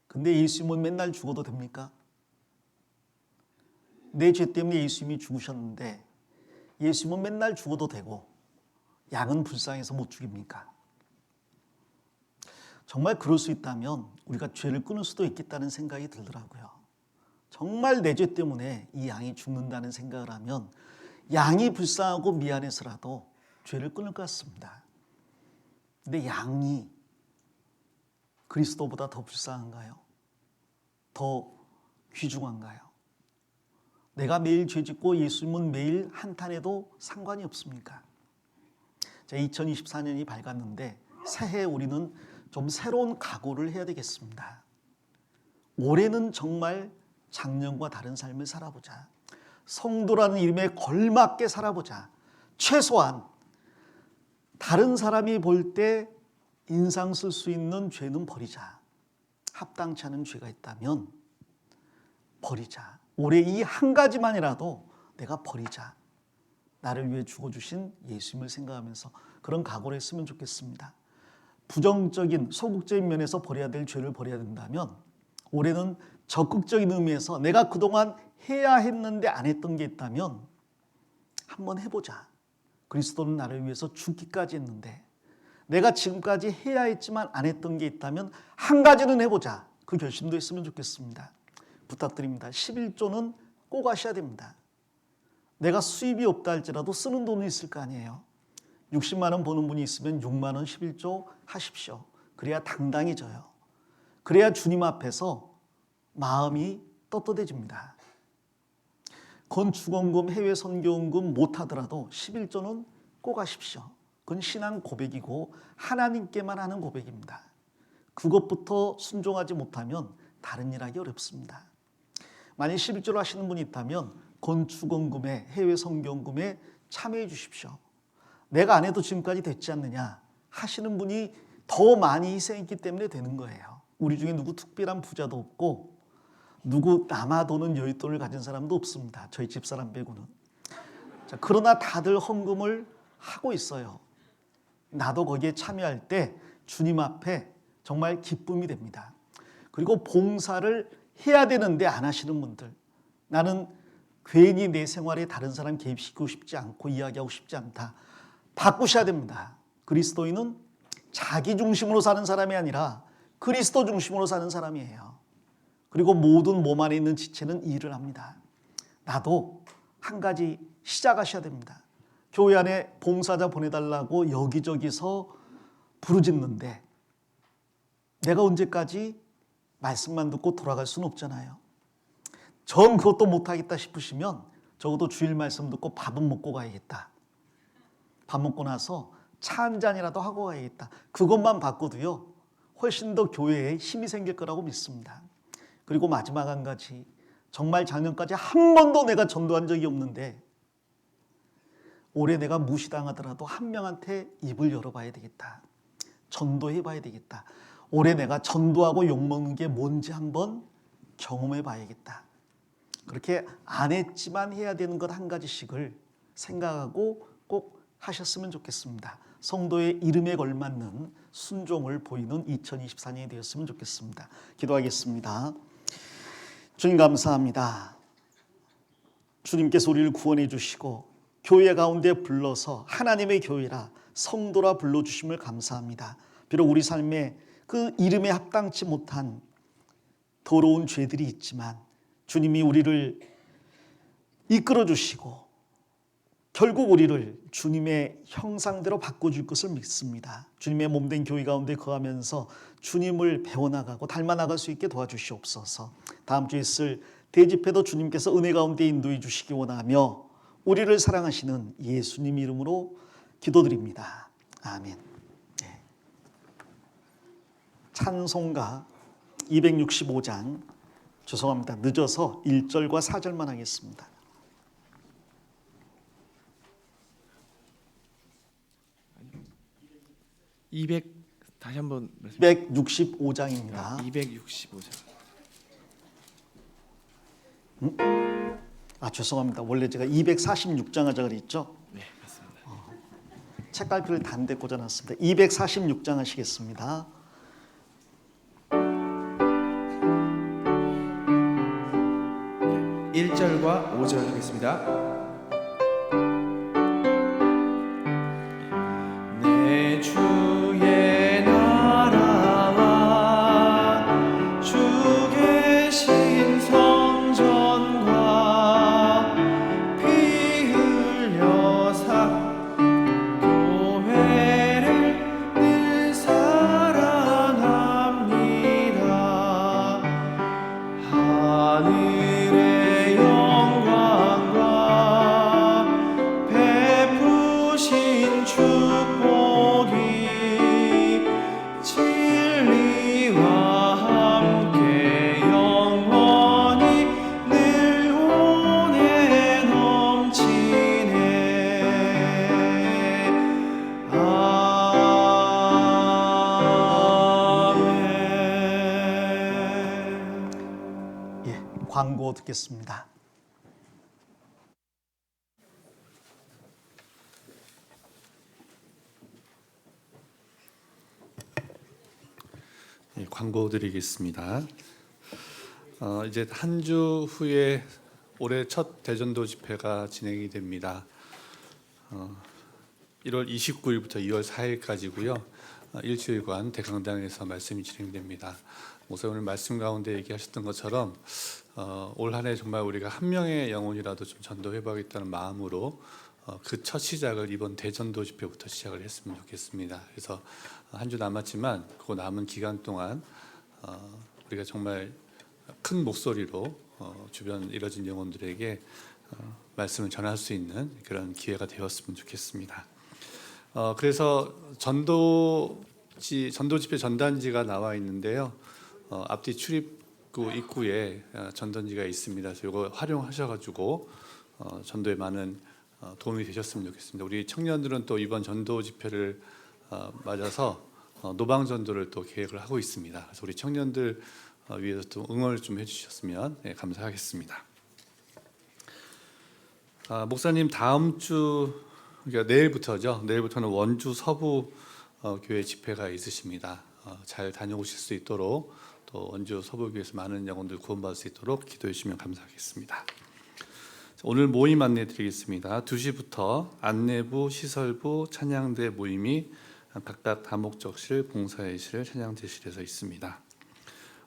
근데 예수님은 맨날 죽어도 됩니까? 내 죄 때문에 예수님이 죽으셨는데 예수님은 맨날 죽어도 되고 양은 불쌍해서 못 죽입니까? 정말 그럴 수 있다면 우리가 죄를 끊을 수도 있겠다는 생각이 들더라고요. 정말 내 죄 때문에 이 양이 죽는다는 생각을 하면 양이 불쌍하고 미안해서라도 죄를 끊을 것 같습니다. 근데 양이 그리스도보다 더 불쌍한가요? 더 귀중한가요? 내가 매일 죄짓고 예수님은 매일 한탄해도 상관이 없습니까? 자, 2024년이 밝았는데 새해 우리는 좀 새로운 각오를 해야 되겠습니다. 올해는 정말 작년과 다른 삶을 살아보자. 성도라는 이름에 걸맞게 살아보자. 최소한 다른 사람이 볼 때 인상 쓸 수 있는 죄는 버리자. 합당치 않은 죄가 있다면 버리자. 올해 이 한 가지만이라도 내가 버리자. 나를 위해 죽어주신 예수님을 생각하면서 그런 각오를 했으면 좋겠습니다. 부정적인 소극적인 면에서 버려야 될 죄를 버려야 된다면 올해는 적극적인 의미에서 내가 그동안 해야 했는데 안 했던 게 있다면 한번 해보자. 그리스도는 나를 위해서 죽기까지 했는데 내가 지금까지 해야 했지만 안 했던 게 있다면 한 가지는 해보자. 그 결심도 했으면 좋겠습니다. 부탁드립니다. 11조는 꼭 하셔야 됩니다. 내가 수입이 없다 할지라도 쓰는 돈은 있을 거 아니에요. 60만 원 버는 분이 있으면 6만 원 11조 하십시오. 그래야 당당해져요. 그래야 주님 앞에서 마음이 떳떳해집니다. 건축원금, 해외 선교원금 못하더라도 11조는 꼭 하십시오. 그건 신앙 고백이고 하나님께만 하는 고백입니다. 그것부터 순종하지 못하면 다른 일 하기 어렵습니다. 만약 11조를 하시는 분이 있다면 건축원금에 해외 선교원금에 참여해 주십시오. 내가 안 해도 지금까지 됐지 않느냐 하시는 분이 더 많이 희생했기 때문에 되는 거예요. 우리 중에 누구 특별한 부자도 없고 누구 남아도는 여윳돈을 가진 사람도 없습니다. 저희 집사람 빼고는. 자, 그러나 다들 헌금을 하고 있어요. 나도 거기에 참여할 때 주님 앞에 정말 기쁨이 됩니다. 그리고 봉사를 해야 되는데 안 하시는 분들, 나는 괜히 내 생활에 다른 사람 개입시키고 싶지 않고 이야기하고 싶지 않다. 바꾸셔야 됩니다. 그리스도인은 자기 중심으로 사는 사람이 아니라 그리스도 중심으로 사는 사람이에요. 그리고 모든 몸 안에 있는 지체는 일을 합니다. 나도 한 가지 시작하셔야 됩니다. 교회 안에 봉사자 보내달라고 여기저기서 부르짖는데 내가 언제까지 말씀만 듣고 돌아갈 수는 없잖아요. 전 그것도 못하겠다 싶으시면 적어도 주일 말씀 듣고 밥은 먹고 가야겠다. 밥 먹고 나서 차 한 잔이라도 하고 가야겠다. 그것만 바꿔도요 훨씬 더 교회에 힘이 생길 거라고 믿습니다. 그리고 마지막 한 가지, 정말 작년까지 한 번도 내가 전도한 적이 없는데 올해 내가 무시당하더라도 한 명한테 입을 열어봐야 되겠다. 전도해봐야 되겠다. 올해 내가 전도하고 욕먹는 게 뭔지 한번 경험해봐야겠다. 그렇게 안 했지만 해야 되는 것 한 가지씩을 생각하고 꼭 하셨으면 좋겠습니다. 성도의 이름에 걸맞는 순종을 보이는 2024년이 되었으면 좋겠습니다. 기도하겠습니다. 주님 감사합니다. 주님께서 우리를 구원해 주시고 교회 가운데 불러서 하나님의 교회라 성도라 불러주심을 감사합니다. 비록 우리 삶에 그 이름에 합당치 못한 더러운 죄들이 있지만 주님이 우리를 이끌어 주시고 결국 우리를 주님의 형상대로 바꿔줄 것을 믿습니다. 주님의 몸된 교회 가운데 거하면서 주님을 배워나가고 닮아나갈 수 있게 도와주시옵소서. 다음 주에 있을 대집회도 주님께서 은혜 가운데 인도해 주시기 원하며 우리를 사랑하시는 예수님 이름으로 기도드립니다. 아멘. 네. 찬송가 265장, 죄송합니다. 늦어서 1절과 4절만 하겠습니다. 200 다시 한번 265장입니다. 265장. 죄송합니다. 원래 제가 246장 하자 그랬죠? 네, 맞습니다. 책갈피를 단데 꽂아놨습니다. 246장 하시겠습니다. 네, 1절과 5절 하겠습니다. 내 주의 나라와 주 계신 성전과 피 흘려사 교회를 늘 사랑합니다. 하늘의 영광과 베푸신 축복이 진리와 함께 영원히 늘 온에 넘치네. 아멘. 예, 광고 듣겠습니다. 예, 광고 드리겠습니다. 이제 한 주 후에 올해 첫 대전도 집회가 진행이 됩니다. 1월 29일부터 2월 4일까지고요. 일주일간 대강당에서 말씀이 진행됩니다. 목사 오늘 말씀 가운데 얘기하셨던 것처럼 올 한 해 정말 우리가 한 명의 영혼이라도 좀 전도해봐야겠다는 마음으로 그 첫 시작을 이번 대전도 집회부터 시작을 했으면 좋겠습니다. 그래서 한 주 남았지만 그 남은 기간 동안 우리가 정말 큰 목소리로 주변 이뤄진 영혼들에게 말씀을 전할 수 있는 그런 기회가 되었으면 좋겠습니다. 그래서 전도 집회 전단지가 나와 있는데요. 앞뒤 출입구 입구에 전단지가 있습니다. 그래서 이거 활용하셔가지고 전도에 많은 도움이 되셨으면 좋겠습니다. 우리 청년들은 또 이번 전도 집회를 맞아서 노방 전도를 또 계획을 하고 있습니다. 그래서 우리 청년들 위해서 또 응원을 좀 해주셨으면 감사하겠습니다. 목사님 다음 주 그러니까 내일부터죠. 내일부터는 원주 서부 교회 집회가 있으십니다. 잘 다녀오실 수 있도록 또 원주 서부교회에서 많은 영혼들 구원받을 수 있도록 기도해 주시면 감사하겠습니다. 오늘 모임 안내 드리겠습니다. 2시부터 안내부, 시설부, 찬양대 모임이 각각 다목적실, 봉사회실, 찬양대실에서 있습니다.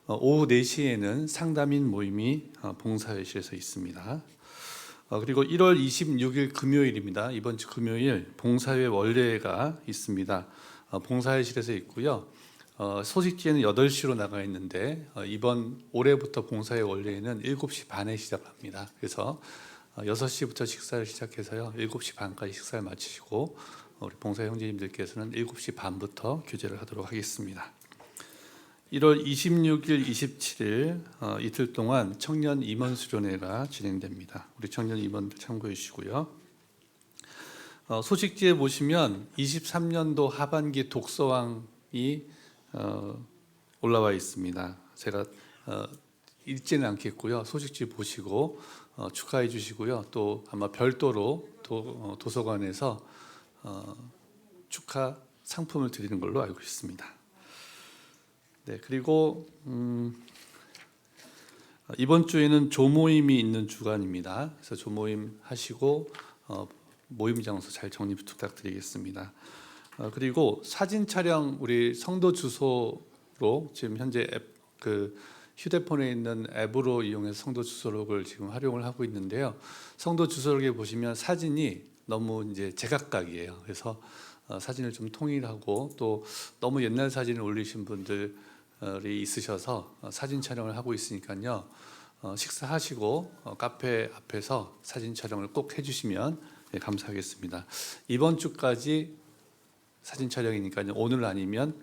오후 4시에는 상담인 모임이 봉사회실에서 있습니다. 그리고 1월 26일 금요일입니다. 이번 주 금요일 봉사회 원례가 있습니다. 봉사회실에서 있고요. 소식지에는 8시로 나가 있는데 이번 올해부터 봉사회 원례는 7시 반에 시작합니다. 그래서 6시부터 식사를 시작해서요. 7시 반까지 식사를 마치시고 우리 봉사회 형제님들께서는 7시 반부터 교제를 하도록 하겠습니다. 1월 26일, 27일 이틀 동안 청년 임원 수련회가 진행됩니다. 우리 청년 임원들 참고해 주시고요. 소식지에 보시면 23년도 하반기 독서왕이 올라와 있습니다. 제가 읽지는 않겠고요. 소식지 보시고 축하해 주시고요. 또 아마 별도로 도서관에서 축하 상품을 드리는 걸로 알고 있습니다. 네, 그리고 이번 주에는 조모임이 있는 주간입니다. 그래서 조모임 하시고 모임 장소 잘 정리 부탁드리겠습니다. 그리고 사진 촬영 우리 성도 주소로 지금 현재 휴대폰에 있는 앱으로 이용해서 성도 주소록을 지금 활용을 하고 있는데요. 성도 주소록에 보시면 사진이 너무 이제 제각각이에요. 그래서 사진을 좀 통일하고 또 너무 옛날 사진을 올리신 분들이 있으셔서 사진 촬영을 하고 있으니까요. 식사하시고 카페 앞에서 사진 촬영을 꼭 해주시면 감사하겠습니다. 이번 주까지 사진 촬영이니까요. 오늘 아니면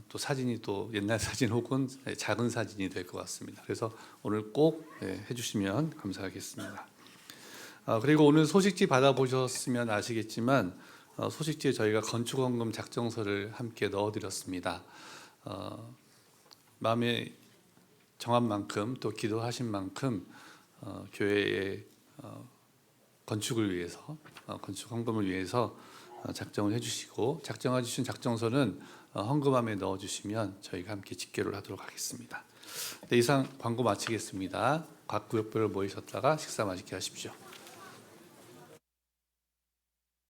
또 사진이 또 옛날 사진 혹은 작은 사진이 될 것 같습니다. 그래서 오늘 꼭 해주시면 감사하겠습니다. 그리고 오늘 소식지 받아보셨으면 아시겠지만 소식지에 저희가 건축헌금 작정서를 함께 넣어드렸습니다. 마음에 정한 만큼 또 기도하신 만큼 교회의 건축을 위해서 건축헌금을 위해서 작정을 해주시고 작정해 주신 작정서는 헌금함에 넣어주시면 저희가 함께 집계를 하도록 하겠습니다. 네, 이상 광고 마치겠습니다. 각 구역별로 모이셨다가 식사 맛있게 하십시오.